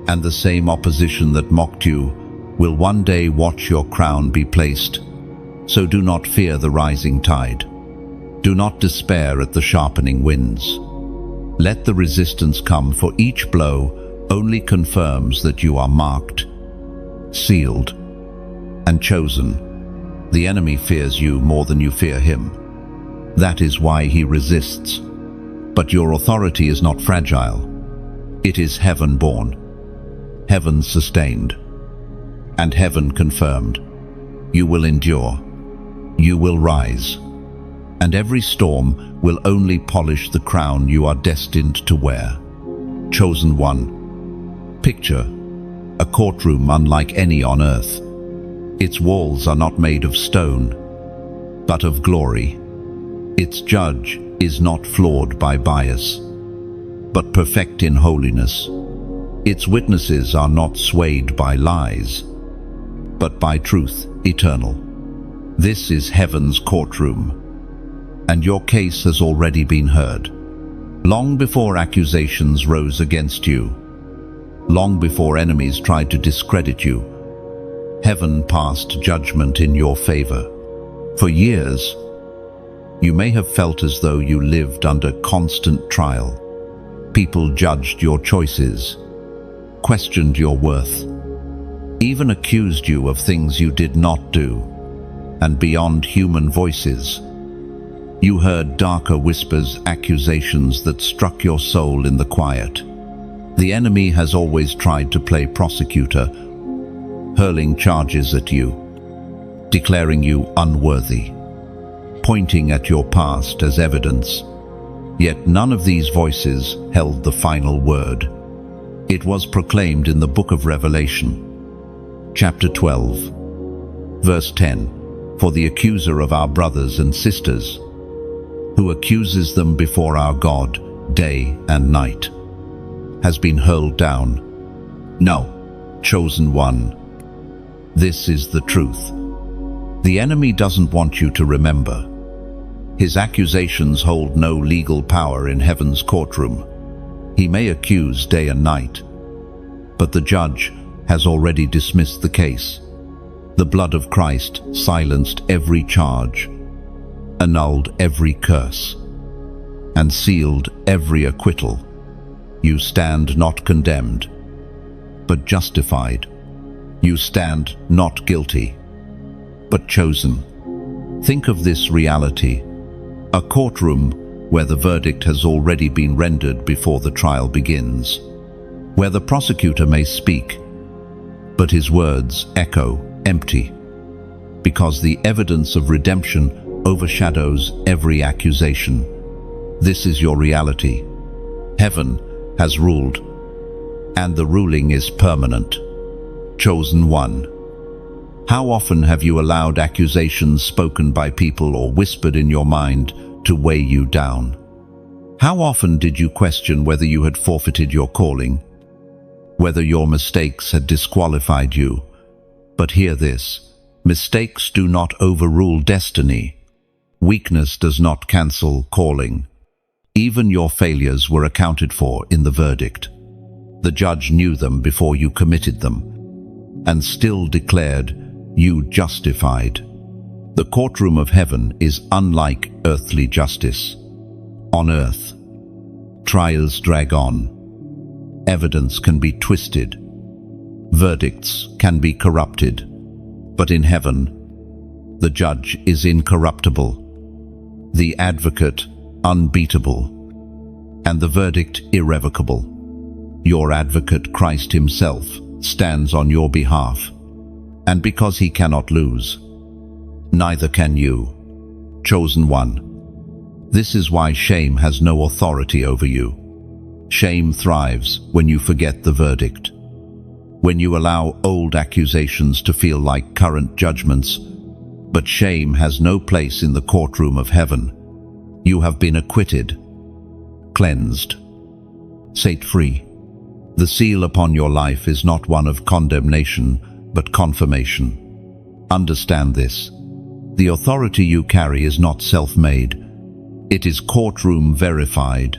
And the same opposition that mocked you will one day watch your crown be placed. So do not fear the rising tide. Do not despair at the sharpening winds. Let the resistance come, for each blow only confirms that you are marked, sealed, and chosen. The enemy fears you more than you fear him. That is why he resists. But your authority is not fragile. It is heaven-born, heaven-sustained, and heaven-confirmed. You will endure. You will rise. And every storm will only polish the crown you are destined to wear. Chosen one. Picture a courtroom unlike any on earth. Its walls are not made of stone, but of glory. Its judge is not flawed by bias, but perfect in holiness. Its witnesses are not swayed by lies, but by truth eternal. This is heaven's courtroom, and your case has already been heard. Long before accusations rose against you, long before enemies tried to discredit you, heaven passed judgment in your favor. For years, you may have felt as though you lived under constant trial. People judged your choices, questioned your worth, even accused you of things you did not do, and beyond human voices. You heard darker whispers, accusations that struck your soul in the quiet. The enemy has always tried to play prosecutor, hurling charges at you, declaring you unworthy, pointing at your past as evidence. Yet none of these voices held the final word. It was proclaimed in the book of Revelation, chapter 12, verse 10, "For the accuser of our brothers and sisters, who accuses them before our God day and night, has been hurled down. No, chosen one, this is the truth." The enemy doesn't want you to remember. His accusations hold no legal power in heaven's courtroom. He may accuse day and night, but the judge has already dismissed the case. The blood of Christ silenced every charge, annulled every curse, and sealed every acquittal. You stand not condemned, but justified. You stand not guilty, but chosen. Think of this reality: a courtroom where the verdict has already been rendered before the trial begins, where the prosecutor may speak, but his words echo empty, because the evidence of redemption overshadows every accusation. This is your reality. Heaven has ruled, and the ruling is permanent. Chosen one. How often have you allowed accusations spoken by people or whispered in your mind to weigh you down? How often did you question whether you had forfeited your calling, whether your mistakes had disqualified you? But hear this: mistakes do not overrule destiny. Weakness does not cancel calling. Even your failures were accounted for in the verdict. The judge knew them before you committed them, and still declared you justified. The courtroom of heaven is unlike earthly justice. On earth, trials drag on. Evidence can be twisted. Verdicts can be corrupted. But in heaven, the judge is incorruptible, the advocate unbeatable, and the verdict irrevocable. Your advocate, Christ himself, stands on your behalf, and because he cannot lose, neither can you. Chosen one. This is why shame has no authority over you. Shame thrives when you forget the verdict, when you allow old accusations to feel like current judgments. But shame has no place in the courtroom of heaven. You have been acquitted, cleansed, set free. The seal upon your life is not one of condemnation, but confirmation. Understand this: the authority you carry is not self-made. It is courtroom verified.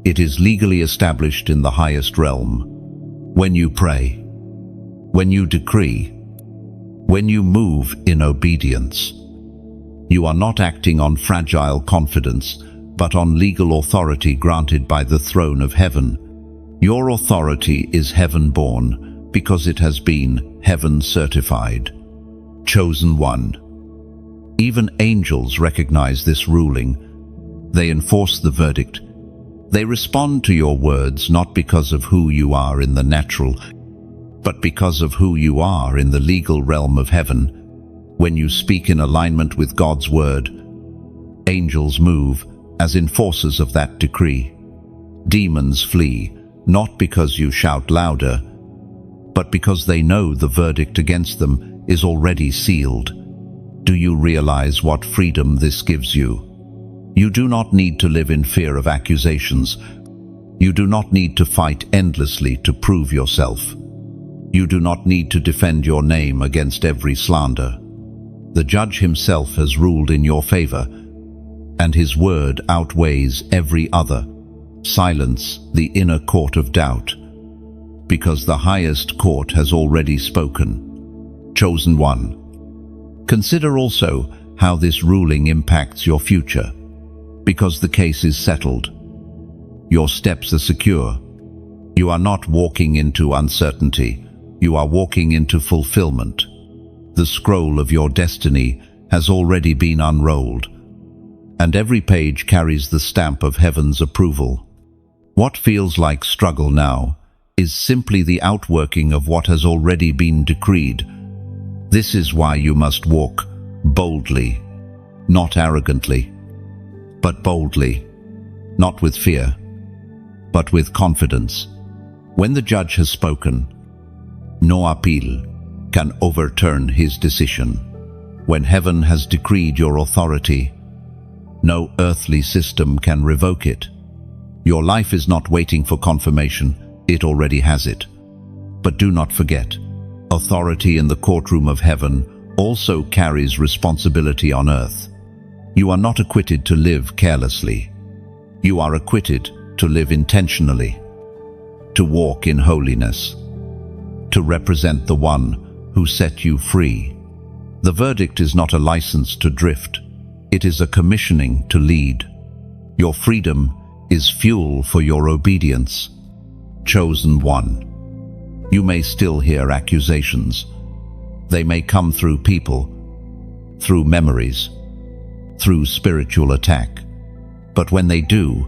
It is legally established in the highest realm. When you pray, when you decree, when you move in obedience, you are not acting on fragile confidence, but on legal authority granted by the throne of heaven. Your authority is heaven-born because it has been heaven-certified. Chosen one. Even angels recognize this ruling. They enforce the verdict. They respond to your words not because of who you are in the natural, but because of who you are in the legal realm of heaven. When you speak in alignment with God's word, angels move as enforcers of that decree. Demons flee, not because you shout louder, but because they know the verdict against them is already sealed. Do you realize what freedom this gives you? You do not need to live in fear of accusations. You do not need to fight endlessly to prove yourself. You do not need to defend your name against every slander. The judge himself has ruled in your favor, and his word outweighs every other. Silence the inner court of doubt, because the highest court has already spoken. Chosen one. Consider also how this ruling impacts your future. Because the case is settled, your steps are secure. You are not walking into uncertainty, you are walking into fulfillment. The scroll of your destiny has already been unrolled, and every page carries the stamp of heaven's approval. What feels like struggle now is simply the outworking of what has already been decreed. This is why you must walk boldly, not arrogantly, but boldly, not with fear, but with confidence. When the judge has spoken, no appeal can overturn his decision. When heaven has decreed your authority, no earthly system can revoke it. Your life is not waiting for confirmation, it already has it. But do not forget, authority in the courtroom of heaven also carries responsibility on earth. You are not acquitted to live carelessly. You are acquitted to live intentionally, to walk in holiness, to represent the one who set you free. The verdict is not a license to drift. It is a commissioning to lead. Your freedom is fuel for your obedience. Chosen one. You may still hear accusations. They may come through people, through memories, through spiritual attack. But when they do,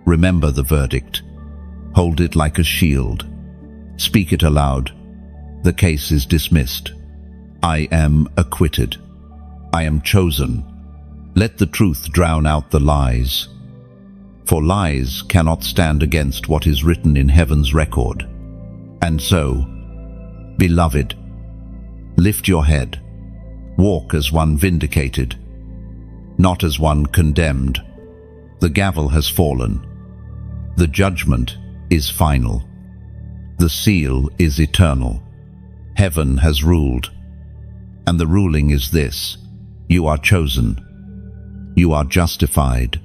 remember the verdict. Hold it like a shield. Speak it aloud. The case is dismissed. I am acquitted. I am chosen. Let the truth drown out the lies. For lies cannot stand against what is written in heaven's record. And so, beloved, lift your head. Walk as one vindicated, not as one condemned. The gavel has fallen. The judgment is final. The seal is eternal. Heaven has ruled. And the ruling is this: you are chosen. You are justified.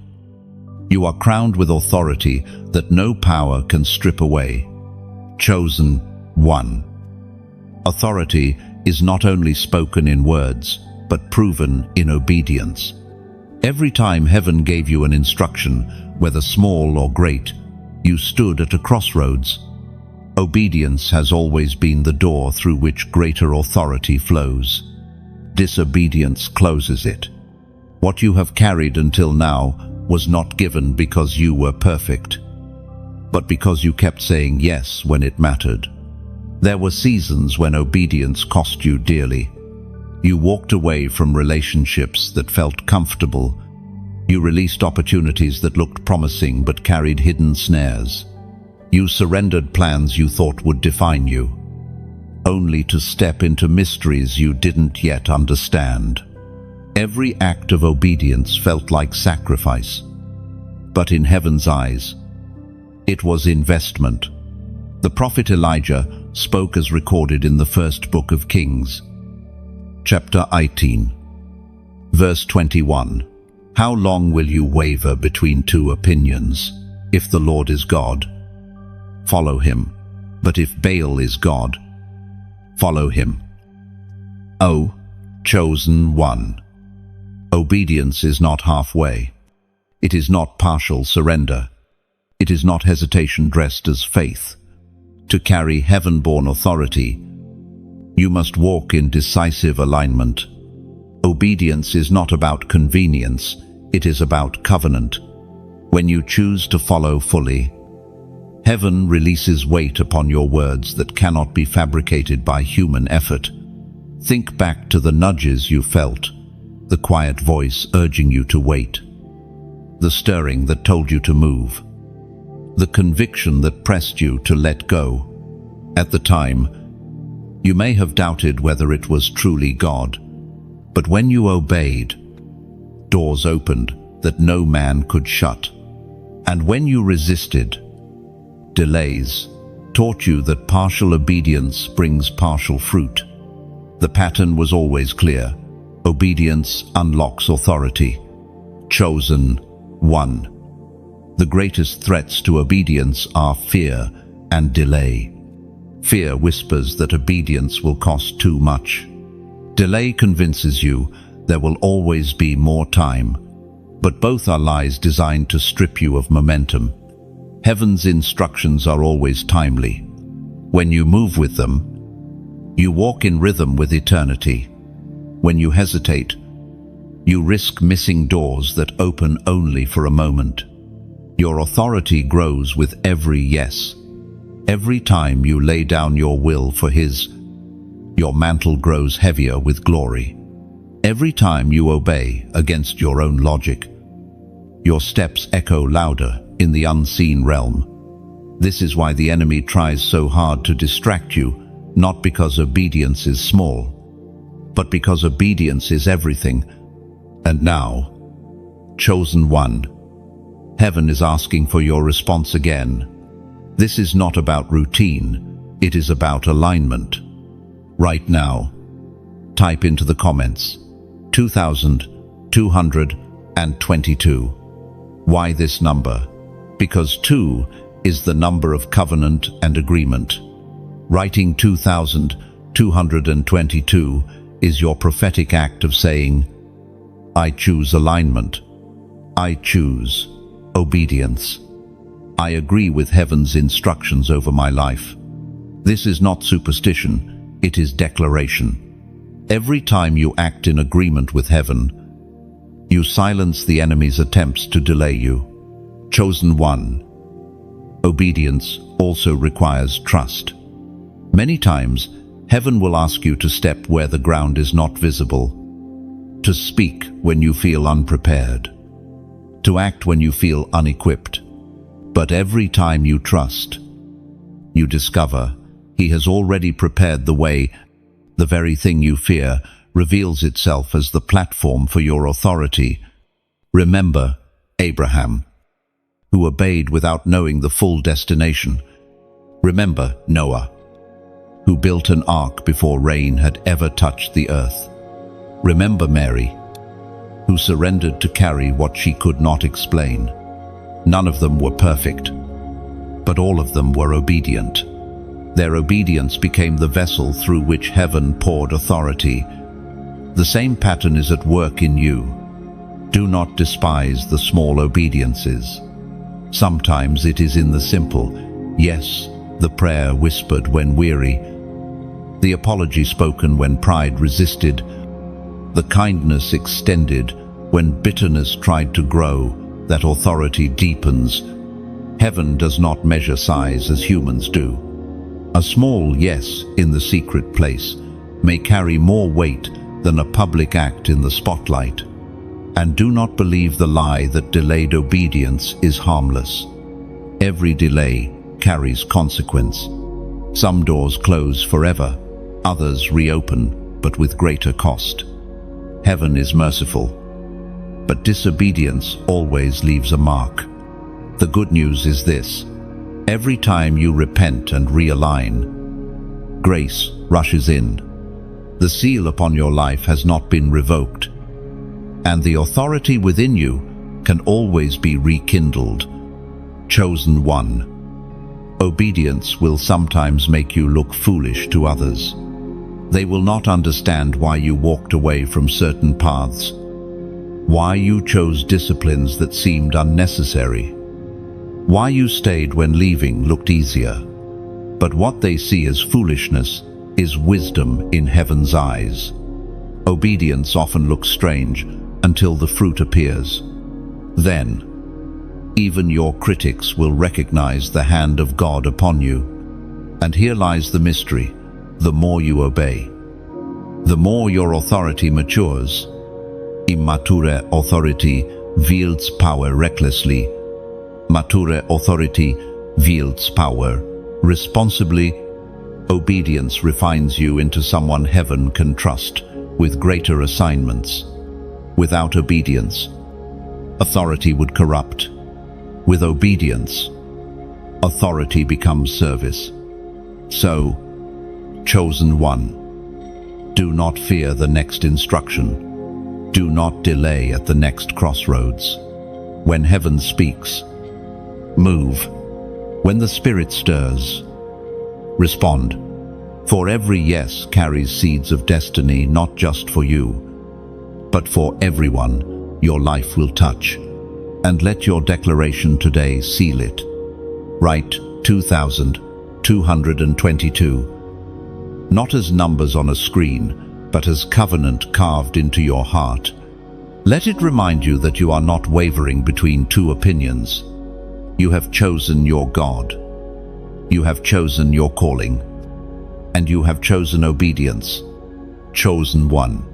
You are crowned with authority that no power can strip away. Chosen one. Authority is not only spoken in words, but proven in obedience. Every time heaven gave you an instruction, whether small or great, you stood at a crossroads. Obedience has always been the door through which greater authority flows. Disobedience closes it. What you have carried until now was not given because you were perfect, but because you kept saying yes when it mattered. There were seasons when obedience cost you dearly. You walked away from relationships that felt comfortable. You released opportunities that looked promising but carried hidden snares. You surrendered plans you thought would define you, only to step into mysteries you didn't yet understand. Every act of obedience felt like sacrifice, but in heaven's eyes, it was investment. The prophet Elijah spoke as recorded in the first book of Kings, chapter 18, verse 21. How long will you waver between two opinions? If the Lord is God, follow him. But if Baal is God, follow him. O chosen one. Obedience is not halfway. It is not partial surrender. It is not hesitation dressed as faith. To carry heaven-born authority, you must walk in decisive alignment. Obedience is not about convenience, it is about covenant. When you choose to follow fully, heaven releases weight upon your words that cannot be fabricated by human effort. Think back to the nudges you felt, the quiet voice urging you to wait, the stirring that told you to move, the conviction that pressed you to let go. At the time, you may have doubted whether it was truly God, but when you obeyed, doors opened that no man could shut. And when you resisted, delays taught you that partial obedience brings partial fruit. The pattern was always clear. Obedience unlocks authority. Chosen one. The greatest threats to obedience are fear and delay. Fear whispers that obedience will cost too much. Delay convinces you there will always be more time, but both are lies designed to strip you of momentum. Heaven's instructions are always timely. When you move with them, you walk in rhythm with eternity. When you hesitate, you risk missing doors that open only for a moment. Your authority grows with every yes. Every time you lay down your will for His, your mantle grows heavier with glory. Every time you obey against your own logic, your steps echo louder in the unseen realm. This is why the enemy tries so hard to distract you, not because obedience is small, but because obedience is everything. And now, chosen one, heaven is asking for your response again. This is not about routine, it is about alignment. Right now, type into the comments, 2222. Why this number? Because 2 is the number of covenant and agreement. Writing 2222 is your prophetic act of saying, I choose alignment. I choose obedience. I agree with heaven's instructions over my life. This is not superstition, it is declaration. Every time you act in agreement with heaven, you silence the enemy's attempts to delay you. Chosen one. Obedience also requires trust. Many times, heaven will ask you to step where the ground is not visible, to speak when you feel unprepared, to act when you feel unequipped. But every time you trust, you discover He has already prepared the way. The very thing you fear reveals itself as the platform for your authority. Remember Abraham, who obeyed without knowing the full destination. Remember Noah, who built an ark before rain had ever touched the earth. Remember Mary, who surrendered to carry what she could not explain. None of them were perfect, but all of them were obedient. Their obedience became the vessel through which heaven poured authority. The same pattern is at work in you. Do not despise the small obediences. Sometimes it is in the simple yes, the prayer whispered when weary, the apology spoken when pride resisted, the kindness extended when bitterness tried to grow. That authority deepens. Heaven does not measure size as humans do. A small yes in the secret place may carry more weight than a public act in the spotlight. And do not believe the lie that delayed obedience is harmless. Every delay carries consequence. Some doors close forever, others reopen, but with greater cost. Heaven is merciful, but disobedience always leaves a mark. The good news is this: every time you repent and realign, grace rushes in. The seal upon your life has not been revoked, and the authority within you can always be rekindled. Chosen one. Obedience will sometimes make you look foolish to others. They will not understand why you walked away from certain paths, why you chose disciplines that seemed unnecessary, why you stayed when leaving looked easier. But what they see as foolishness is wisdom in heaven's eyes. Obedience often looks strange until the fruit appears. Then, even your critics will recognize the hand of God upon you. And here lies the mystery: the more you obey, the more your authority matures. Immature authority wields power recklessly. Mature authority wields power responsibly. Obedience refines you into someone heaven can trust with greater assignments. Without obedience, authority would corrupt. With obedience, authority becomes service. So, chosen one, do not fear the next instruction. Do not delay at the next crossroads. When heaven speaks, move. When the Spirit stirs, respond. For every yes carries seeds of destiny, not just for you, but for everyone your life will touch. And let your declaration today seal it. Write 2222, not as numbers on a screen, but as covenant carved into your heart. Let it remind you that you are not wavering between two opinions. You have chosen your God. You have chosen your calling. And you have chosen obedience. Chosen one.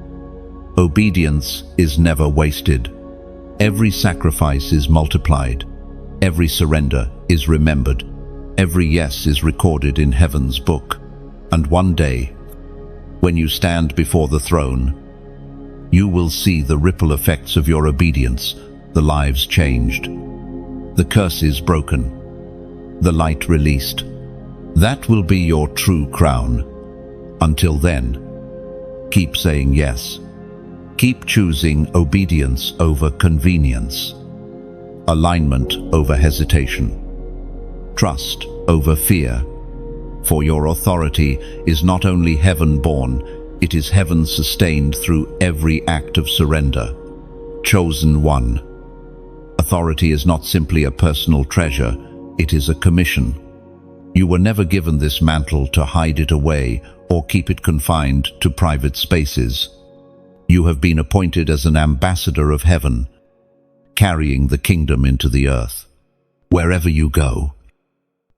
Obedience is never wasted. Every sacrifice is multiplied. Every surrender is remembered. Every yes is recorded in heaven's book. And one day, when you stand before the throne, you will see the ripple effects of your obedience, the lives changed, the curses broken, the light released. That will be your true crown. Until then, keep saying yes. Keep choosing obedience over convenience, alignment over hesitation, trust over fear. For your authority is not only heaven-born, it is heaven sustained through every act of surrender. Chosen one. Authority is not simply a personal treasure, it is a commission. You were never given this mantle to hide it away or keep it confined to private spaces. You have been appointed as an ambassador of heaven, carrying the kingdom into the earth. Wherever you go,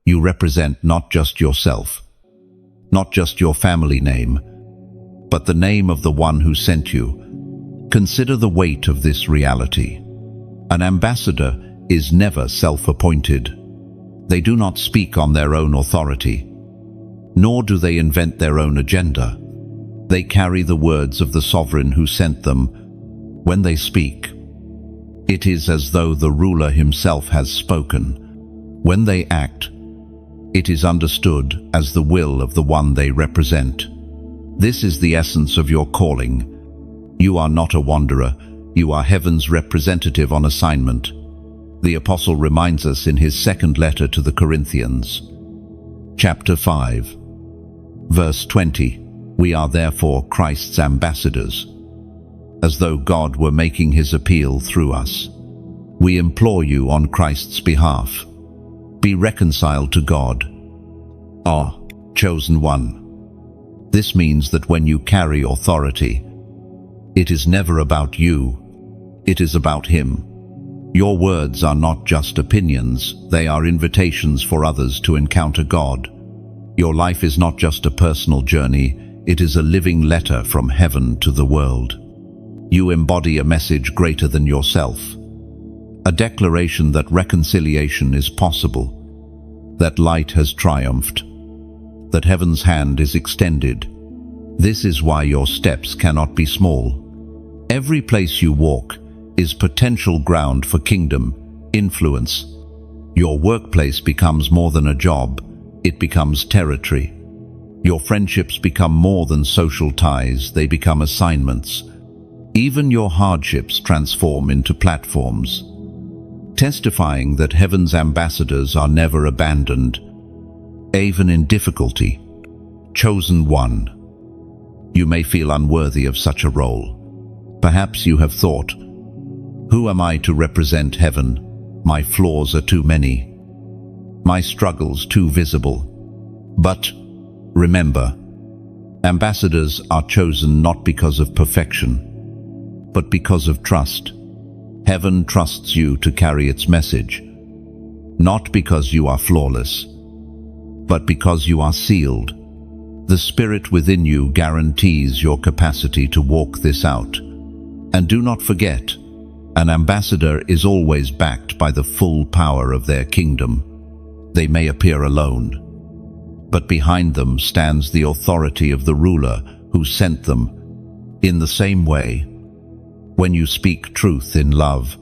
you represent not just yourself, not just your family name, but the name of the one who sent you. Consider the weight of this reality. An ambassador is never self-appointed. They do not speak on their own authority, nor do they invent their own agenda. They carry the words of the sovereign who sent them. When they speak, it is as though the ruler himself has spoken. When they act, it is understood as the will of the one they represent. This is the essence of your calling. You are not a wanderer. You are heaven's representative on assignment. The apostle reminds us in his second letter to the Corinthians, chapter 5, verse 20. We are therefore Christ's ambassadors, as though God were making his appeal through us. We implore you on Christ's behalf, be reconciled to God. Chosen one. This means that when you carry authority, it is never about you, it is about him. Your words are not just opinions, they are invitations for others to encounter God. Your life is not just a personal journey, it is a living letter from heaven to the world. You embody a message greater than yourself, a declaration that reconciliation is possible, that light has triumphed, that heaven's hand is extended. This is why your steps cannot be small. Every place you walk is potential ground for kingdom influence. Your workplace becomes more than a job, it becomes territory. Your friendships become more than social ties, they become assignments. Even your hardships transform into platforms, testifying that heaven's ambassadors are never abandoned. even in difficulty. Chosen one. You may feel unworthy of such a role. Perhaps you have thought, "Who am I to represent heaven? My flaws are too many. My struggles too visible." But remember, ambassadors are chosen not because of perfection, but because of trust. Heaven trusts you to carry its message, not because you are flawless, but because you are sealed. The Spirit within you guarantees your capacity to walk this out. And do not forget, an ambassador is always backed by the full power of their kingdom. They may appear alone, but behind them stands the authority of the ruler who sent them. In the same way, when you speak truth in love,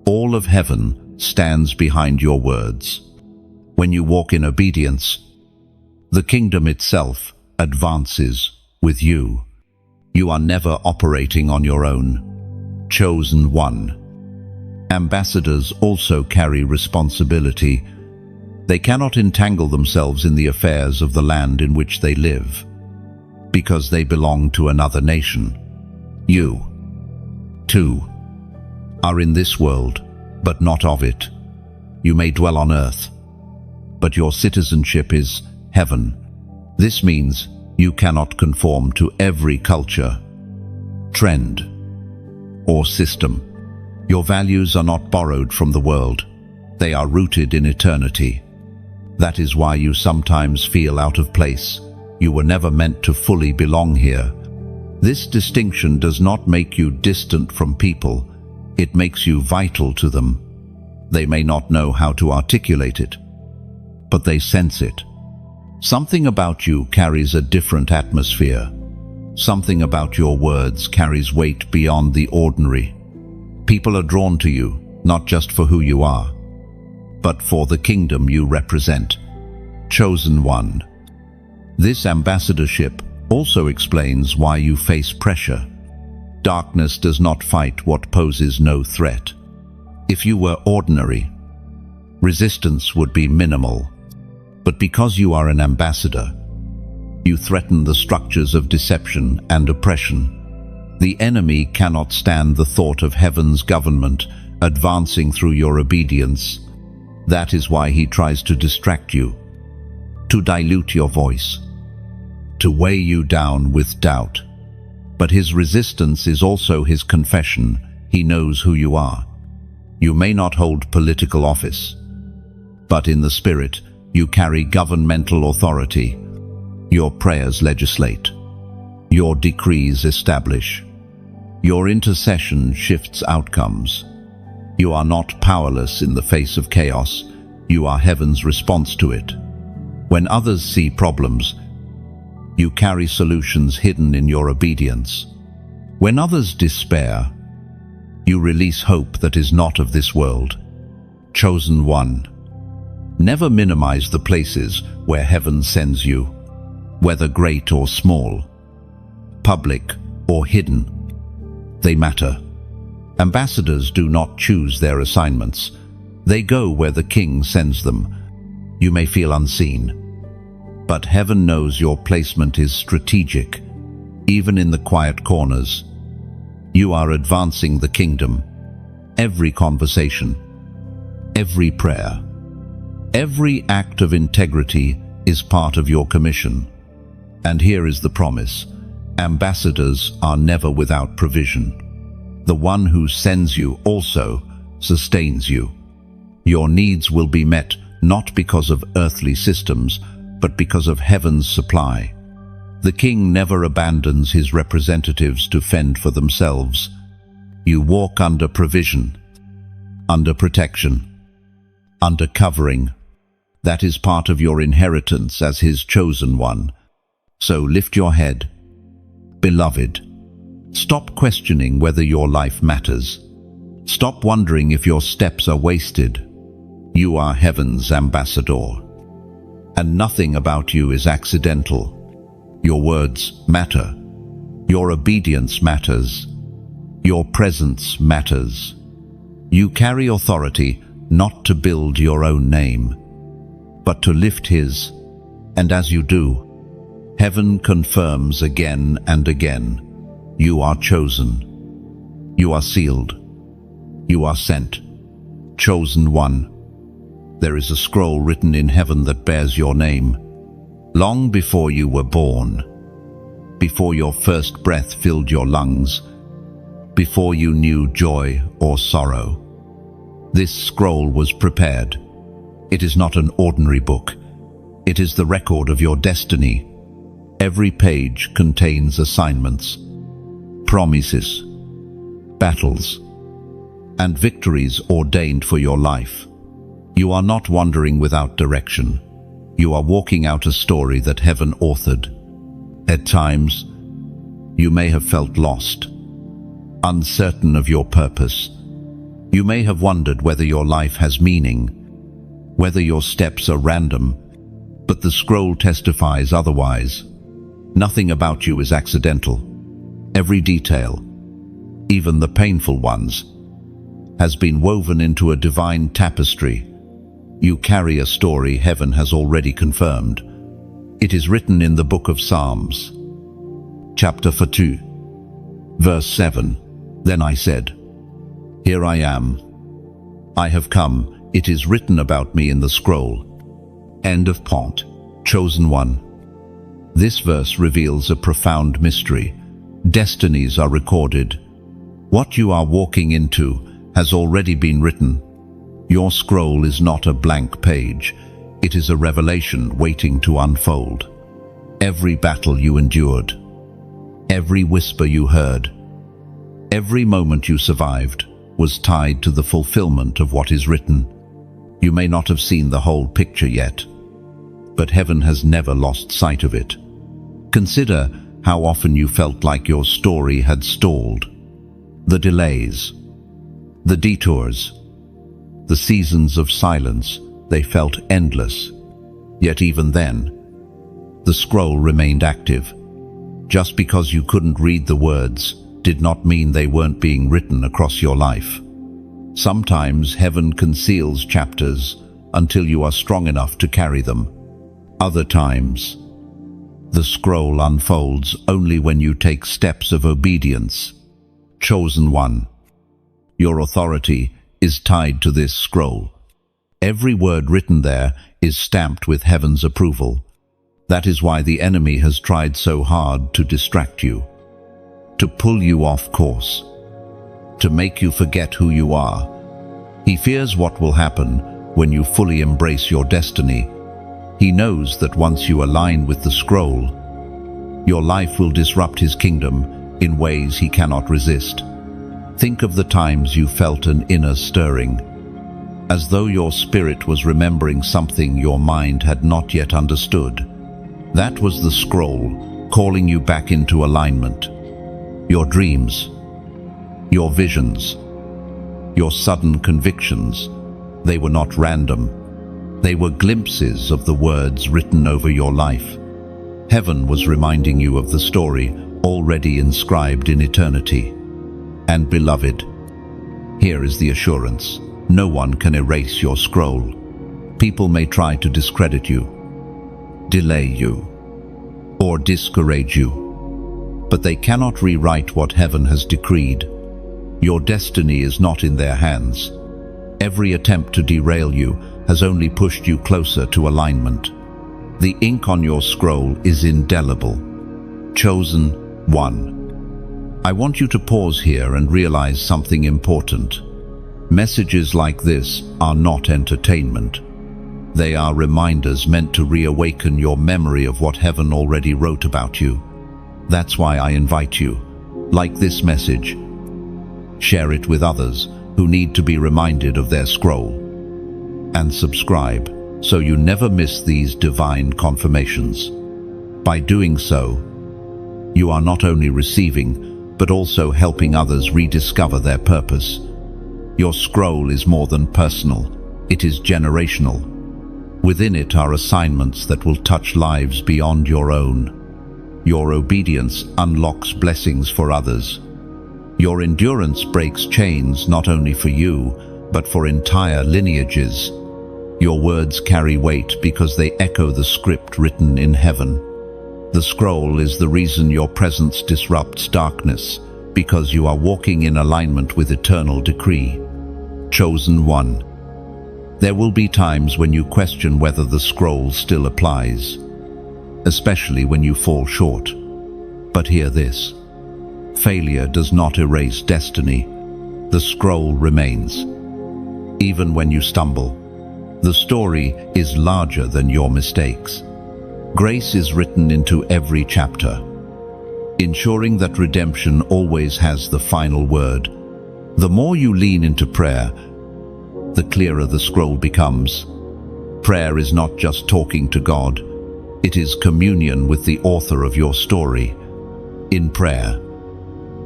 all of heaven stands behind your words. When you walk in obedience, the kingdom itself advances with you. You are never operating on your own. Chosen one. Ambassadors also carry responsibility. They cannot entangle themselves in the affairs of the land in which they live, because they belong to another nation. You, too, are in this world, but not of it. You may dwell on earth, but your citizenship is heaven. This means you cannot conform to every culture, trend, or system. Your values are not borrowed from the world. They are rooted in eternity. That is why you sometimes feel out of place. You were never meant to fully belong here. This distinction does not make you distant from people. It makes you vital to them. They may not know how to articulate it, but they sense it. Something about you carries a different atmosphere. Something about your words carries weight beyond the ordinary. People are drawn to you, not just for who you are, but for the kingdom you represent. Chosen one. This ambassadorship also explains why you face pressure. Darkness does not fight what poses no threat. If you were ordinary, resistance would be minimal. But because you are an ambassador, you threaten the structures of deception and oppression. The enemy cannot stand the thought of heaven's government advancing through your obedience. That is why he tries to distract you, to dilute your voice, to weigh you down with doubt. But his resistance is also his confession. He knows who you are. You may not hold political office, but in the spirit, you carry governmental authority. Your prayers legislate. Your decrees establish. Your intercession shifts outcomes. You are not powerless in the face of chaos. You are heaven's response to it. When others see problems, you carry solutions hidden in your obedience. When others despair, you release hope that is not of this world. Chosen one. Never minimize the places where heaven sends you, whether great or small, public or hidden. They matter. Ambassadors do not choose their assignments. They go where the king sends them. You may feel unseen, but heaven knows your placement is strategic. Even in the quiet corners, you are advancing the kingdom. Every conversation, every prayer, every act of integrity is part of your commission. And here is the promise. Ambassadors are never without provision. The one who sends you also sustains you. Your needs will be met not because of earthly systems, but because of heaven's supply. The king never abandons his representatives to fend for themselves. You walk under provision, under protection, under covering. That is part of your inheritance as his chosen one. So lift your head, beloved. Stop questioning whether your life matters. Stop wondering if your steps are wasted. You are heaven's ambassador, and nothing about you is accidental. Your words matter. Your obedience matters. Your presence matters. You carry authority not to build your own name, but to lift his, and as you do, heaven confirms again and again, you are chosen, you are sealed, you are sent, chosen one. There is a scroll written in heaven that bears your name, long before you were born, before your first breath filled your lungs, before you knew joy or sorrow. This scroll was prepared. It is not an ordinary book. It is the record of your destiny. Every page contains assignments, promises, battles, and victories ordained for your life. You are not wandering without direction. You are walking out a story that heaven authored. At times, you may have felt lost, uncertain of your purpose. You may have wondered whether your life has meaning, whether your steps are random, but the scroll testifies otherwise. Nothing about you is accidental. Every detail, even the painful ones, has been woven into a divine tapestry. You carry a story heaven has already confirmed. It is written in the book of Psalms, chapter 42, verse 7. Then I said, "Here I am. I have come. It is written about me in the scroll." End of part. Chosen one. This verse reveals a profound mystery. Destinies are recorded. What you are walking into has already been written. Your scroll is not a blank page. It is a revelation waiting to unfold. Every battle you endured, every whisper you heard, every moment you survived was tied to the fulfillment of what is written. You may not have seen the whole picture yet, but heaven has never lost sight of it. Consider how often you felt like your story had stalled. The delays, the detours, the seasons of silence, they felt endless. Yet even then, the scroll remained active. Just because you couldn't read the words did not mean they weren't being written across your life. Sometimes heaven conceals chapters until you are strong enough to carry them. Other times, the scroll unfolds only when you take steps of obedience. Chosen one. Your authority is tied to this scroll. Every word written there is stamped with heaven's approval. That is why the enemy has tried so hard to distract you, to pull you off course, to make you forget who you are. He fears what will happen when you fully embrace your destiny. He knows that once you align with the scroll, your life will disrupt his kingdom in ways he cannot resist. Think of the times you felt an inner stirring, as though your spirit was remembering something your mind had not yet understood. That was the scroll calling you back into alignment. Your dreams, your visions, your sudden convictions, they were not random. They were glimpses of the words written over your life. Heaven was reminding you of the story already inscribed in eternity. And beloved, here is the assurance. No one can erase your scroll. People may try to discredit you, delay you, or discourage you, but they cannot rewrite what heaven has decreed. Your destiny is not in their hands. Every attempt to derail you has only pushed you closer to alignment. The ink on your scroll is indelible. Chosen one. I want you to pause here and realize something important. Messages like this are not entertainment. They are reminders meant to reawaken your memory of what heaven already wrote about you. That's why I invite you, like this message, share it with others who need to be reminded of their scroll. And subscribe so you never miss these divine confirmations. By doing so, you are not only receiving, but also helping others rediscover their purpose. Your scroll is more than personal, it is generational. Within it are assignments that will touch lives beyond your own. Your obedience unlocks blessings for others. Your endurance breaks chains not only for you, but for entire lineages. Your words carry weight because they echo the script written in heaven. The scroll is the reason your presence disrupts darkness, because you are walking in alignment with eternal decree. Chosen one. There will be times when you question whether the scroll still applies, especially when you fall short. But hear this: failure does not erase destiny. The scroll remains. Even when you stumble, the story is larger than your mistakes. Grace is written into every chapter, ensuring that redemption always has the final word. The more you lean into prayer, the clearer the scroll becomes. Prayer is not just talking to God, it is communion with the author of your story. In prayer,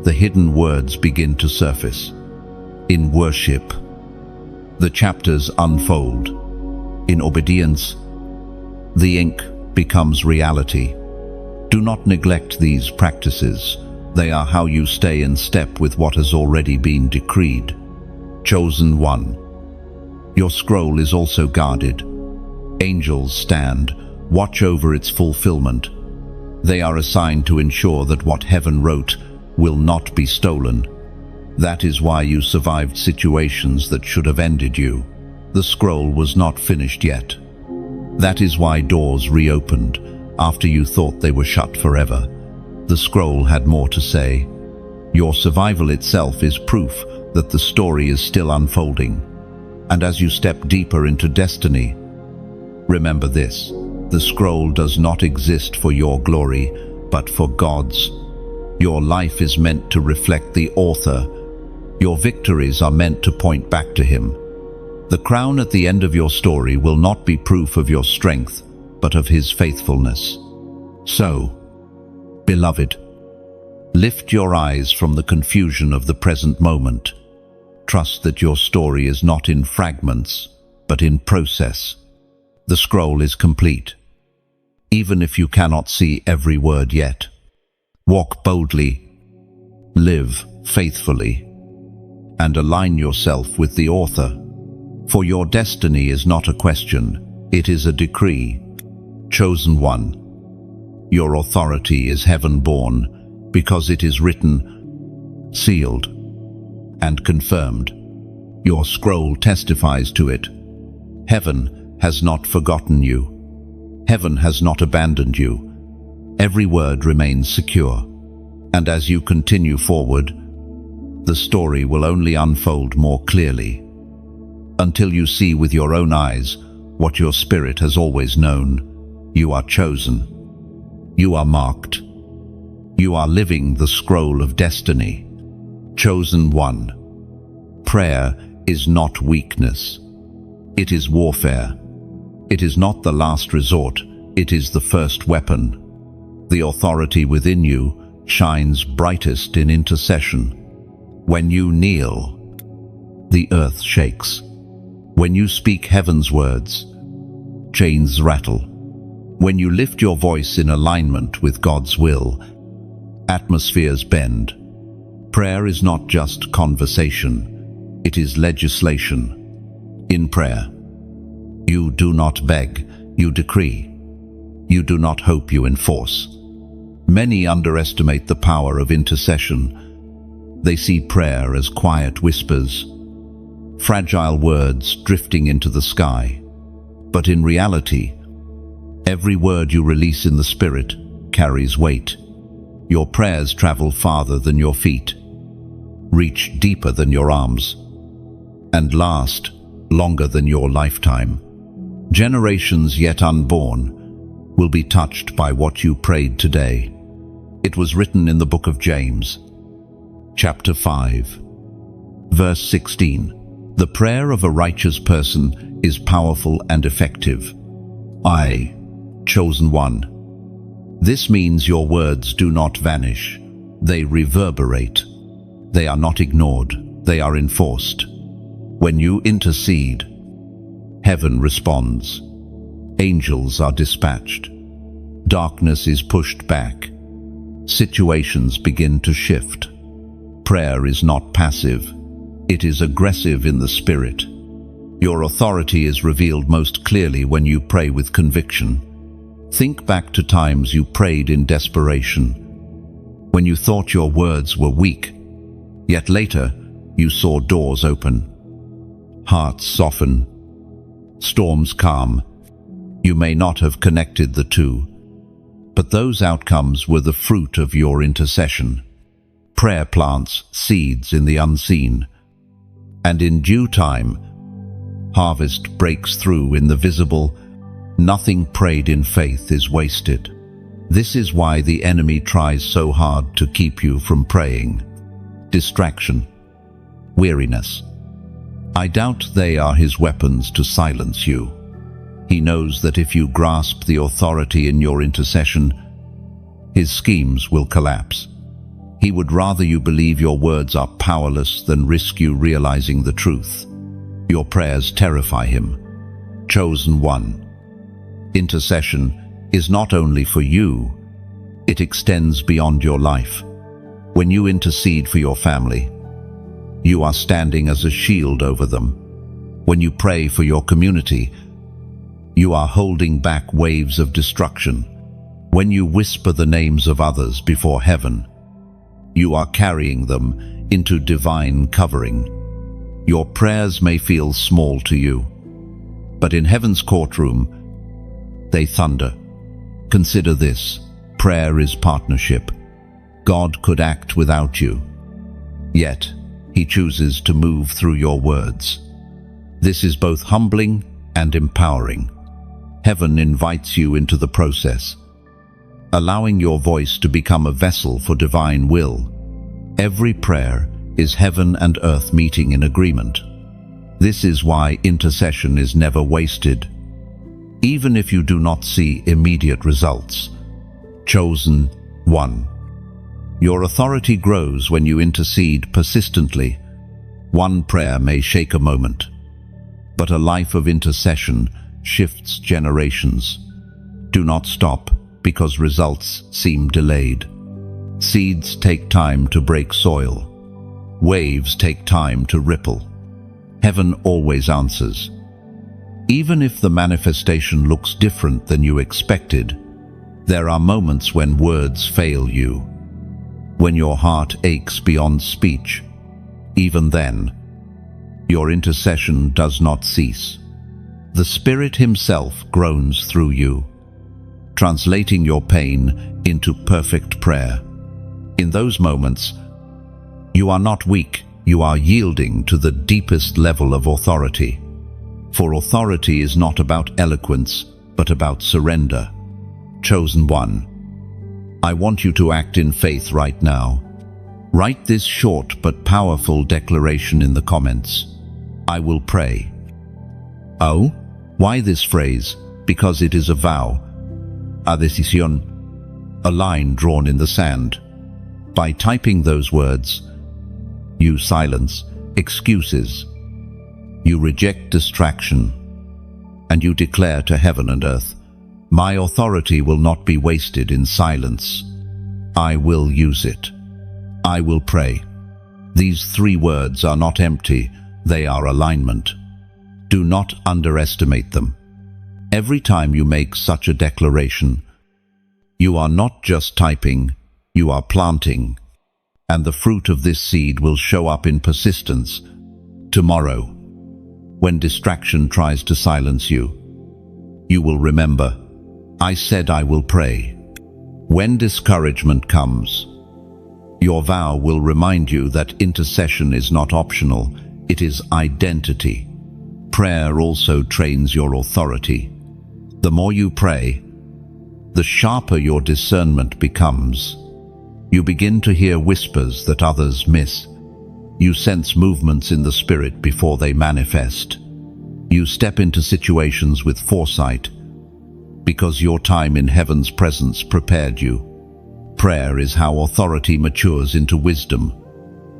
the hidden words begin to surface. In worship, the chapters unfold. In obedience, the ink becomes reality. Do not neglect these practices. They are how you stay in step with what has already been decreed. Chosen one. Your scroll is also guarded. Angels stand, watch over its fulfillment. They are assigned to ensure that what heaven wrote will not be stolen. That is why you survived situations that should have ended you. The scroll was not finished yet. That is why doors reopened after you thought they were shut forever. The scroll had more to say. Your survival itself is proof that the story is still unfolding. And as you step deeper into destiny, remember this: the scroll does not exist for your glory, but for God's. Your life is meant to reflect the author. Your victories are meant to point back to him. The crown at the end of your story will not be proof of your strength, but of his faithfulness. So, beloved, lift your eyes from the confusion of the present moment. Trust that your story is not in fragments, but in process. The scroll is complete, even if you cannot see every word yet. Walk boldly, live faithfully, and align yourself with the author. For your destiny is not a question, it is a decree. Chosen one. Your authority is heaven-born, because it is written, sealed, and confirmed. Your scroll testifies to it. Heaven has not forgotten you. Heaven has not abandoned you. Every word remains secure. And as you continue forward, the story will only unfold more clearly, until you see with your own eyes what your spirit has always known. You are chosen. You are marked. You are living the scroll of destiny. Chosen one. Prayer is not weakness. It is warfare. It is not the last resort. It is the first weapon. The authority within you shines brightest in intercession. When you kneel, the earth shakes. When you speak heaven's words, chains rattle. When you lift your voice in alignment with God's will, atmospheres bend. Prayer is not just conversation, it is legislation. In prayer, you do not beg, you decree. You do not hope, you enforce. Many underestimate the power of intercession. They see prayer as quiet whispers, fragile words drifting into the sky. But in reality, every word you release in the Spirit carries weight. Your prayers travel farther than your feet, reach deeper than your arms, and last longer than your lifetime. Generations yet unborn will be touched by what you prayed today. It was written in the book of James, chapter 5, verse 16. The prayer of a righteous person is powerful and effective. I, chosen one. This means your words do not vanish. They reverberate. They are not ignored. They are enforced. When you intercede, heaven responds. Angels are dispatched. Darkness is pushed back. Situations begin to shift. Prayer is not passive. It is aggressive in the spirit. Your authority is revealed most clearly when you pray with conviction. Think back to times you prayed in desperation, when you thought your words were weak, yet later you saw doors open, hearts soften, storms calm. You may not have connected the two, but those outcomes were the fruit of your intercession. Prayer plants seeds in the unseen, and in due time, harvest breaks through in the visible. Nothing prayed in faith is wasted. This is why the enemy tries so hard to keep you from praying. Distraction, weariness. I doubt they are his weapons to silence you. He knows that if you grasp the authority in your intercession, his schemes will collapse. He would rather you believe your words are powerless than risk you realizing the truth. Your prayers terrify him. Chosen one. Intercession is not only for you, it extends beyond your life. When you intercede for your family, you are standing as a shield over them. When you pray for your community, you are holding back waves of destruction. When you whisper the names of others before heaven, you are carrying them into divine covering. Your prayers may feel small to you, but in heaven's courtroom, they thunder. Consider this: prayer is partnership. God could act without you, yet he chooses to move through your words. This is both humbling and empowering. Heaven invites you into the process, allowing your voice to become a vessel for divine will. Every prayer is heaven and earth meeting in agreement. This is why intercession is never wasted, even if you do not see immediate results. Chosen one. Your authority grows when you intercede persistently. One prayer may shake a moment, but a life of intercession shifts generations. Do not stop because results seem delayed. Seeds take time to break soil. Waves take time to ripple. Heaven always answers. Even if the manifestation looks different than you expected, there are moments when words fail you, when your heart aches beyond speech. Even then, your intercession does not cease. The Spirit Himself groans through you, translating your pain into perfect prayer. In those moments, you are not weak, you are yielding to the deepest level of authority. For authority is not about eloquence, but about surrender. Chosen one, I want you to act in faith right now. Write this short but powerful declaration in the comments. I will pray. Oh, why this phrase? Because it is a vow, a decisión, a line drawn in the sand. By typing those words, you silence excuses, you reject distraction, and you declare to heaven and earth, my authority will not be wasted in silence. I will use it. I will pray. These 3 words are not empty, they are alignment. Do not underestimate them. Every time you make such a declaration, you are not just typing, you are planting, and the fruit of this seed will show up in persistence. Tomorrow, when distraction tries to silence you, you will remember, I said I will pray. When discouragement comes, your vow will remind you that intercession is not optional, it is identity. Prayer also trains your authority. The more you pray, the sharper your discernment becomes. You begin to hear whispers that others miss. You sense movements in the spirit before they manifest. You step into situations with foresight, because your time in heaven's presence prepared you. Prayer is how authority matures into wisdom.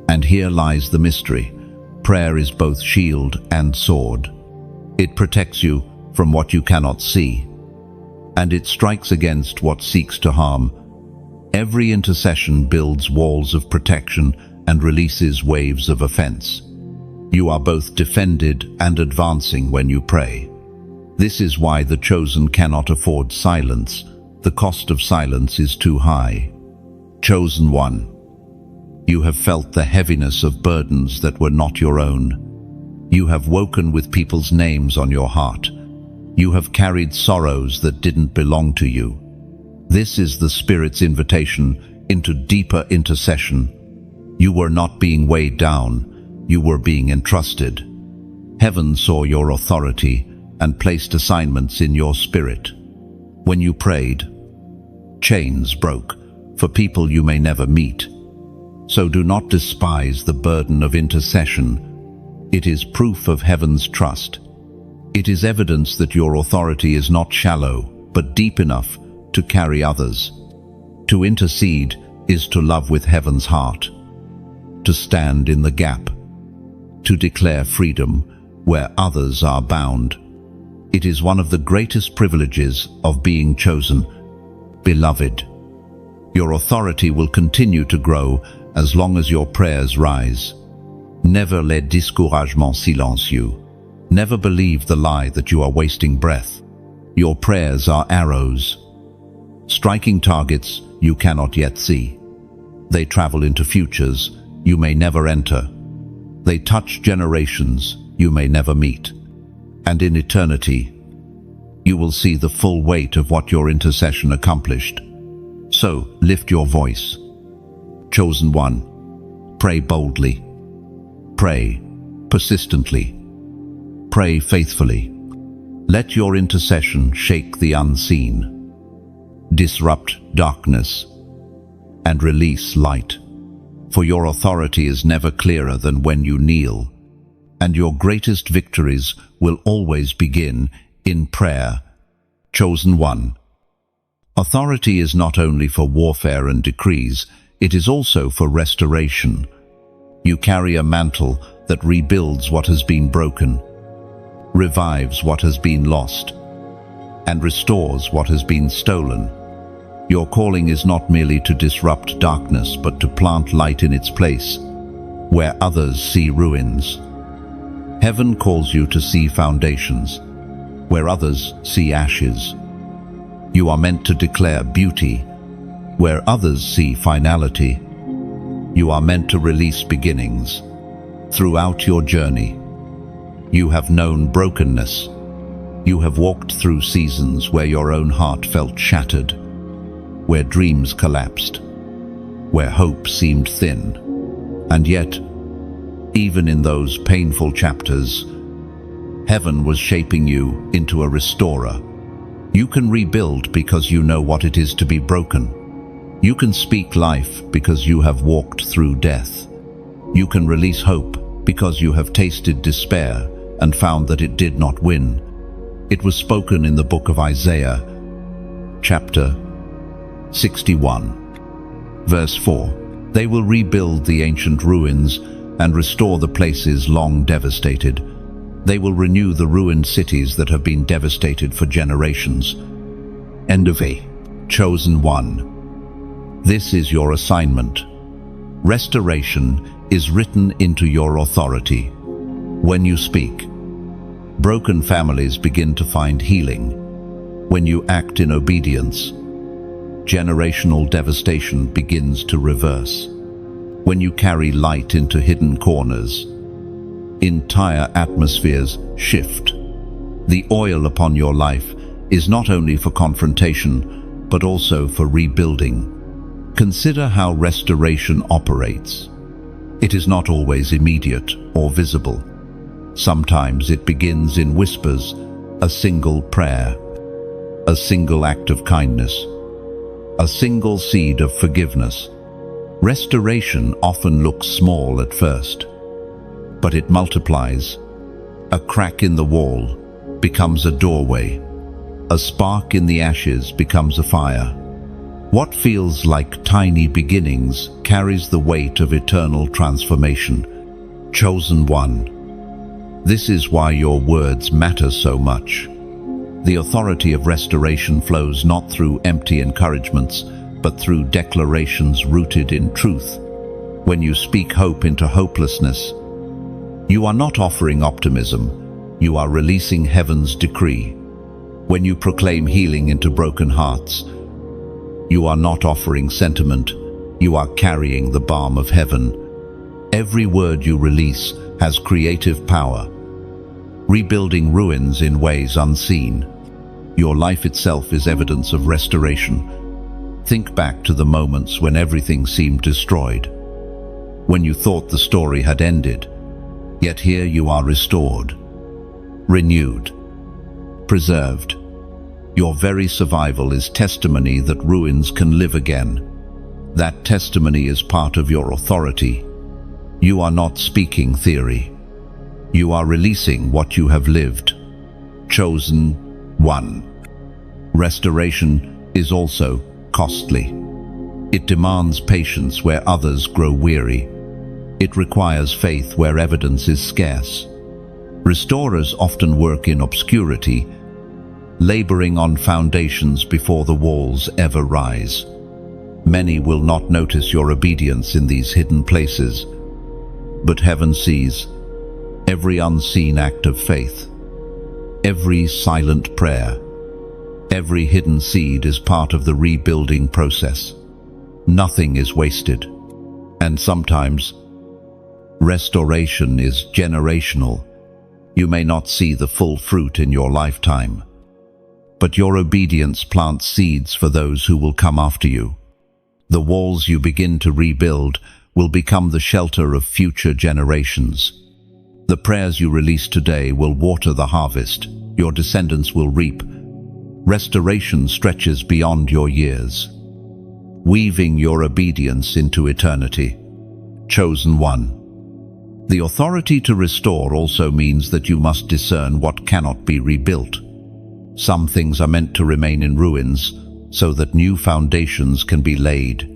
And here lies the mystery. Prayer is both shield and sword. It protects you from what you cannot see, and it strikes against what seeks to harm. Every intercession builds walls of protection and releases waves of offense. You are both defended and advancing when you pray. This is why the chosen cannot afford silence. The cost of silence is too high. Chosen one, you have felt the heaviness of burdens that were not your own. You have woken with people's names on your heart. You have carried sorrows that didn't belong to you. This is the Spirit's invitation into deeper intercession. You were not being weighed down, you were being entrusted. Heaven saw your authority and placed assignments in your spirit. When you prayed, chains broke for people you may never meet. So do not despise the burden of intercession. It is proof of heaven's trust. It is evidence that your authority is not shallow, but deep enough to carry others. To intercede is to love with heaven's heart, to stand in the gap, to declare freedom where others are bound. It is one of the greatest privileges of being chosen. Beloved, your authority will continue to grow as long as your prayers rise. Never let discouragement silence you. Never believe the lie that you are wasting breath. Your prayers are arrows, striking targets you cannot yet see. They travel into futures you may never enter. They touch generations you may never meet. And in eternity, you will see the full weight of what your intercession accomplished. So, lift your voice. Chosen one, pray boldly. Pray persistently. Pray faithfully. Let your intercession shake the unseen, disrupt darkness, and release light. For your authority is never clearer than when you kneel, and your greatest victories will always begin in prayer. Chosen one, authority is not only for warfare and decrees, it is also for restoration. You carry a mantle that rebuilds what has been broken, revives what has been lost, and restores what has been stolen. Your calling is not merely to disrupt darkness, but to plant light in its place, where others see ruins. Heaven calls you to see foundations, where others see ashes. You are meant to declare beauty, where others see finality. You are meant to release beginnings. Throughout your journey, you have known brokenness. You have walked through seasons where your own heart felt shattered, where dreams collapsed, where hope seemed thin. And yet, even in those painful chapters, heaven was shaping you into a restorer. You can rebuild because you know what it is to be broken. You can speak life because you have walked through death. You can release hope because you have tasted despair and found that it did not win. It was spoken in the book of Isaiah, chapter 61, verse 4. They will rebuild the ancient ruins and restore the places long devastated. They will renew the ruined cities that have been devastated for generations. End of A. Chosen one. This is your assignment. Restoration is written into your authority. When you speak, broken families begin to find healing. When you act in obedience, generational devastation begins to reverse. When you carry light into hidden corners, entire atmospheres shift. The oil upon your life is not only for confrontation, but also for rebuilding. Consider how restoration operates. It is not always immediate or visible. Sometimes it begins in whispers, a single prayer, a single act of kindness, a single seed of forgiveness. Restoration often looks small at first, but it multiplies. A crack in the wall becomes a doorway. A spark in the ashes becomes a fire. What feels like tiny beginnings carries the weight of eternal transformation. Chosen one. This is why your words matter so much. The authority of restoration flows not through empty encouragements, but through declarations rooted in truth. When you speak hope into hopelessness, You are not offering optimism, you are releasing heaven's decree. When you proclaim healing into broken hearts, you are not offering sentiment, you are carrying the balm of heaven. Every word you release has creative power, rebuilding ruins in ways unseen. Your life itself is evidence of restoration. Think back to the moments when everything seemed destroyed, when you thought the story had ended, yet here you are restored, renewed, preserved. Your very survival is testimony that ruins can live again. That testimony is part of your authority. You are not speaking theory. You are releasing what you have lived. Chosen one. Restoration is also costly. It demands patience where others grow weary. It requires faith where evidence is scarce. Restorers often work in obscurity, laboring on foundations before the walls ever rise. Many will not notice your obedience in these hidden places, but heaven sees every unseen act of faith, every silent prayer, every hidden seed is part of the rebuilding process. Nothing is wasted, and sometimes restoration is generational. You may not see the full fruit in your lifetime, but your obedience plants seeds for those who will come after you. The walls you begin to rebuild will become the shelter of future generations. The prayers you release today will water the harvest your descendants will reap. Restoration stretches beyond your years, weaving your obedience into eternity. Chosen one. The authority to restore also means that you must discern what cannot be rebuilt. Some things are meant to remain in ruins so that new foundations can be laid.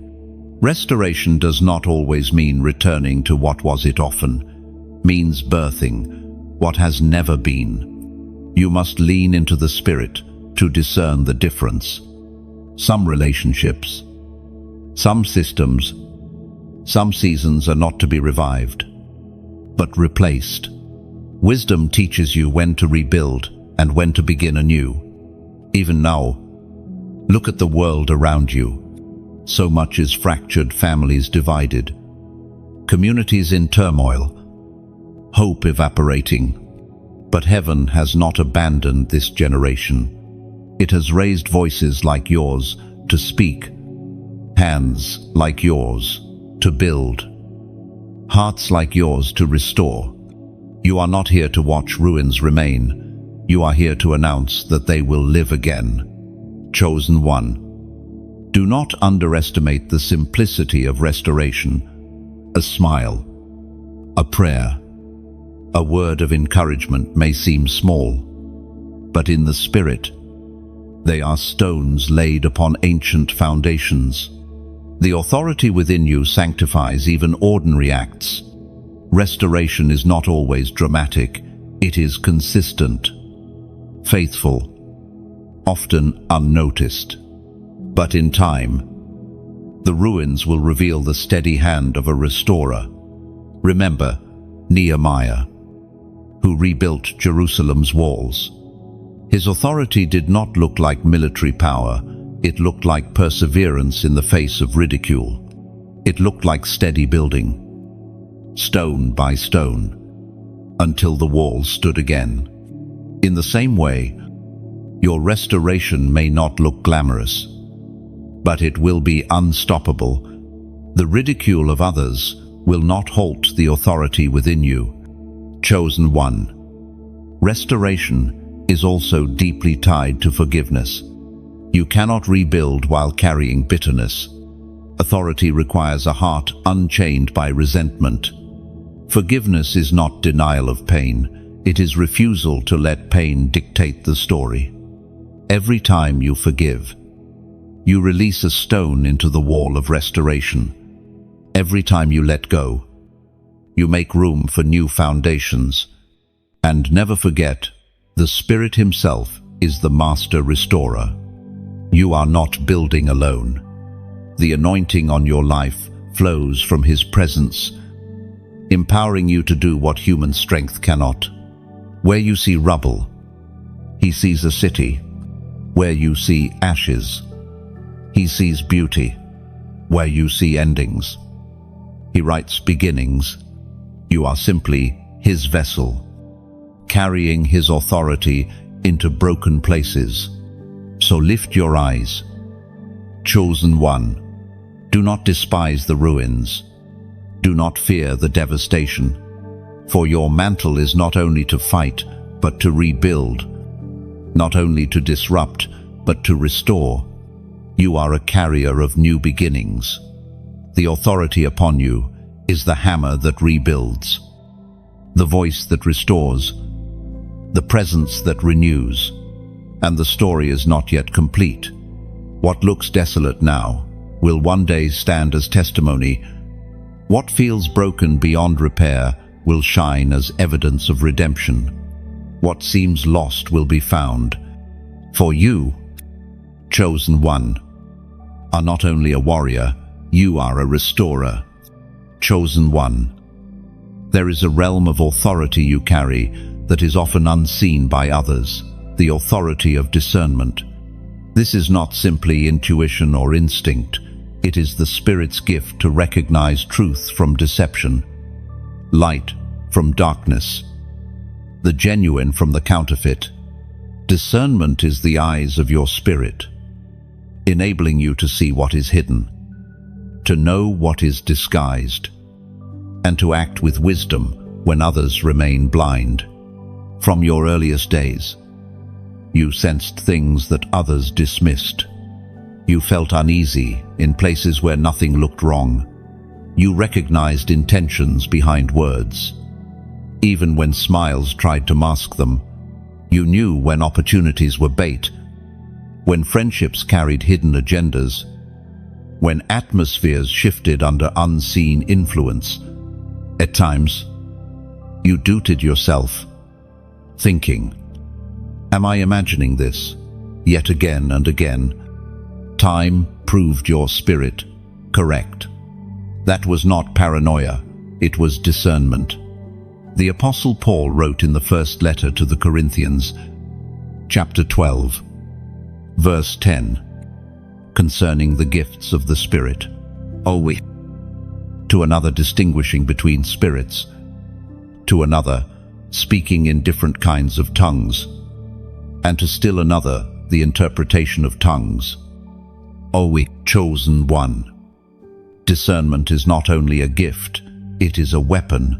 Restoration does not always mean returning to what was. It often means birthing what has never been. You must lean into the Spirit to discern the difference. Some relationships, some systems, some seasons are not to be revived, but replaced. Wisdom teaches you when to rebuild and when to begin anew. Even now, look at the world around you. So much is fractured, families divided, communities in turmoil, hope evaporating. But heaven has not abandoned this generation. It has raised voices like yours to speak, hands like yours to build, hearts like yours to restore. You are not here to watch ruins remain. You are here to announce that they will live again. Chosen one. Do not underestimate the simplicity of restoration. A smile, a prayer, a word of encouragement may seem small, but in the Spirit, they are stones laid upon ancient foundations. The authority within you sanctifies even ordinary acts. Restoration is not always dramatic, it is consistent, faithful, often unnoticed. But in time, the ruins will reveal the steady hand of a restorer. Remember Nehemiah, who rebuilt Jerusalem's walls. His authority did not look like military power, it looked like perseverance in the face of ridicule. It looked like steady building, stone by stone, until the walls stood again. In the same way, your restoration may not look glamorous, but it will be unstoppable. The ridicule of others will not halt the authority within you. Chosen one. Restoration is also deeply tied to forgiveness. You cannot rebuild while carrying bitterness. Authority requires a heart unchained by resentment. Forgiveness is not denial of pain, it is refusal to let pain dictate the story. Every time you forgive, you release a stone into the wall of restoration. Every time you let go, you make room for new foundations. And never forget, the Spirit Himself is the Master Restorer. You are not building alone. The anointing on your life flows from His presence, empowering you to do what human strength cannot. Where you see rubble, he sees a city. Where you see ashes, he sees beauty. Where you see endings, he writes beginnings. You are simply his vessel, carrying his authority into broken places. So lift your eyes. Chosen one, do not despise the ruins. Do not fear the devastation. For your mantle is not only to fight, but to rebuild. Not only to disrupt, but to restore. You are a carrier of new beginnings. The authority upon you is the hammer that rebuilds, the voice that restores, the presence that renews. And the story is not yet complete. What looks desolate now will one day stand as testimony. What feels broken beyond repair will shine as evidence of redemption. What seems lost will be found. For you, chosen one, are not only a warrior, you are a restorer. Chosen one. There is a realm of authority you carry that is often unseen by others, the authority of discernment. This is not simply intuition or instinct. It is the Spirit's gift to recognize truth from deception, light from darkness, the genuine from the counterfeit. Discernment is the eyes of your spirit, enabling you to see what is hidden, to know what is disguised, and to act with wisdom when others remain blind. From your earliest days, you sensed things that others dismissed. You felt uneasy in places where nothing looked wrong. You recognized intentions behind words. Even when smiles tried to mask them, you knew when opportunities were bait, when friendships carried hidden agendas, when atmospheres shifted under unseen influence. At times, you doubted yourself, thinking, "Am I imagining this?" Yet again and again, time proved your spirit correct. That was not paranoia, it was discernment. The Apostle Paul wrote in the first letter to the Corinthians, chapter 12, verse 10, concerning the gifts of the Spirit. To another distinguishing between spirits, to another speaking in different kinds of tongues, and to still another the interpretation of tongues. Chosen one. Discernment is not only a gift, it is a weapon.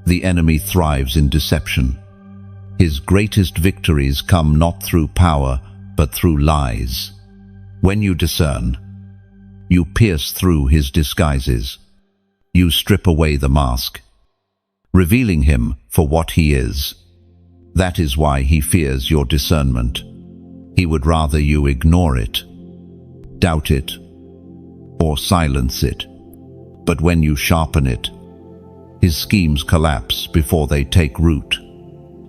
The enemy thrives in deception. His greatest victories come not through power, but through lies. When you discern, you pierce through his disguises. You strip away the mask, revealing him for what he is. That is why he fears your discernment. He would rather you ignore it, doubt it, or silence it. But when you sharpen it, his schemes collapse before they take root.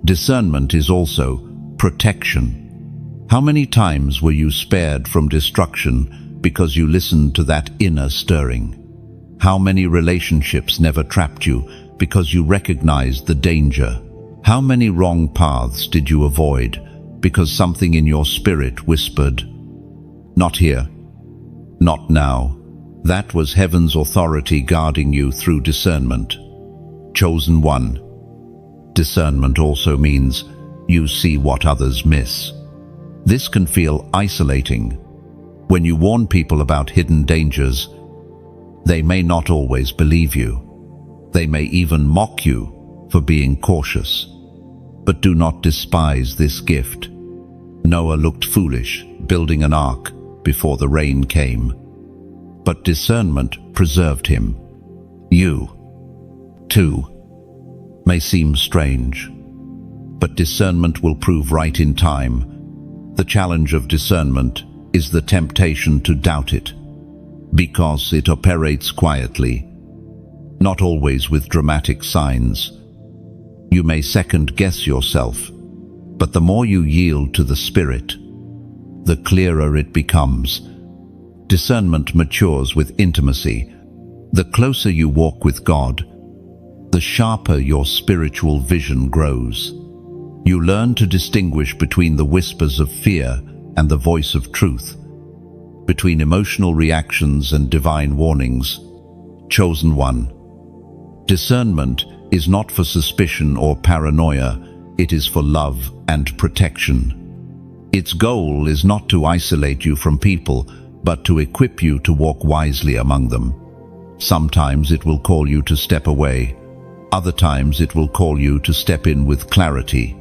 Discernment is also protection. How many times were you spared from destruction because you listened to that inner stirring? How many relationships never trapped you because you recognized the danger? How many wrong paths did you avoid because something in your spirit whispered, "Not here, not now"? That was heaven's authority guarding you through discernment. Chosen one. Discernment also means you see what others miss. This can feel isolating. When you warn people about hidden dangers, they may not always believe you. They may even mock you for being cautious. But do not despise this gift. Noah looked foolish, building an ark before the rain came. But discernment preserved him. You, too, may seem strange, but discernment will prove right in time. The challenge of discernment is the temptation to doubt it, because it operates quietly, not always with dramatic signs. You may second-guess yourself, but the more you yield to the Spirit, the clearer it becomes. Discernment matures with intimacy. The closer you walk with God, the sharper your spiritual vision grows. You learn to distinguish between the whispers of fear and the voice of truth, between emotional reactions and divine warnings. Chosen one. Discernment is not for suspicion or paranoia, it is for love and protection. Its goal is not to isolate you from people, but to equip you to walk wisely among them. Sometimes it will call you to step away, other times it will call you to step in with clarity.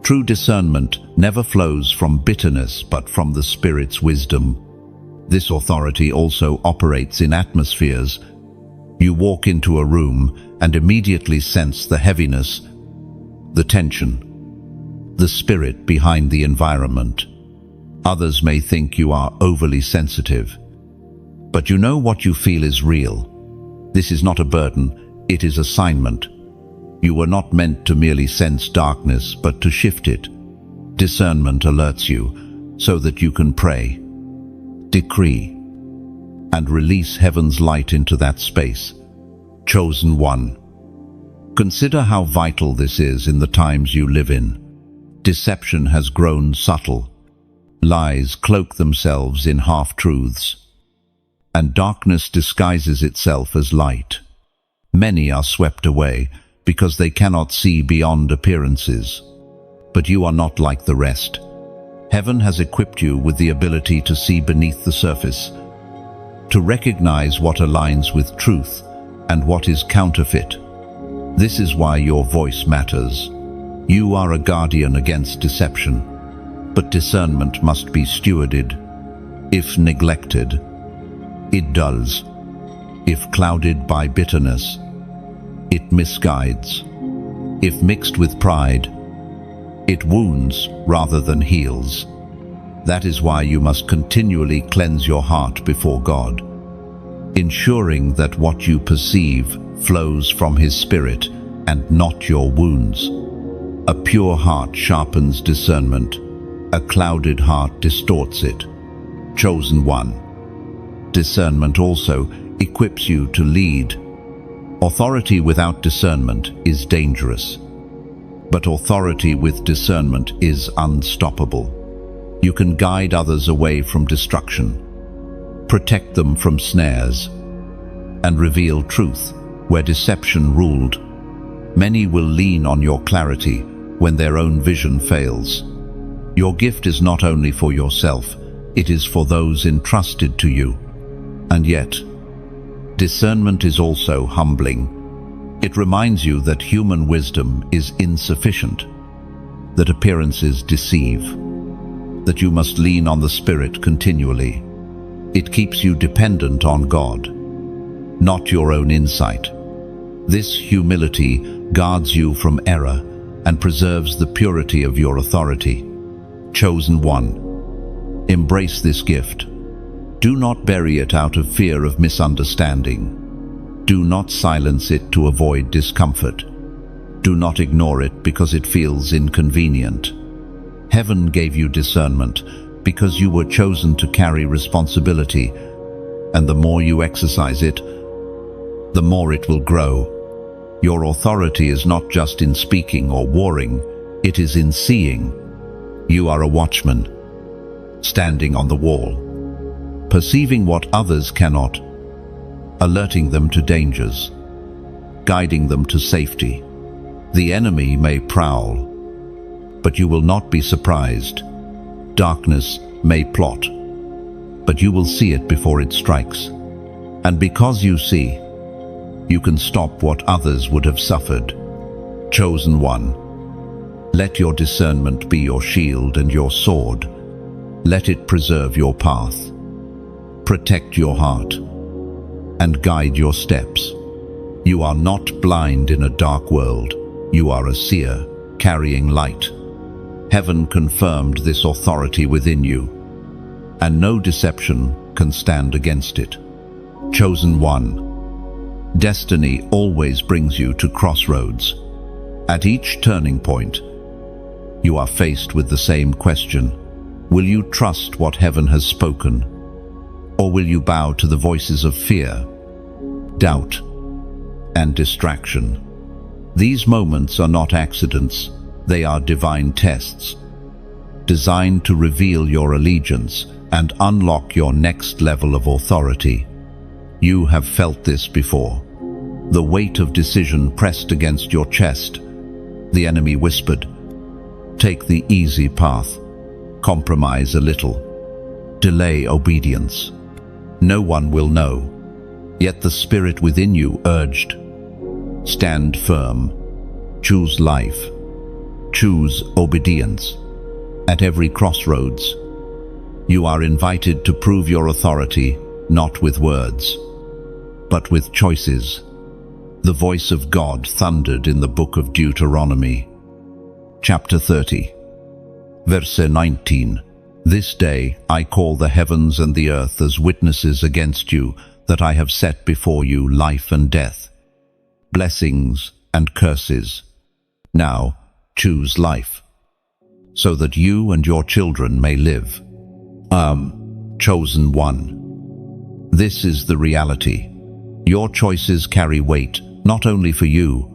True discernment never flows from bitterness but from the Spirit's wisdom. This authority also operates in atmospheres. You walk into a room and immediately sense the heaviness, the tension, the spirit behind the environment. Others may think you are overly sensitive, but you know what you feel is real. This is not a burden, it is assignment. You were not meant to merely sense darkness, but to shift it. Discernment alerts you so that you can pray, decree, and release heaven's light into that space. Chosen one. Consider how vital this is in the times you live in. Deception has grown subtle. Lies cloak themselves in half-truths, and darkness disguises itself as light. Many are swept away because they cannot see beyond appearances. But you are not like the rest. Heaven has equipped you with the ability to see beneath the surface, to recognize what aligns with truth and what is counterfeit. This is why your voice matters. You are a guardian against deception, but discernment must be stewarded. If neglected, it dulls. If clouded by bitterness, it misguides. If mixed with pride, it wounds rather than heals. That is why you must continually cleanse your heart before God, ensuring that what you perceive flows from His Spirit and not your wounds. A pure heart sharpens discernment. A clouded heart distorts it. Chosen one. Discernment also equips you to lead. Authority without discernment is dangerous, but authority with discernment is unstoppable. You can guide others away from destruction, protect them from snares, and reveal truth where deception ruled. Many will lean on your clarity when their own vision fails. Your gift is not only for yourself, it is for those entrusted to you. And yet, discernment is also humbling. It reminds you that human wisdom is insufficient, that appearances deceive, that you must lean on the Spirit continually. It keeps you dependent on God, not your own insight. This humility guards you from error and preserves the purity of your authority. Chosen one. Embrace this gift. Do not bury it out of fear of misunderstanding. Do not silence it to avoid discomfort. Do not ignore it because it feels inconvenient. Heaven gave you discernment because you were chosen to carry responsibility, and the more you exercise it, the more it will grow. Your authority is not just in speaking or warring, it is in seeing. You are a watchman, standing on the wall, perceiving what others cannot, alerting them to dangers, guiding them to safety. The enemy may prowl, but you will not be surprised. Darkness may plot, but you will see it before it strikes. And because you see, you can stop what others would have suffered. Chosen one. Let your discernment be your shield and your sword. Let it preserve your path, protect your heart, and guide your steps. You are not blind in a dark world. You are a seer, carrying light. Heaven confirmed this authority within you, and no deception can stand against it. Chosen one. Destiny always brings you to crossroads. At each turning point, you are faced with the same question. Will you trust what heaven has spoken? Or will you bow to the voices of fear, doubt, and distraction? These moments are not accidents, they are divine tests, designed to reveal your allegiance and unlock your next level of authority. You have felt this before. The weight of decision pressed against your chest. The enemy whispered, "Take the easy path. Compromise a little. Delay obedience. No one will know." Yet the spirit within you urged, "Stand firm. Choose life. Choose obedience." At every crossroads, you are invited to prove your authority, not with words, but with choices. The voice of God thundered in the book of Deuteronomy, chapter 30, verse 19. "This day I call the heavens and the earth as witnesses against you, that I have set before you life and death, blessings and curses. Now choose life, so that you and your children may live." Chosen one. This is the reality. Your choices carry weight, not only for you,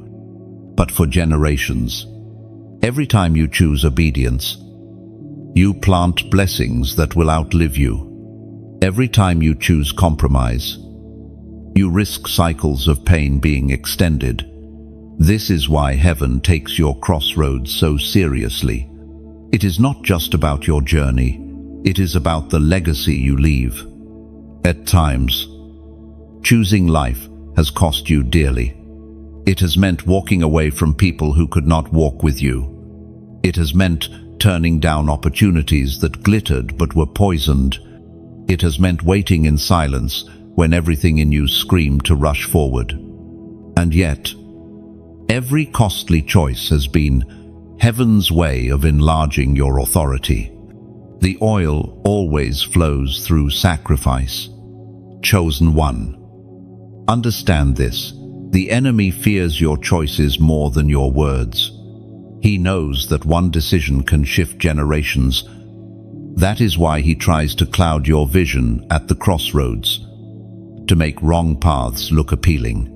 but for generations. Every time you choose obedience, you plant blessings that will outlive you. Every time you choose compromise, you risk cycles of pain being extended. This is why heaven takes your crossroads so seriously. It is not just about your journey, it is about the legacy you leave. At times, choosing life has cost you dearly. It has meant walking away from people who could not walk with you. It has meant turning down opportunities that glittered but were poisoned. It has meant waiting in silence when everything in you screamed to rush forward. And yet, every costly choice has been heaven's way of enlarging your authority. The oil always flows through sacrifice. Chosen one. Understand this. The enemy fears your choices more than your words. He knows that one decision can shift generations. That is why he tries to cloud your vision at the crossroads, to make wrong paths look appealing,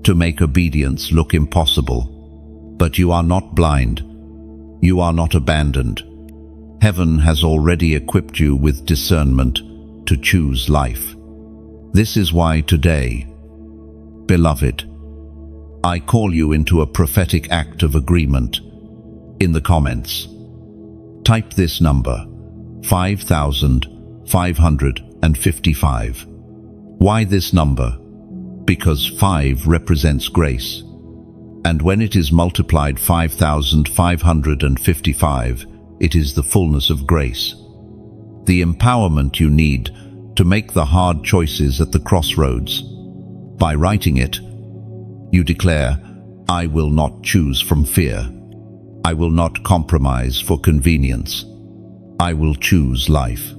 to make obedience look impossible. But you are not blind. You are not abandoned. Heaven has already equipped you with discernment to choose life. This is why today, beloved, I call you into a prophetic act of agreement. In the comments, type this number, 5,555. Why this number? Because 5 represents grace. And when it is multiplied 5,555, it is the fullness of grace. The empowerment you need to make the hard choices at the crossroads. By writing it, you declare, "I will not choose from fear. I will not compromise for convenience. I will choose life."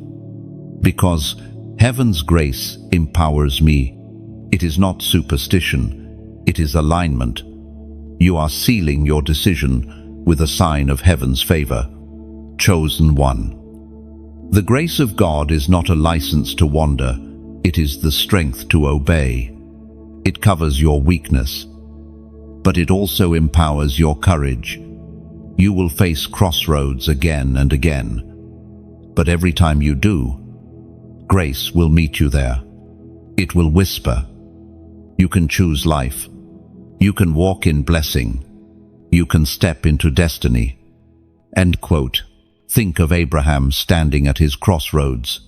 Because heaven's grace empowers me. It is not superstition, it is alignment. You are sealing your decision with a sign of heaven's favor. Chosen one. The grace of God is not a license to wander, it is the strength to obey. It covers your weakness, but it also empowers your courage. You will face crossroads again and again, but every time you do, grace will meet you there. It will whisper, "You can choose life. You can walk in blessing. You can step into destiny." End quote. Think of Abraham standing at his crossroads.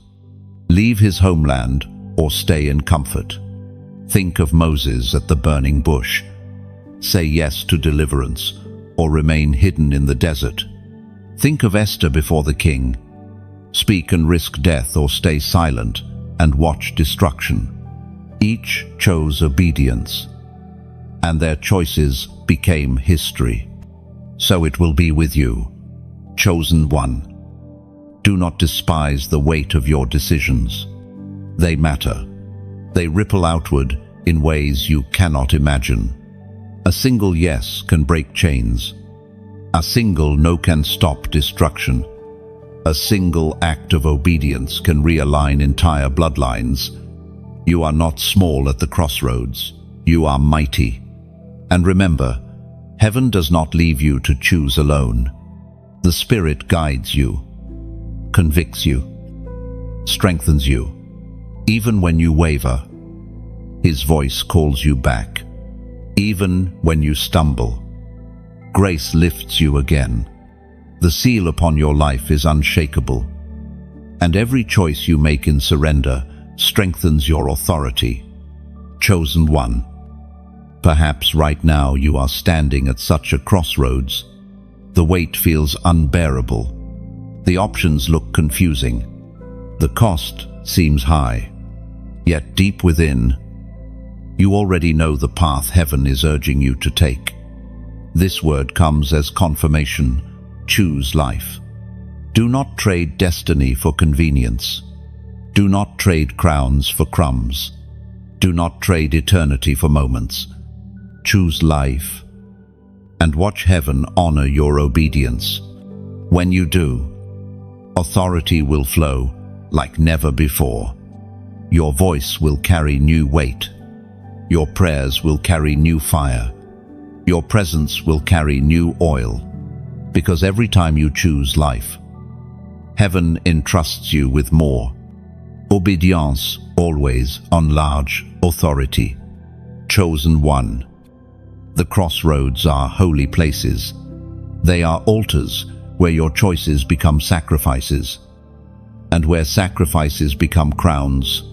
Leave his homeland or stay in comfort. Think of Moses at the burning bush. Say yes to deliverance or remain hidden in the desert. Think of Esther before the king. Speak and risk death or stay silent and watch destruction. Each chose obedience, and their choices became history. So it will be with you. Chosen one. Do not despise the weight of your decisions. They matter. They ripple outward in ways you cannot imagine. A single yes can break chains. A single no can stop destruction. A single act of obedience can realign entire bloodlines. You are not small at the crossroads. You are mighty. And remember, Heaven does not leave you to choose alone. The Spirit guides you, convicts you, strengthens you. Even when you waver, His voice calls you back. Even when you stumble, grace lifts you again. The seal upon your life is unshakable, and every choice you make in surrender strengthens your authority. Chosen one. Perhaps right now you are standing at such a crossroads. The weight feels unbearable. The options look confusing. The cost seems high. Yet deep within, you already know the path heaven is urging you to take. This word comes as confirmation. Choose life. Do not trade destiny for convenience. Do not trade crowns for crumbs. Do not trade eternity for moments. Choose life, and watch heaven honor your obedience. When you do, authority will flow like never before. Your voice will carry new weight. Your prayers will carry new fire. Your presence will carry new oil. Because every time you choose life, heaven entrusts you with more. Obedience always on large authority. Chosen one. The crossroads are holy places. They are altars where your choices become sacrifices, and where sacrifices become crowns.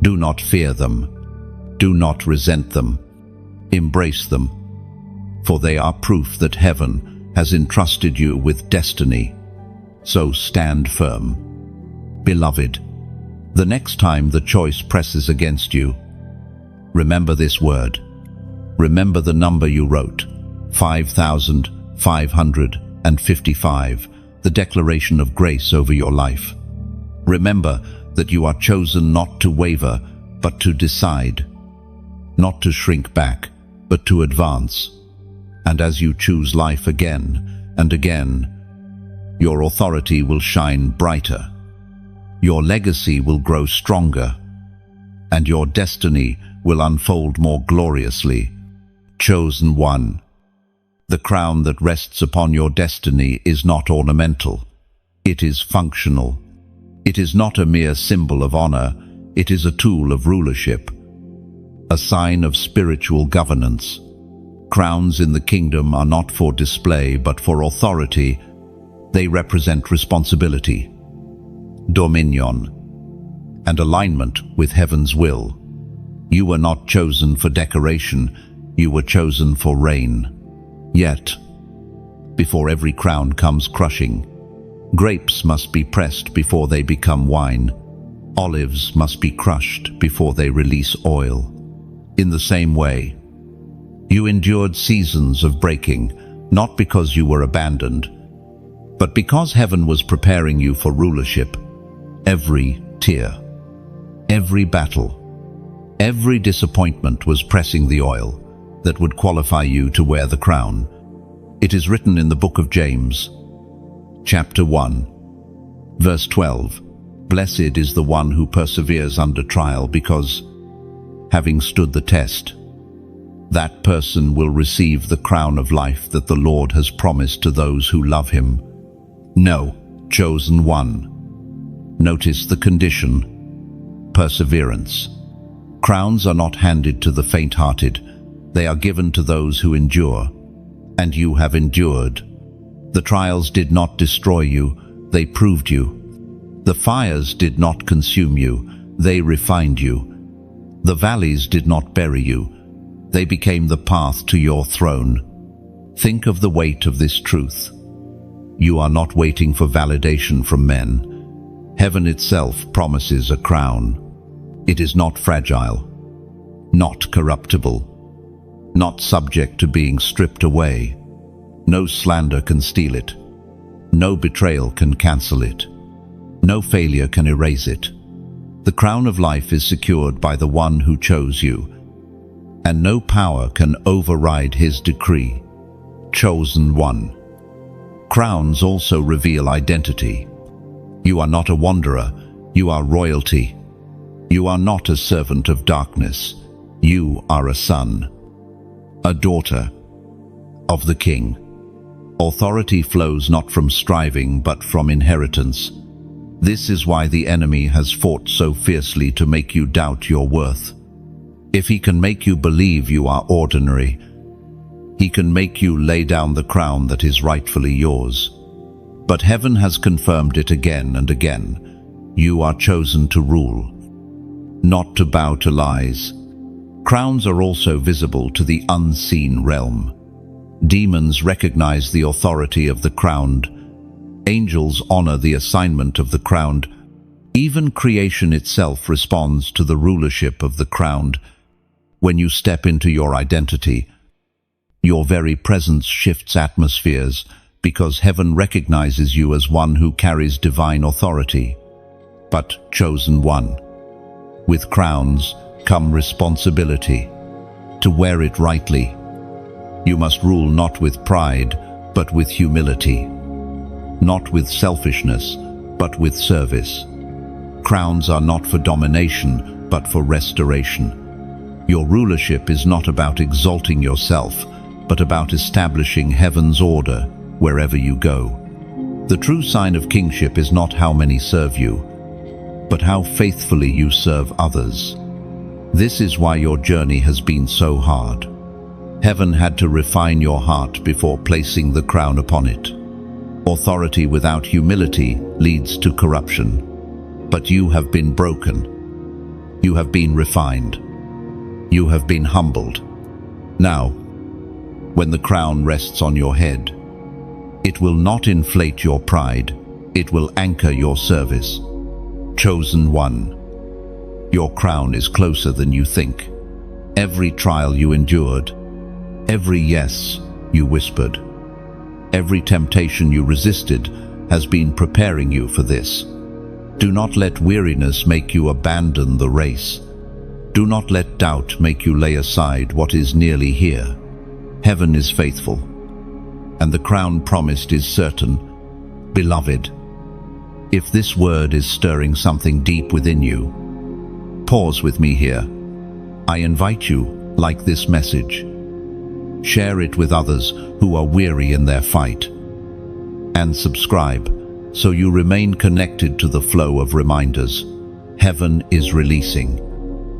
Do not fear them. Do not resent them. Embrace them, for they are proof that heaven has entrusted you with destiny. So stand firm. Beloved, the next time the choice presses against you, remember this word. Remember the number you wrote, 5,555, the declaration of grace over your life. Remember that you are chosen not to waver, but to decide, not to shrink back, but to advance. And as you choose life again and again, your authority will shine brighter. Your legacy will grow stronger, and your destiny will unfold more gloriously. Chosen one. The crown that rests upon your destiny is not ornamental. It is functional. It is not a mere symbol of honor. It is a tool of rulership, a sign of spiritual governance. Crowns in the kingdom are not for display, but for authority. They represent responsibility, dominion, and alignment with heaven's will. You were not chosen for decoration. You were chosen for reign. Yet, before every crown comes crushing, grapes must be pressed before they become wine. Olives must be crushed before they release oil. In the same way, you endured seasons of breaking, not because you were abandoned, but because heaven was preparing you for rulership. Every tear, every battle, every disappointment was pressing the oil that would qualify you to wear the crown. It is written in the book of James, chapter 1, verse 12, "Blessed is the one who perseveres under trial, because, having stood the test, that person will receive the crown of life that the Lord has promised to those who love him." No, chosen one. Notice the condition: perseverance. Crowns are not handed to the faint-hearted. They are given to those who endure. And you have endured. The trials did not destroy you, they proved you. The fires did not consume you, they refined you. The valleys did not bury you, they became the path to your throne. Think of the weight of this truth. You are not waiting for validation from men. Heaven itself promises a crown. It is not fragile, not corruptible, not subject to being stripped away. No slander can steal it. No betrayal can cancel it. No failure can erase it. The crown of life is secured by the one who chose you, and no power can override his decree. Chosen one. Crowns also reveal identity. You are not a wanderer, you are royalty. You are not a servant of darkness, you are a son, a daughter, of the king. Authority flows not from striving, but from inheritance. This is why the enemy has fought so fiercely to make you doubt your worth. If he can make you believe you are ordinary, he can make you lay down the crown that is rightfully yours. But heaven has confirmed it again and again. You are chosen to rule, not to bow to lies. Crowns are also visible to the unseen realm. Demons recognize the authority of the crowned. Angels honor the assignment of the crowned. Even creation itself responds to the rulership of the crowned. When you step into your identity, your very presence shifts atmospheres, because heaven recognizes you as one who carries divine authority. But chosen one. With crowns come responsibility. To wear it rightly, you must rule not with pride, but with humility. Not with selfishness, but with service. Crowns are not for domination, but for restoration. Your rulership is not about exalting yourself, but about establishing heaven's order wherever you go. The true sign of kingship is not how many serve you, but how faithfully you serve others. This is why your journey has been so hard. Heaven had to refine your heart before placing the crown upon it. Authority without humility leads to corruption. But you have been broken. You have been refined. You have been humbled. Now, when the crown rests on your head, it will not inflate your pride, it will anchor your service. Chosen one. Your crown is closer than you think. Every trial you endured, every yes you whispered, every temptation you resisted has been preparing you for this. Do not let weariness make you abandon the race. Do not let doubt make you lay aside what is nearly here. Heaven is faithful, and the crown promised is certain. Beloved, if this word is stirring something deep within you, pause with me here. I invite you, like this message, share it with others who are weary in their fight, and subscribe so you remain connected to the flow of reminders. Heaven is releasing.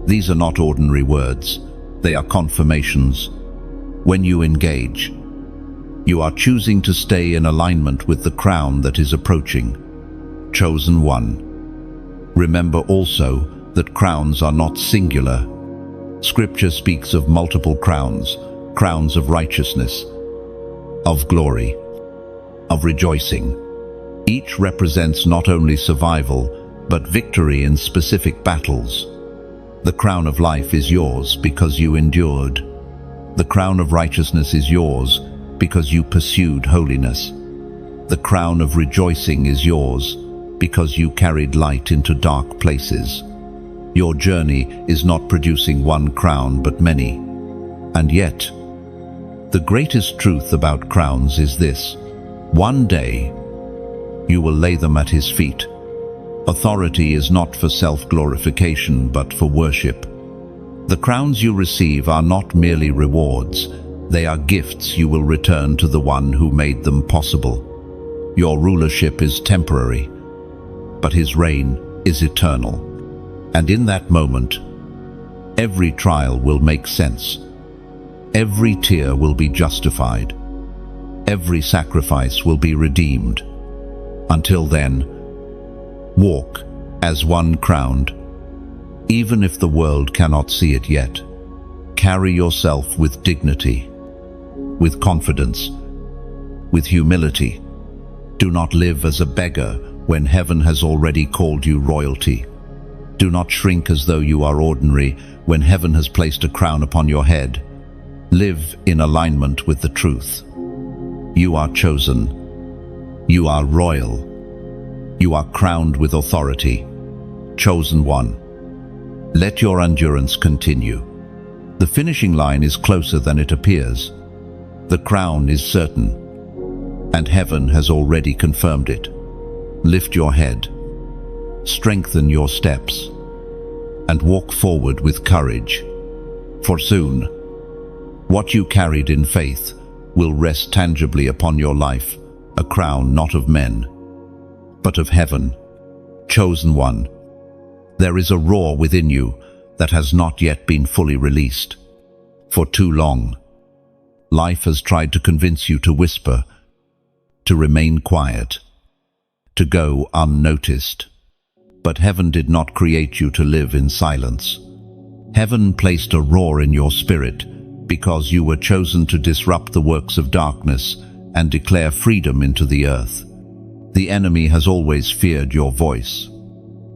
These are not ordinary words, they are confirmations. When you engage, you are choosing to stay in alignment with the crown that is approaching. Chosen one. Remember also that crowns are not singular. Scripture speaks of multiple crowns, crowns of righteousness, of glory, of rejoicing. Each represents not only survival, but victory in specific battles. The crown of life is yours because you endured. The crown of righteousness is yours because you pursued holiness. The crown of rejoicing is yours because you carried light into dark places. Your journey is not producing one crown but many. And yet, the greatest truth about crowns is this: one day, you will lay them at his feet. Authority is not for self-glorification but for worship. The crowns you receive are not merely rewards, they are gifts you will return to the one who made them possible. Your rulership is temporary, but his reign is eternal. And in that moment, every trial will make sense. Every tear will be justified. Every sacrifice will be redeemed. Until then, walk as one crowned. Even if the world cannot see it yet, carry yourself with dignity, with confidence, with humility. Do not live as a beggar when heaven has already called you royalty. Do not shrink as though you are ordinary when heaven has placed a crown upon your head. Live in alignment with the truth. You are chosen. You are royal. You are crowned with authority. Chosen one. Let your endurance continue. The finishing line is closer than it appears. The crown is certain, and heaven has already confirmed it. Lift your head, strengthen your steps, and walk forward with courage. For soon, what you carried in faith will rest tangibly upon your life, a crown not of men, but of heaven. Chosen one, there is a roar within you that has not yet been fully released. For too long, life has tried to convince you to whisper, to remain quiet, to go unnoticed. But heaven did not create you to live in silence. Heaven placed a roar in your spirit because you were chosen to disrupt the works of darkness and declare freedom into the earth. The enemy has always feared your voice.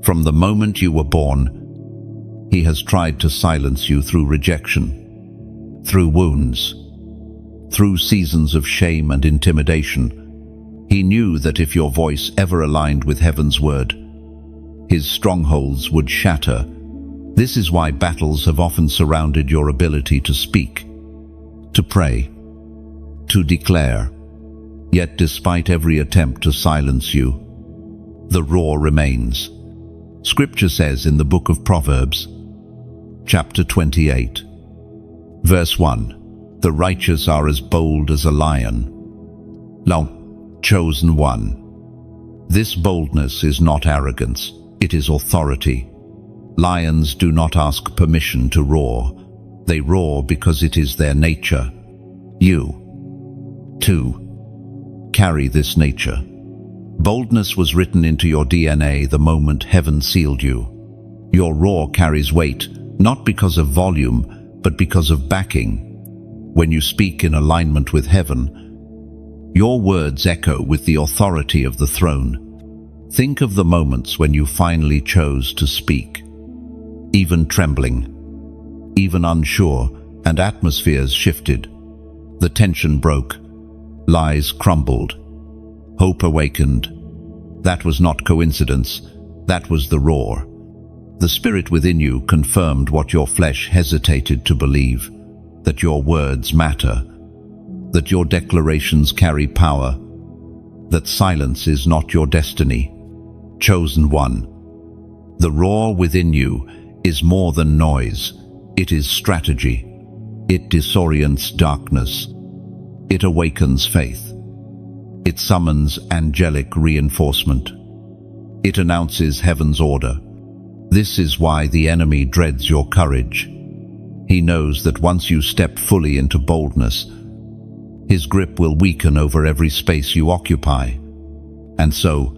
From the moment you were born, he has tried to silence you through rejection, through wounds, through seasons of shame and intimidation. He knew that if your voice ever aligned with heaven's word, his strongholds would shatter. This is why battles have often surrounded your ability to speak, to pray, to declare. Yet despite every attempt to silence you, the roar remains. Scripture says in the book of Proverbs, chapter 28, verse 1, "The righteous are as bold as a lion." Now, chosen one, this boldness is not arrogance, it is authority. Lions do not ask permission to roar. They roar because it is their nature. You, too, carry this nature. Boldness was written into your DNA the moment heaven sealed you. Your roar carries weight, not because of volume, but because of backing. When you speak in alignment with heaven, your words echo with the authority of the throne. Think of the moments when you finally chose to speak. Even trembling, even unsure, and atmospheres shifted. The tension broke, lies crumbled, hope awakened. That was not coincidence, that was the roar. The spirit within you confirmed what your flesh hesitated to believe, that your words matter, that your declarations carry power, that silence is not your destiny. Chosen one, the roar within you is more than noise. It is strategy. It disorients darkness. It awakens faith. It summons angelic reinforcement. It announces heaven's order. This is why the enemy dreads your courage. He knows that once you step fully into boldness, his grip will weaken over every space you occupy. And so,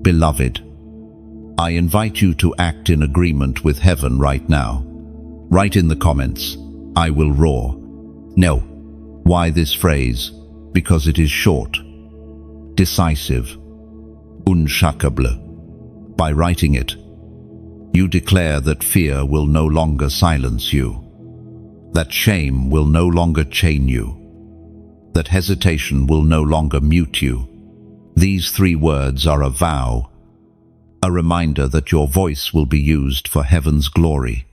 beloved, I invite you to act in agreement with heaven right now. Write in the comments, "I will roar." No. Why this phrase? Because it is short, decisive, unshakable. By writing it, you declare that fear will no longer silence you, that shame will no longer chain you, that hesitation will no longer mute you. These 3 words are a vow, a reminder that your voice will be used for heaven's glory.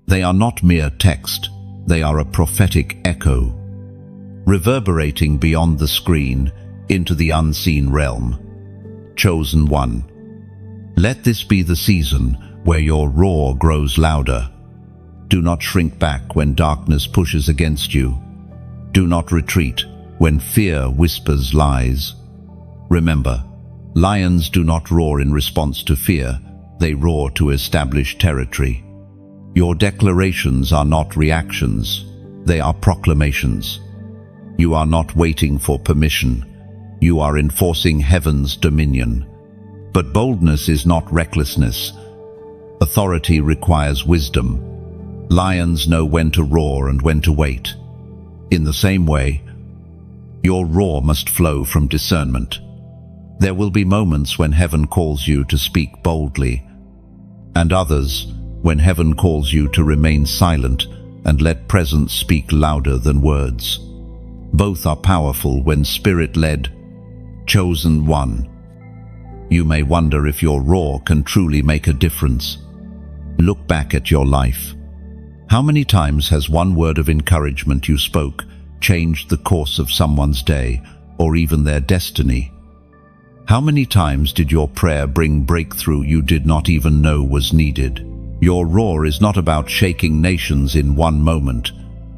They are not mere text, they are a prophetic echo, reverberating beyond the screen into the unseen realm. Chosen one, let this be the season where your roar grows louder. Do not shrink back when darkness pushes against you. Do not retreat when fear whispers lies. Remember, lions do not roar in response to fear, they roar to establish territory. Your declarations are not reactions, they are proclamations. You are not waiting for permission, you are enforcing heaven's dominion. But boldness is not recklessness. Authority requires wisdom. Lions know when to roar and when to wait. In the same way, your roar must flow from discernment. There will be moments when heaven calls you to speak boldly, and others when heaven calls you to remain silent and let presence speak louder than words. Both are powerful when spirit-led. Chosen one, you may wonder if your roar can truly make a difference. Look back at your life. How many times has one word of encouragement you spoke changed the course of someone's day or even their destiny? How many times did your prayer bring breakthrough you did not even know was needed? Your roar is not about shaking nations in one moment.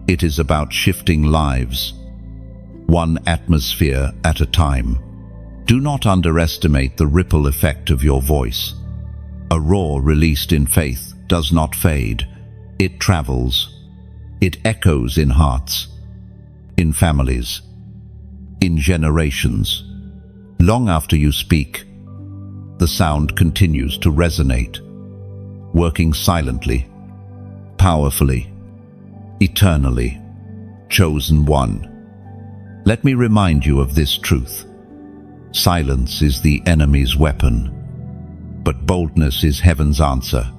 It is about shifting lives. one atmosphere at a time. Do not underestimate the ripple effect of your voice. A roar released in faith does not fade. It travels. It echoes in hearts, in families, in generations. Long after you speak, the sound continues to resonate, working silently, powerfully, eternally. Chosen one. Let me remind you of this truth. Silence is the enemy's weapon, but boldness is heaven's answer.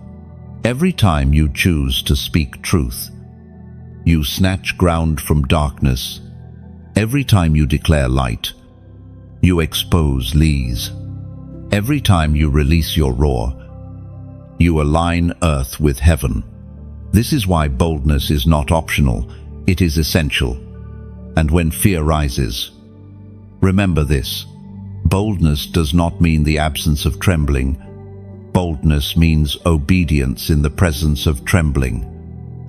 Every time you choose to speak truth, you snatch ground from darkness. Every time you declare light, you expose lies. Every time you release your roar, you align earth with heaven. This is why boldness is not optional, it is essential. And when fear rises, remember this: boldness does not mean the absence of trembling. Boldness means obedience in the presence of trembling.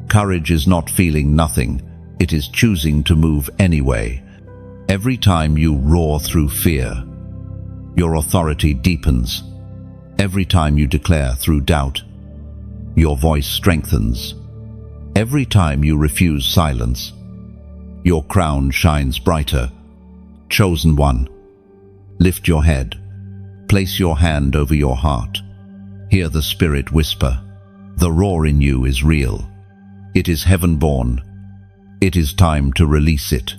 Courage is not feeling nothing, it is choosing to move anyway. Every time you roar through fear, your authority deepens. Every time you declare through doubt, your voice strengthens. Every time you refuse silence, your crown shines brighter. Chosen one, lift your head. Place your hand over your heart. Hear the Spirit whisper. The roar in you is real. It is heaven-born. It is time to release it.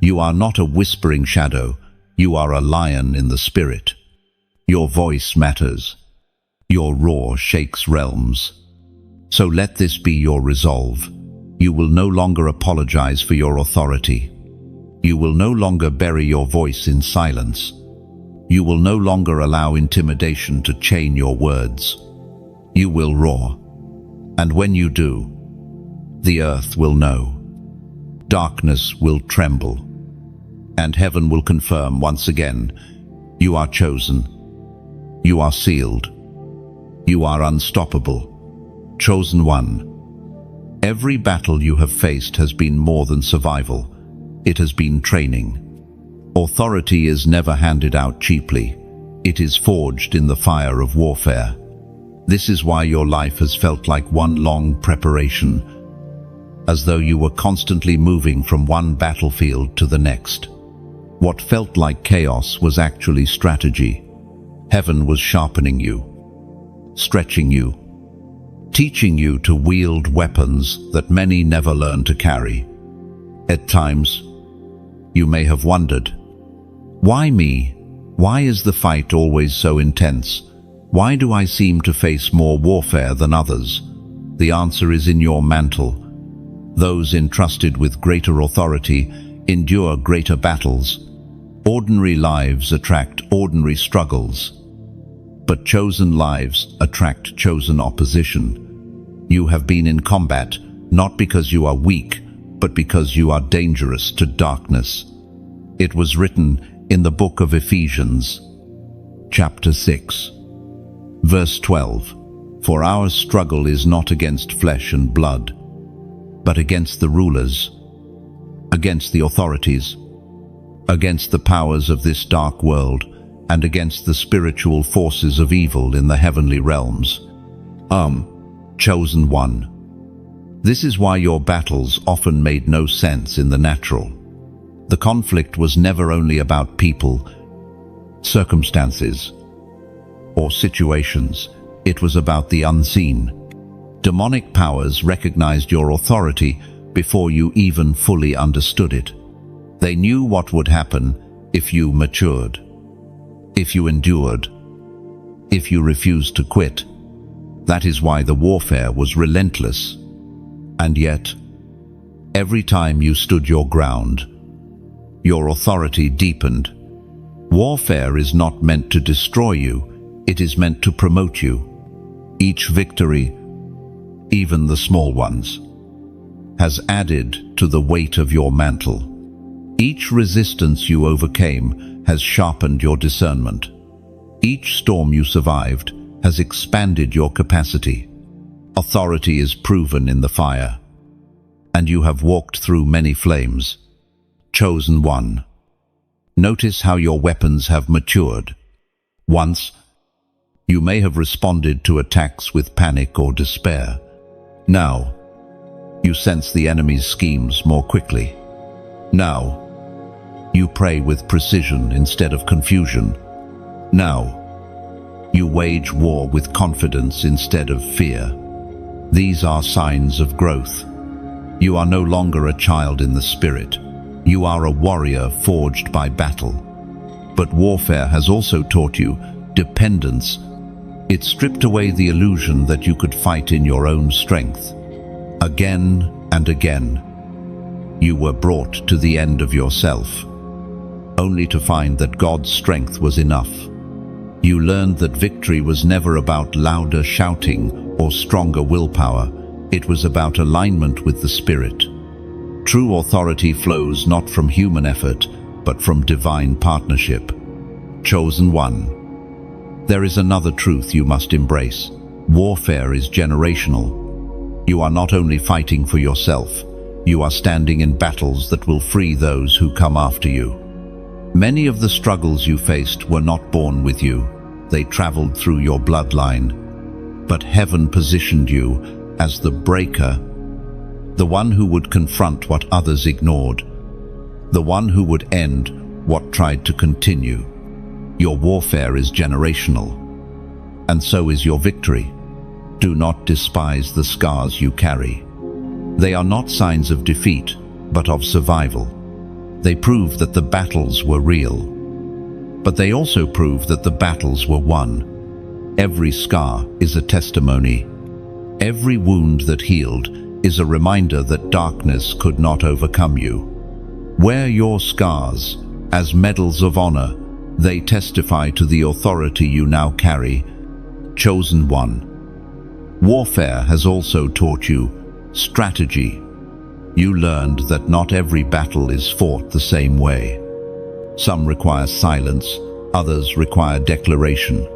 You are not a whispering shadow. You are a lion in the Spirit. Your voice matters. Your roar shakes realms. So let this be your resolve. You will no longer apologize for your authority. You will no longer bury your voice in silence. You will no longer allow intimidation to chain your words. You will roar. And when you do, the earth will know. Darkness will tremble. And heaven will confirm once again, you are chosen. You are sealed. You are unstoppable. Chosen one. Every battle you have faced has been more than survival. It has been training. Authority is never handed out cheaply. It is forged in the fire of warfare. This is why your life has felt like one long preparation, as though you were constantly moving from one battlefield to the next. What felt like chaos was actually strategy. Heaven was sharpening you, stretching you, teaching you to wield weapons that many never learn to carry. At times, you may have wondered, why me? Why is the fight always so intense? Why do I seem to face more warfare than others? The answer is in your mantle. Those entrusted with greater authority endure greater battles. Ordinary lives attract ordinary struggles, but chosen lives attract chosen opposition. You have been in combat not because you are weak, but because you are dangerous to darkness. It was written in the book of Ephesians, chapter 6, verse 12, "For our struggle is not against flesh and blood, but against the rulers, against the authorities, against the powers of this dark world, and against the spiritual forces of evil in the heavenly realms." Chosen one. This is why your battles often made no sense in the natural. The conflict was never only about people, circumstances, or situations. It was about the unseen. Demonic powers recognized your authority before you even fully understood it. They knew what would happen if you matured, if you endured, if you refused to quit. That is why the warfare was relentless. And yet, every time you stood your ground, your authority deepened. Warfare is not meant to destroy you, it is meant to promote you. Each victory, even the small ones, has added to the weight of your mantle. Each resistance you overcame has sharpened your discernment. Each storm you survived has expanded your capacity. Authority is proven in the fire, and you have walked through many flames. Chosen one. Notice how your weapons have matured. Once, you may have responded to attacks with panic or despair. Now, you sense the enemy's schemes more quickly. Now, you pray with precision instead of confusion. Now, you wage war with confidence instead of fear. These are signs of growth. You are no longer a child in the spirit. You are a warrior forged by battle. But warfare has also taught you dependence. It stripped away the illusion that you could fight in your own strength. Again and again, you were brought to the end of yourself, only to find that God's strength was enough. You learned that victory was never about louder shouting or stronger willpower. It was about alignment with the Spirit. True authority flows not from human effort, but from divine partnership. Chosen one. There is another truth you must embrace. Warfare is generational. You are not only fighting for yourself, you are standing in battles that will free those who come after you. Many of the struggles you faced were not born with you. They traveled through your bloodline. But heaven positioned you as the breaker, the one who would confront what others ignored, the one who would end what tried to continue. Your warfare is generational, and so is your victory. Do not despise the scars you carry. They are not signs of defeat, but of survival. They prove that the battles were real. But they also prove that the battles were won. Every scar is a testimony. Every wound that healed is a reminder that darkness could not overcome you. Wear your scars as medals of honor. They testify to the authority you now carry. Chosen one. Warfare has also taught you strategy. You learned that not every battle is fought the same way. Some require silence, others require declaration.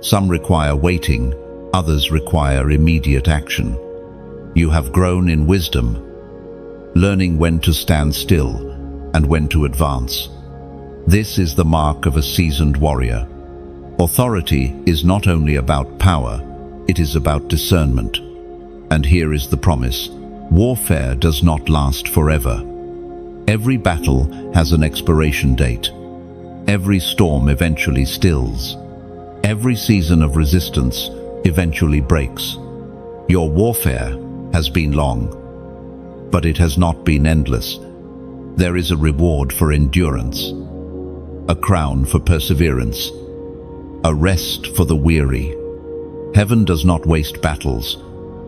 Some require waiting, others require immediate action. You have grown in wisdom, learning when to stand still and when to advance. This is the mark of a seasoned warrior. Authority is not only about power, it is about discernment. And here is the promise: warfare does not last forever. Every battle has an expiration date. Every storm eventually stills. Every season of resistance eventually breaks. Your warfare has been long, but it has not been endless. There is a reward for endurance, a crown for perseverance, a rest for the weary. Heaven does not waste battles.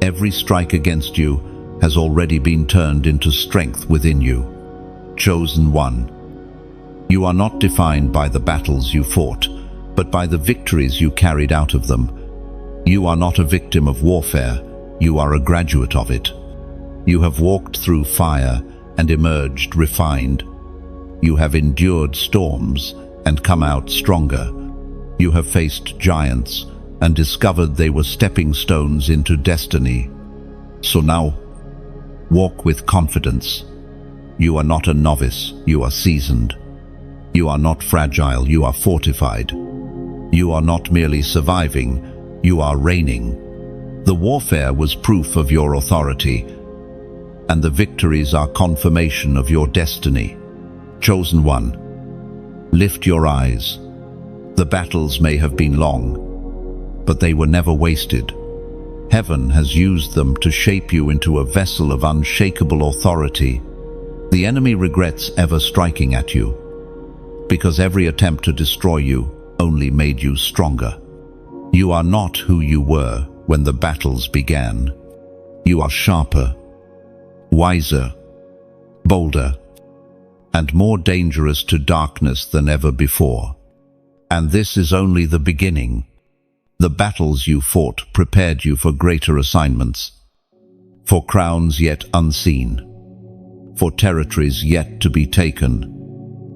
Every strike against you has already been turned into strength within you. Chosen one. You are not defined by the battles you fought, but by the victories you carried out of them. You are not a victim of warfare, you are a graduate of it. You have walked through fire and emerged refined. You have endured storms and come out stronger. You have faced giants and discovered they were stepping stones into destiny. So now, walk with confidence. You are not a novice, you are seasoned. You are not fragile, you are fortified. You are not merely surviving, you are reigning. The warfare was proof of your authority, and the victories are confirmation of your destiny. Chosen one, lift your eyes. The battles may have been long, but they were never wasted. Heaven has used them to shape you into a vessel of unshakable authority. The enemy regrets ever striking at you, because every attempt to destroy you only made you stronger. You are not who you were when the battles began. You are sharper, wiser, bolder, and more dangerous to darkness than ever before. And this is only the beginning. The battles you fought prepared you for greater assignments, for crowns yet unseen, for territories yet to be taken.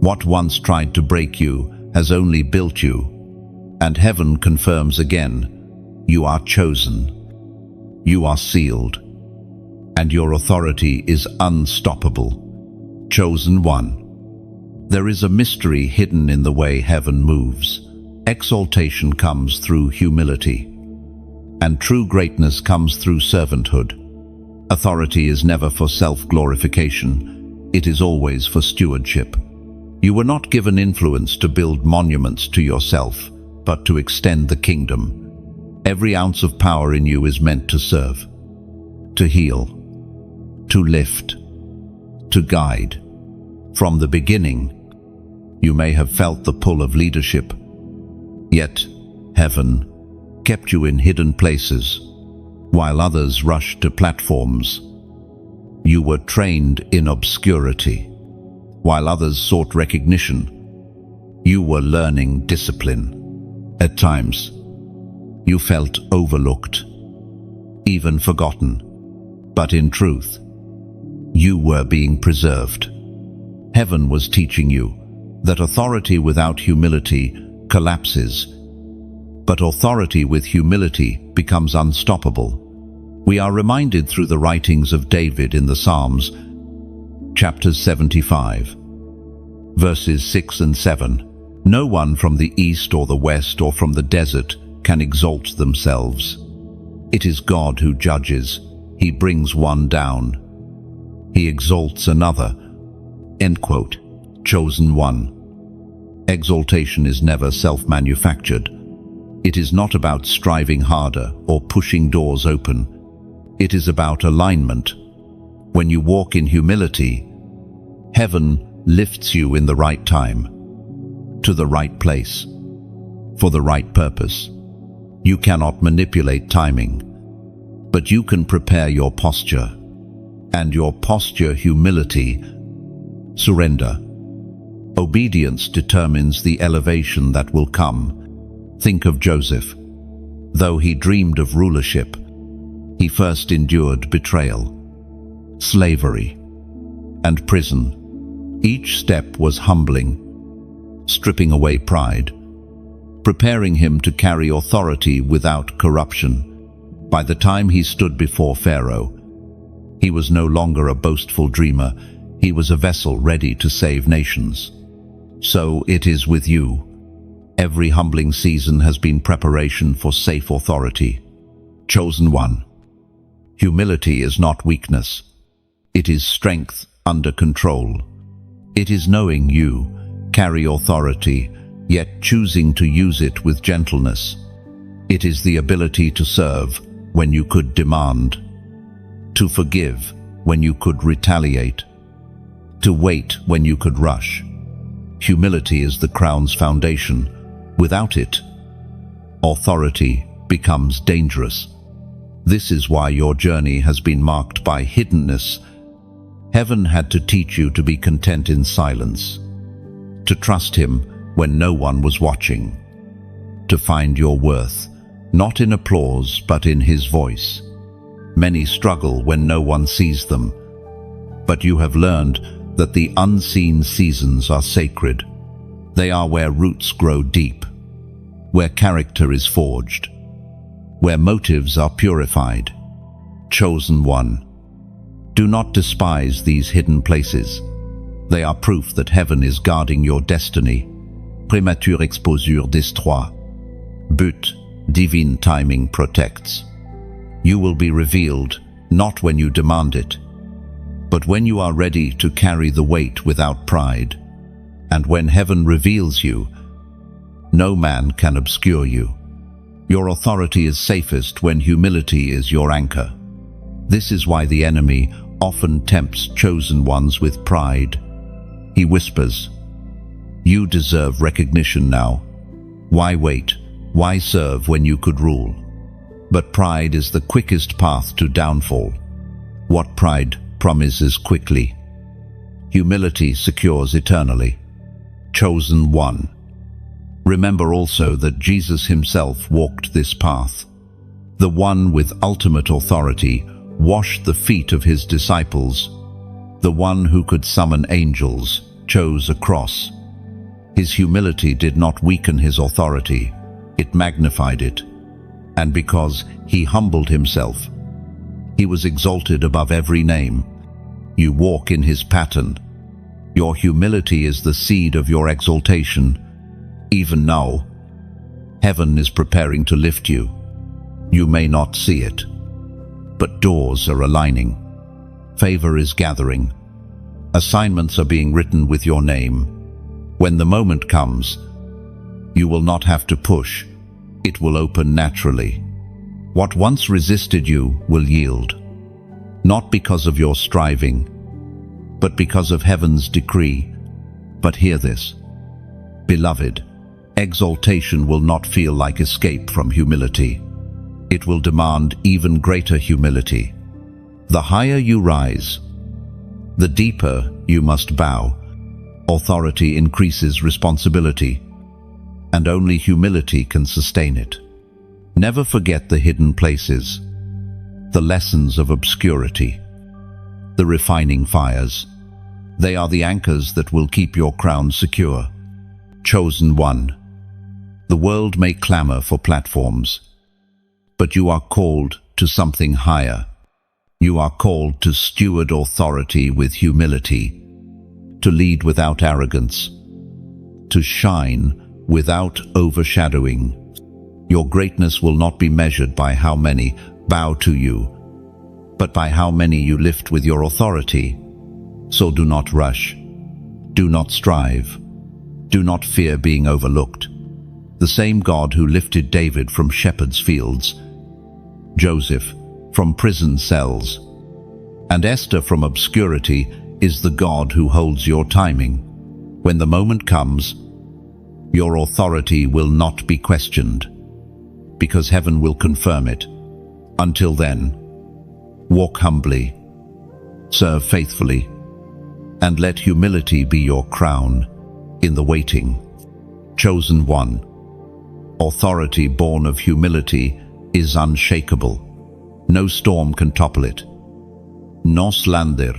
What once tried to break you has only built you, and heaven confirms again, you are chosen, you are sealed, and your authority is unstoppable. Chosen one. There is a mystery hidden in the way heaven moves. Exaltation comes through humility, and true greatness comes through servanthood. Authority is never for self-glorification. It is always for stewardship. You were not given influence to build monuments to yourself, but to extend the kingdom. Every ounce of power in you is meant to serve, to heal, to lift, to guide. From the beginning, you may have felt the pull of leadership, yet heaven kept you in hidden places, while others rushed to platforms. You were trained in obscurity, while others sought recognition. You were learning discipline. At times, you felt overlooked, even forgotten. But in truth, you were being preserved. Heaven was teaching you that authority without humility collapses, but authority with humility becomes unstoppable. We are reminded through the writings of David in the Psalms, chapters 75, verses 6 and 7. No one from the east or the west or from the desert can exalt themselves. It is God who judges. He brings one down. He exalts another. End quote. Chosen one. Exaltation is never self-manufactured. It is not about striving harder or pushing doors open. It is about alignment. When you walk in humility, heaven lifts you in the right time, to the right place, for the right purpose. You cannot manipulate timing, but you can prepare your posture, and your posture humility, surrender. Obedience determines the elevation that will come. Think of Joseph. Though he dreamed of rulership, he first endured betrayal, slavery, and prison. Each step was humbling, stripping away pride, preparing him to carry authority without corruption. By the time he stood before Pharaoh, he was no longer a boastful dreamer. He was a vessel ready to save nations. So it is with you. Every humbling season has been preparation for safe authority. Chosen one. Humility is not weakness. It is strength under control. It is knowing you carry authority, yet choosing to use it with gentleness. It is the ability to serve when you could demand, to forgive when you could retaliate, to wait when you could rush. Humility is the crown's foundation. Without it, authority becomes dangerous. This is why your journey has been marked by hiddenness. Heaven had to teach you to be content in silence, to trust Him when no one was watching, to find your worth, not in applause but in His voice. Many struggle when no one sees them, but you have learned that the unseen seasons are sacred. They are where roots grow deep, where character is forged, where motives are purified. Chosen one. Do not despise these hidden places. They are proof that heaven is guarding your destiny. Prémature exposure destroit. But divine timing protects. You will be revealed not when you demand it, but when you are ready to carry the weight without pride. And when heaven reveals you, no man can obscure you. Your authority is safest when humility is your anchor. This is why the enemy often tempts chosen ones with pride. He whispers, "You deserve recognition now. Why wait? Why serve when you could rule?" But pride is the quickest path to downfall. What pride promises quickly, humility secures eternally. Chosen one. Remember also that Jesus Himself walked this path. The one with ultimate authority washed the feet of His disciples. The one who could summon angels chose a cross. His humility did not weaken His authority, it magnified it. And because He humbled Himself, He was exalted above every name. You walk in His pattern. Your humility is the seed of your exaltation. Even now, heaven is preparing to lift you. You may not see it, but doors are aligning. Favor is gathering. Assignments are being written with your name. When the moment comes, you will not have to push. It will open naturally. What once resisted you will yield, not because of your striving, but because of heaven's decree. But hear this, beloved, exaltation will not feel like escape from humility. It will demand even greater humility. The higher you rise, the deeper you must bow. Authority increases responsibility, and only humility can sustain it. Never forget the hidden places, the lessons of obscurity, the refining fires. They are the anchors that will keep your crown secure. Chosen one. The world may clamor for platforms, but you are called to something higher. You are called to steward authority with humility, to lead without arrogance, to shine without overshadowing. Your greatness will not be measured by how many bow to you, but by how many you lift with your authority. So do not rush. Do not strive. Do not fear being overlooked. The same God who lifted David from shepherds' fields, Joseph from prison cells, and Esther from obscurity is the God who holds your timing. When the moment comes, your authority will not be questioned, because heaven will confirm it. Until then, walk humbly, serve faithfully, and let humility be your crown in the waiting. Chosen one. Authority born of humility is unshakable. No storm can topple it. No slander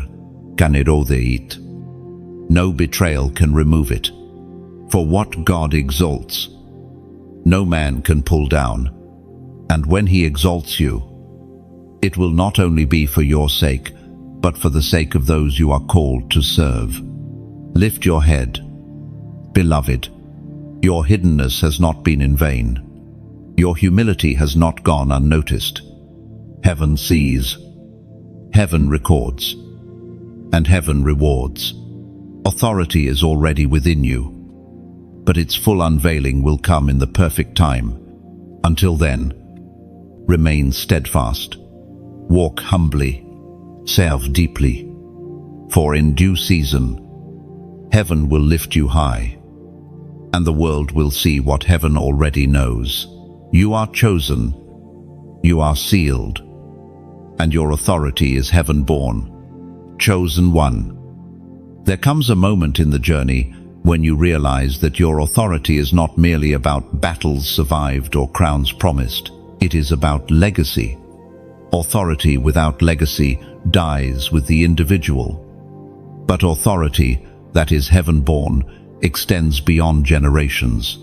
can erode it. No betrayal can remove it. For what God exalts, no man can pull down. And when he exalts you, it will not only be for your sake, but for the sake of those you are called to serve. Lift your head, beloved. Your hiddenness has not been in vain. Your humility has not gone unnoticed. Heaven sees, heaven records, and heaven rewards. Authority is already within you, but its full unveiling will come in the perfect time. Until then, remain steadfast, walk humbly, serve deeply, for in due season, heaven will lift you high, and the world will see what heaven already knows. You are chosen, you are sealed, and your authority is heaven-born. Chosen one. There comes a moment in the journey when you realize that your authority is not merely about battles survived or crowns promised. It is about legacy. Authority without legacy dies with the individual. But authority that is heaven-born extends beyond generations.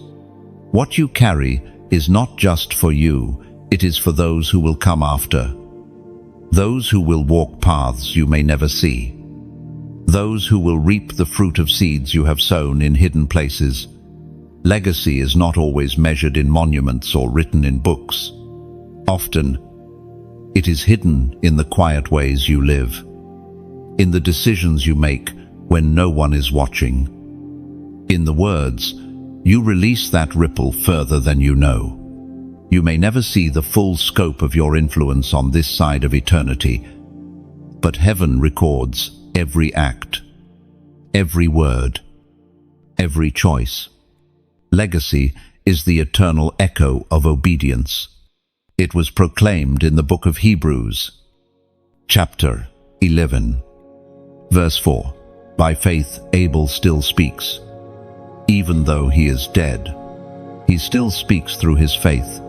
What you carry is not just for you, it is for those who will come after. Those who will walk paths you may never see. Those who will reap the fruit of seeds you have sown in hidden places. Legacy is not always measured in monuments or written in books. Often, it is hidden in the quiet ways you live, in the decisions you make when no one is watching. In the words, you release that ripple further than you know. You may never see the full scope of your influence on this side of eternity, but heaven records every act, every word, every choice. Legacy is the eternal echo of obedience. It was proclaimed in the book of Hebrews, chapter 11, verse 4. By faith Abel still speaks. Even though he is dead, he still speaks through his faith.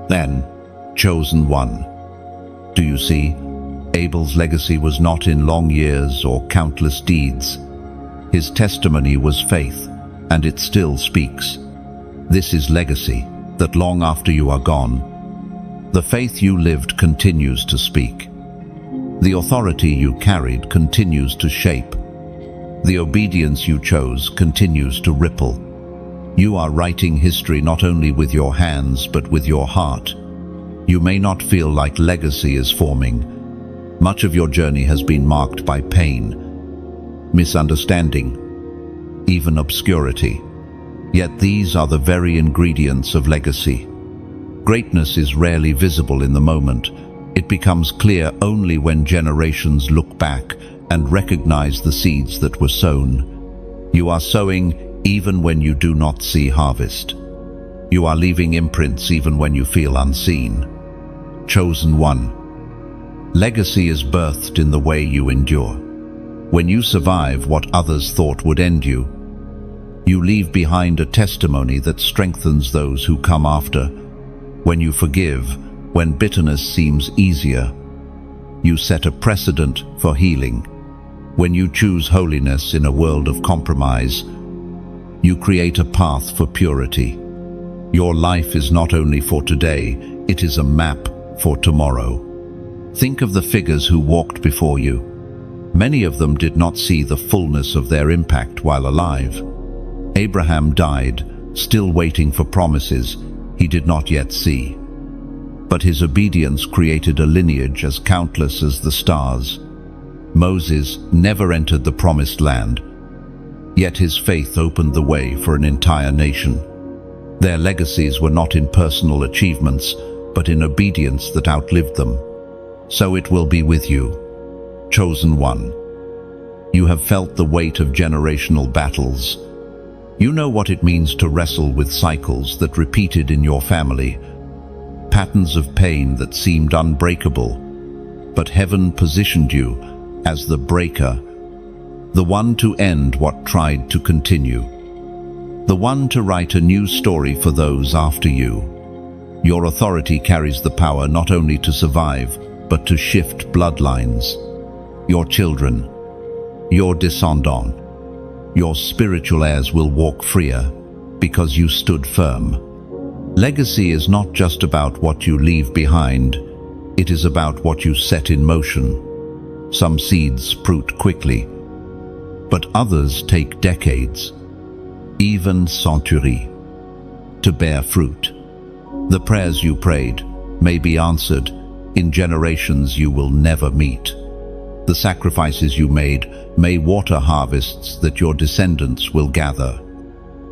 Then, chosen one. Do you see? Abel's legacy was not in long years or countless deeds. His testimony was faith, and it still speaks. This is legacy, that long after you are gone, the faith you lived continues to speak. The authority you carried continues to shape. The obedience you chose continues to ripple. You are writing history not only with your hands but with your heart. You may not feel like legacy is forming. Much of your journey has been marked by pain, misunderstanding, even obscurity. Yet these are the very ingredients of legacy. Greatness is rarely visible in the moment. It becomes clear only when generations look back and recognize the seeds that were sown. You are sowing even when you do not see harvest. You are leaving imprints even when you feel unseen. Chosen one. Legacy is birthed in the way you endure. When you survive what others thought would end you, you leave behind a testimony that strengthens those who come after. When you forgive, when bitterness seems easier, you set a precedent for healing. When you choose holiness in a world of compromise, you create a path for purity. Your life is not only for today, it is a map for tomorrow. Think of the figures who walked before you. Many of them did not see the fullness of their impact while alive. Abraham died, still waiting for promises he did not yet see. But his obedience created a lineage as countless as the stars. Moses never entered the promised land, yet his faith opened the way for an entire nation. Their legacies were not in personal achievements, but in obedience that outlived them. So it will be with you. Chosen one. You have felt the weight of generational battles. You know what it means to wrestle with cycles that repeated in your family, patterns of pain that seemed unbreakable, but heaven positioned you as the breaker, the one to end what tried to continue, the one to write a new story for those after you. Your authority carries the power not only to survive, but to shift bloodlines. Your children, your descendants, your spiritual heirs will walk freer because you stood firm. Legacy is not just about what you leave behind, it is about what you set in motion. Some seeds sprout quickly, but others take decades, even centuries, to bear fruit. The prayers you prayed may be answered in generations you will never meet. The sacrifices you made may water harvests that your descendants will gather.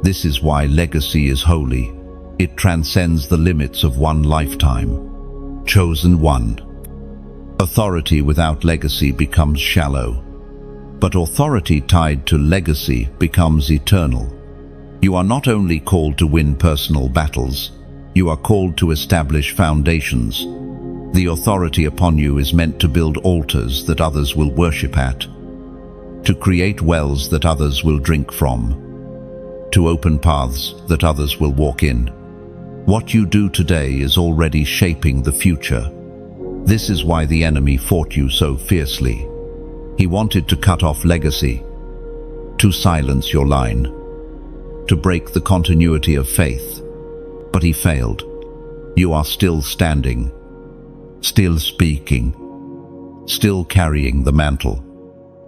This is why legacy is holy. It transcends the limits of one lifetime. Chosen one. Authority without legacy becomes shallow, but authority tied to legacy becomes eternal. You are not only called to win personal battles, you are called to establish foundations. The authority upon you is meant to build altars that others will worship at, to create wells that others will drink from, to open paths that others will walk in. What you do today is already shaping the future. This is why the enemy fought you so fiercely. He wanted to cut off legacy, to silence your line, to break the continuity of faith. But he failed. You are still standing, still speaking, still carrying the mantle.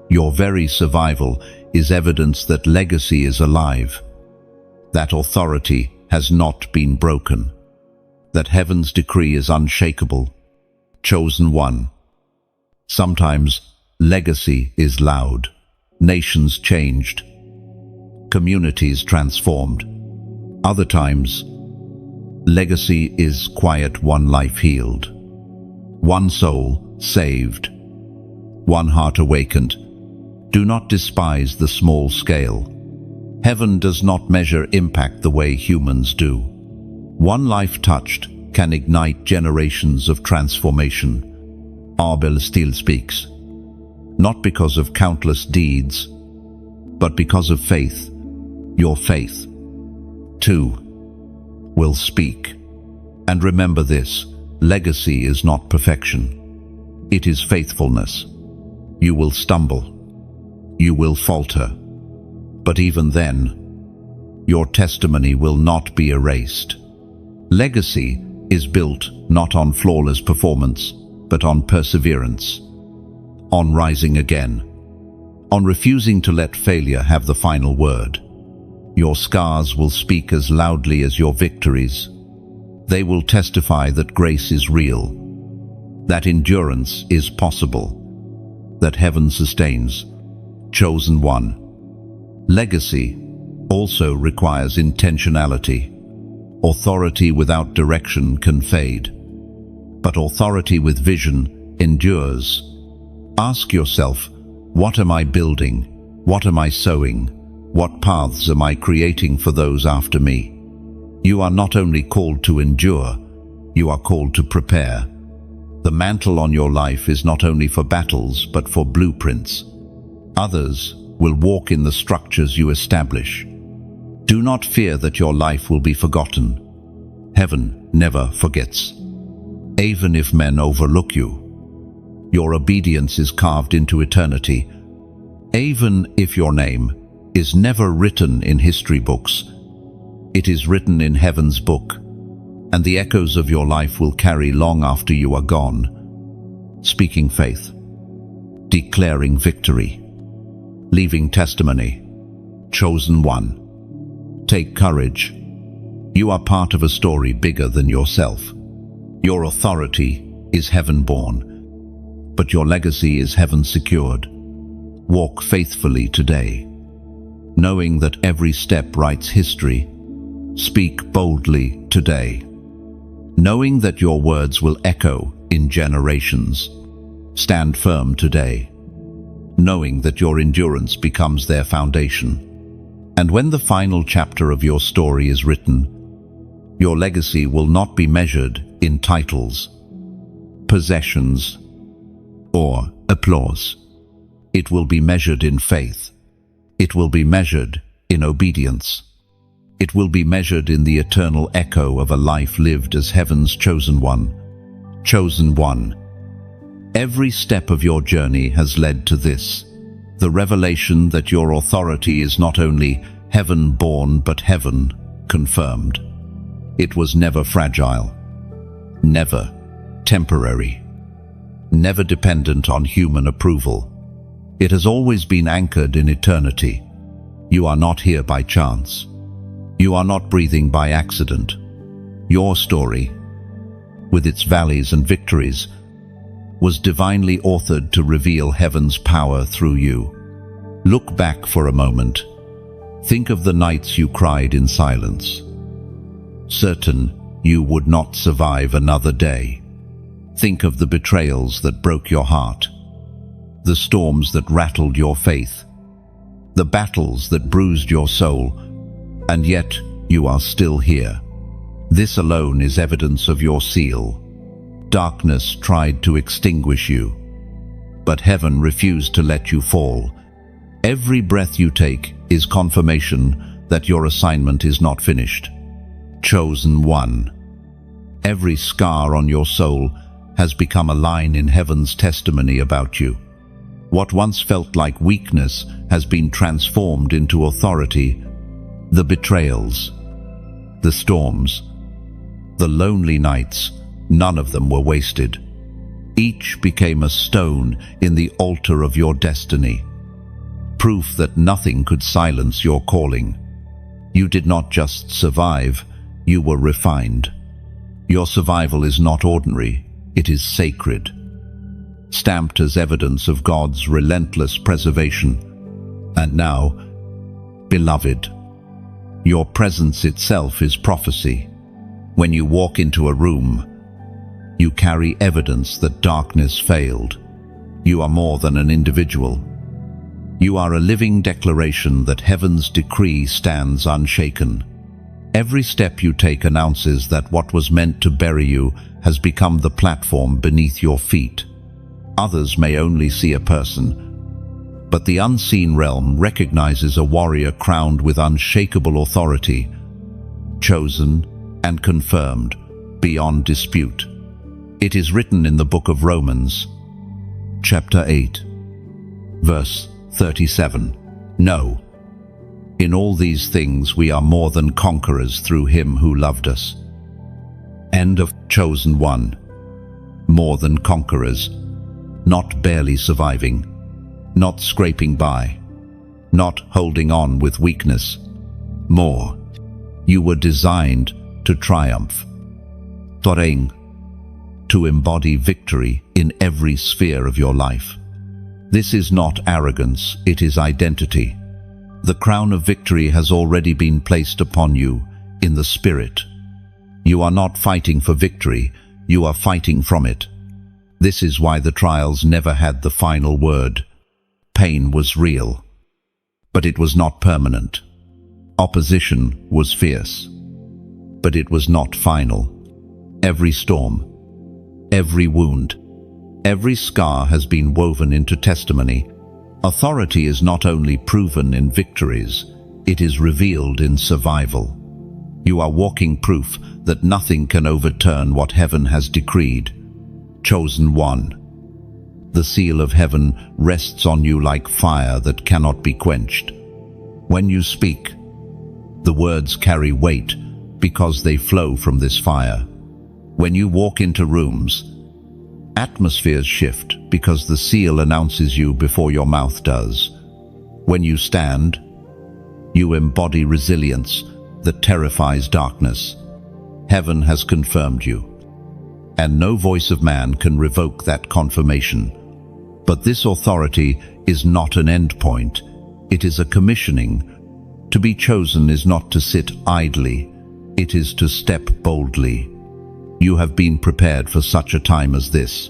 Your very survival is evidence that legacy is alive, that authority has not been broken, that heaven's decree is unshakable. Chosen one. Sometimes legacy is loud, nations changed, communities transformed. Other times, legacy is quiet, one life healed, one soul saved, one heart awakened. Do not despise the small scale. Heaven does not measure impact the way humans do. One life touched can ignite generations of transformation. Abel still speaks, not because of countless deeds, but because of faith. Your faith, too, will speak. And remember this, legacy is not perfection. It is faithfulness. You will stumble. You will falter. But even then, your testimony will not be erased. Legacy is built not on flawless performance, but on perseverance, on rising again, on refusing to let failure have the final word. Your scars will speak as loudly as your victories. They will testify that grace is real, that endurance is possible, that heaven sustains. Chosen one. Legacy also requires intentionality. Authority without direction can fade, but authority with vision endures. Ask yourself, what am I building? What am I sowing? What paths am I creating for those after me? You are not only called to endure, you are called to prepare. The mantle on your life is not only for battles, but for blueprints. Others will walk in the structures you establish. Do not fear that your life will be forgotten. Heaven never forgets. Even if men overlook you, your obedience is carved into eternity. Even if your name is never written in history books, it is written in heaven's book, and the echoes of your life will carry long after you are gone. Speaking faith, declaring victory, leaving testimony. Chosen one. Take courage. You are part of a story bigger than yourself. Your authority is heaven-born, but your legacy is heaven-secured. Walk faithfully today, knowing that every step writes history. Speak boldly today, knowing that your words will echo in generations. Stand firm today, knowing that your endurance becomes their foundation. And when the final chapter of your story is written, your legacy will not be measured in titles, possessions, or applause. It will be measured in faith. It will be measured in obedience. It will be measured in the eternal echo of a life lived as heaven's chosen one. Chosen one. Every step of your journey has led to this, the revelation that your authority is not only heaven-born but heaven-confirmed. It was never fragile, never temporary, never dependent on human approval. It has always been anchored in eternity. You are not here by chance. You are not breathing by accident. Your story, with its valleys and victories, was divinely authored to reveal heaven's power through you. Look back for a moment. Think of the nights you cried in silence, certain you would not survive another day. Think of the betrayals that broke your heart, the storms that rattled your faith, the battles that bruised your soul, and yet you are still here. This alone is evidence of your seal. Darkness tried to extinguish you, but heaven refused to let you fall. Every breath you take is confirmation that your assignment is not finished. Chosen one. Every scar on your soul has become a line in heaven's testimony about you. What once felt like weakness has been transformed into authority. The betrayals, the storms, the lonely nights, none of them were wasted. Each became a stone in the altar of your destiny, proof that nothing could silence your calling. You did not just survive, you were refined. Your survival is not ordinary, it is sacred, stamped as evidence of God's relentless preservation. And now, beloved, your presence itself is prophecy. When you walk into a room, you carry evidence that darkness failed. You are more than an individual. You are a living declaration that heaven's decree stands unshaken. Every step you take announces that what was meant to bury you has become the platform beneath your feet. Others may only see a person, but the unseen realm recognizes a warrior crowned with unshakable authority, chosen and confirmed beyond dispute. It is written in the book of Romans, chapter 8, verse 37. No, in all these things we are more than conquerors through him who loved us. End of chosen one. More than conquerors, not barely surviving, not scraping by, not holding on with weakness. More, you were designed to triumph. Toreng, to embody victory in every sphere of your life. This is not arrogance, it is identity. The crown of victory has already been placed upon you in the spirit. You are not fighting for victory, you are fighting from it. This is why the trials never had the final word. Pain was real, but it was not permanent. Opposition was fierce, but it was not final. Every storm, every wound, every scar has been woven into testimony. Authority is not only proven in victories, it is revealed in survival. You are walking proof that nothing can overturn what heaven has decreed. Chosen one. The seal of heaven rests on you like fire that cannot be quenched. When you speak, the words carry weight because they flow from this fire. When you walk into rooms, atmospheres shift because the seal announces you before your mouth does. When you stand, you embody resilience that terrifies darkness. Heaven has confirmed you, and no voice of man can revoke that confirmation. But this authority is not an end point, it is a commissioning. To be chosen is not to sit idly, it is to step boldly. You have been prepared for such a time as this.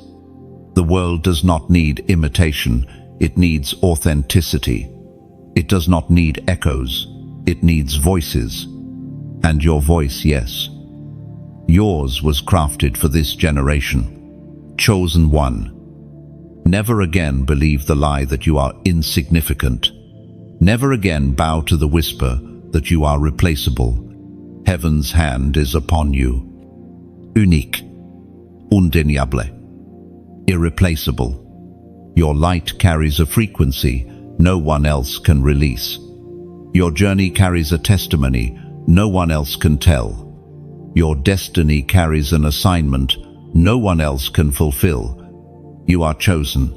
The world does not need imitation, it needs authenticity. It does not need echoes, it needs voices. And your voice, yes. Yours was crafted for this generation. Chosen one. Never again believe the lie that you are insignificant. Never again bow to the whisper that you are replaceable. Heaven's hand is upon you. Unique. Undeniable. Irreplaceable. Your light carries a frequency no one else can release. Your journey carries a testimony no one else can tell. Your destiny carries an assignment no one else can fulfill. You are chosen,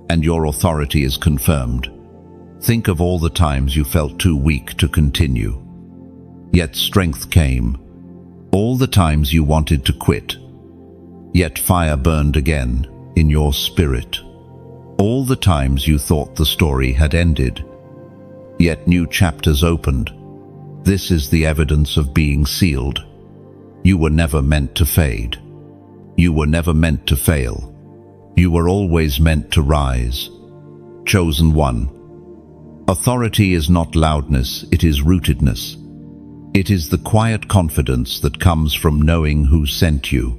and your authority is confirmed. Think of all the times you felt too weak to continue, yet strength came. All the times you wanted to quit, yet fire burned again in your spirit. All the times you thought the story had ended, yet new chapters opened. This is the evidence of being sealed. You were never meant to fade. You were never meant to fail. You were always meant to rise. Chosen one. Authority is not loudness, it is rootedness. It is the quiet confidence that comes from knowing who sent you.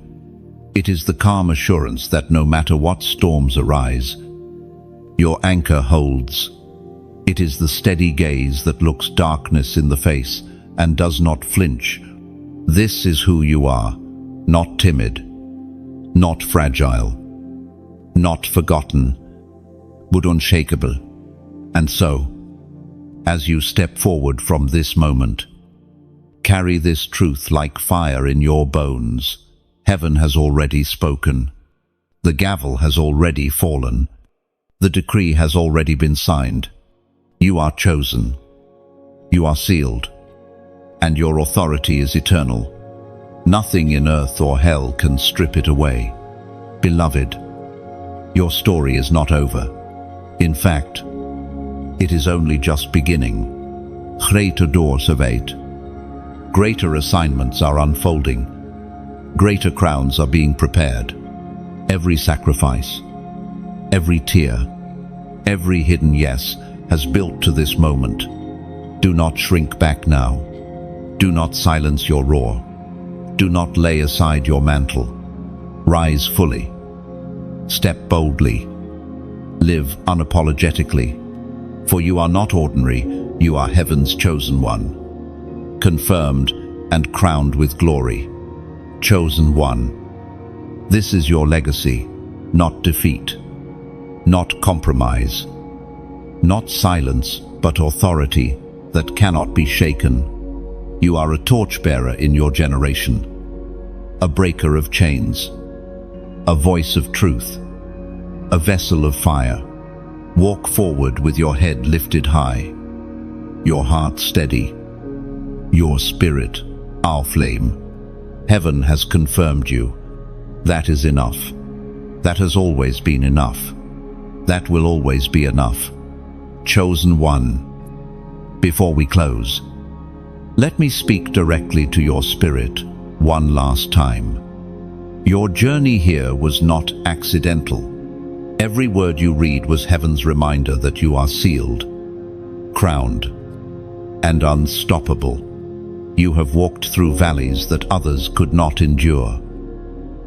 It is the calm assurance that no matter what storms arise, your anchor holds. It is the steady gaze that looks darkness in the face and does not flinch. This is who you are, not timid, not fragile, not forgotten, but unshakable. And so, as you step forward from this moment, carry this truth like fire in your bones. Heaven has already spoken. The gavel has already fallen. The decree has already been signed. You are chosen. You are sealed. And your authority is eternal. Nothing in earth or hell can strip it away. Beloved, your story is not over. In fact, it is only just beginning. Greater doors await. Greater assignments are unfolding. Greater crowns are being prepared. Every sacrifice, every tear, every hidden yes has built to this moment. Do not shrink back now. Do not silence your roar. Do not lay aside your mantle. Rise fully. Step boldly. Live unapologetically. For you are not ordinary, you are heaven's chosen one. Confirmed and crowned with glory. Chosen one. This is your legacy, not defeat, not compromise, not silence, but authority that cannot be shaken. You are a torchbearer in your generation, a breaker of chains, a voice of truth, a vessel of fire. Walk forward with your head lifted high, your heart steady, your spirit our flame. Heaven has confirmed you. That is enough. That has always been enough. That will always be enough. Chosen one. Before we close, let me speak directly to your spirit one last time. Your journey here was not accidental. Every word you read was heaven's reminder that you are sealed, crowned, and unstoppable. You have walked through valleys that others could not endure,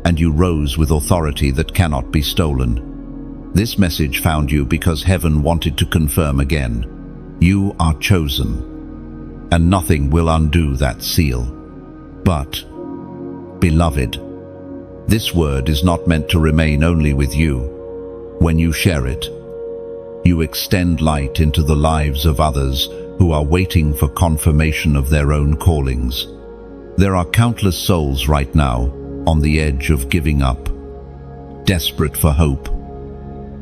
and you rose with authority that cannot be stolen. This message found you because heaven wanted to confirm again, you are chosen, and nothing will undo that seal. But, beloved, this word is not meant to remain only with you. When you share it, you extend light into the lives of others who are waiting for confirmation of their own callings. There are countless souls right now on the edge of giving up, desperate for hope,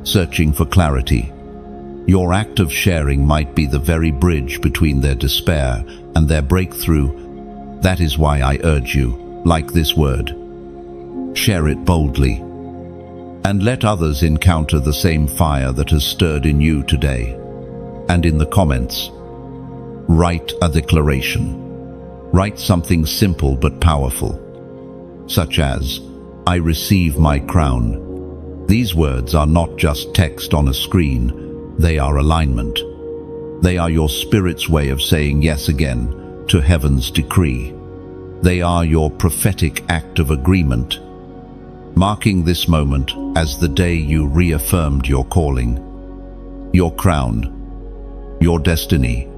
searching for clarity. Your act of sharing might be the very bridge between their despair and their breakthrough. That is why I urge you, like this word, share it boldly, and let others encounter the same fire that has stirred in you today. And in the comments, write a declaration. Write something simple but powerful, such as, I receive my crown. These words are not just text on a screen, they are alignment. They are your spirit's way of saying yes again to heaven's decree. They are your prophetic act of agreement, marking this moment as the day you reaffirmed your calling, your crown, your destiny.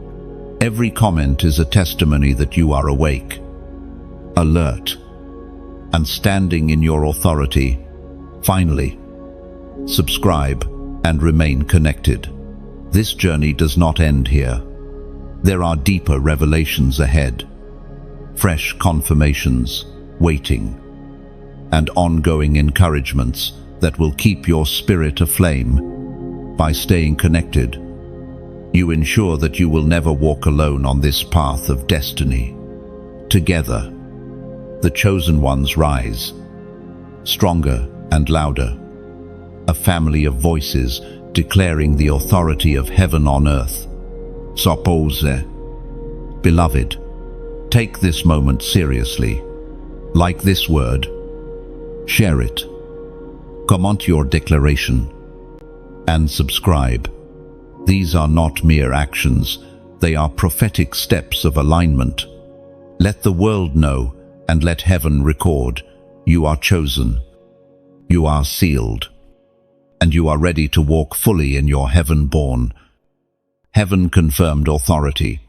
Every comment is a testimony that you are awake, alert, and standing in your authority. Finally, subscribe and remain connected. This journey does not end here. There are deeper revelations ahead, fresh confirmations waiting, and ongoing encouragements that will keep your spirit aflame. By staying connected, you ensure that you will never walk alone on this path of destiny. Together, the chosen ones rise, stronger and louder, a family of voices declaring the authority of heaven on earth. Suppose, beloved, take this moment seriously. Like this word, share it, comment your declaration, and subscribe. These are not mere actions, they are prophetic steps of alignment. Let the world know and let heaven record, you are chosen, you are sealed, and you are ready to walk fully in your heaven-born, heaven-confirmed authority.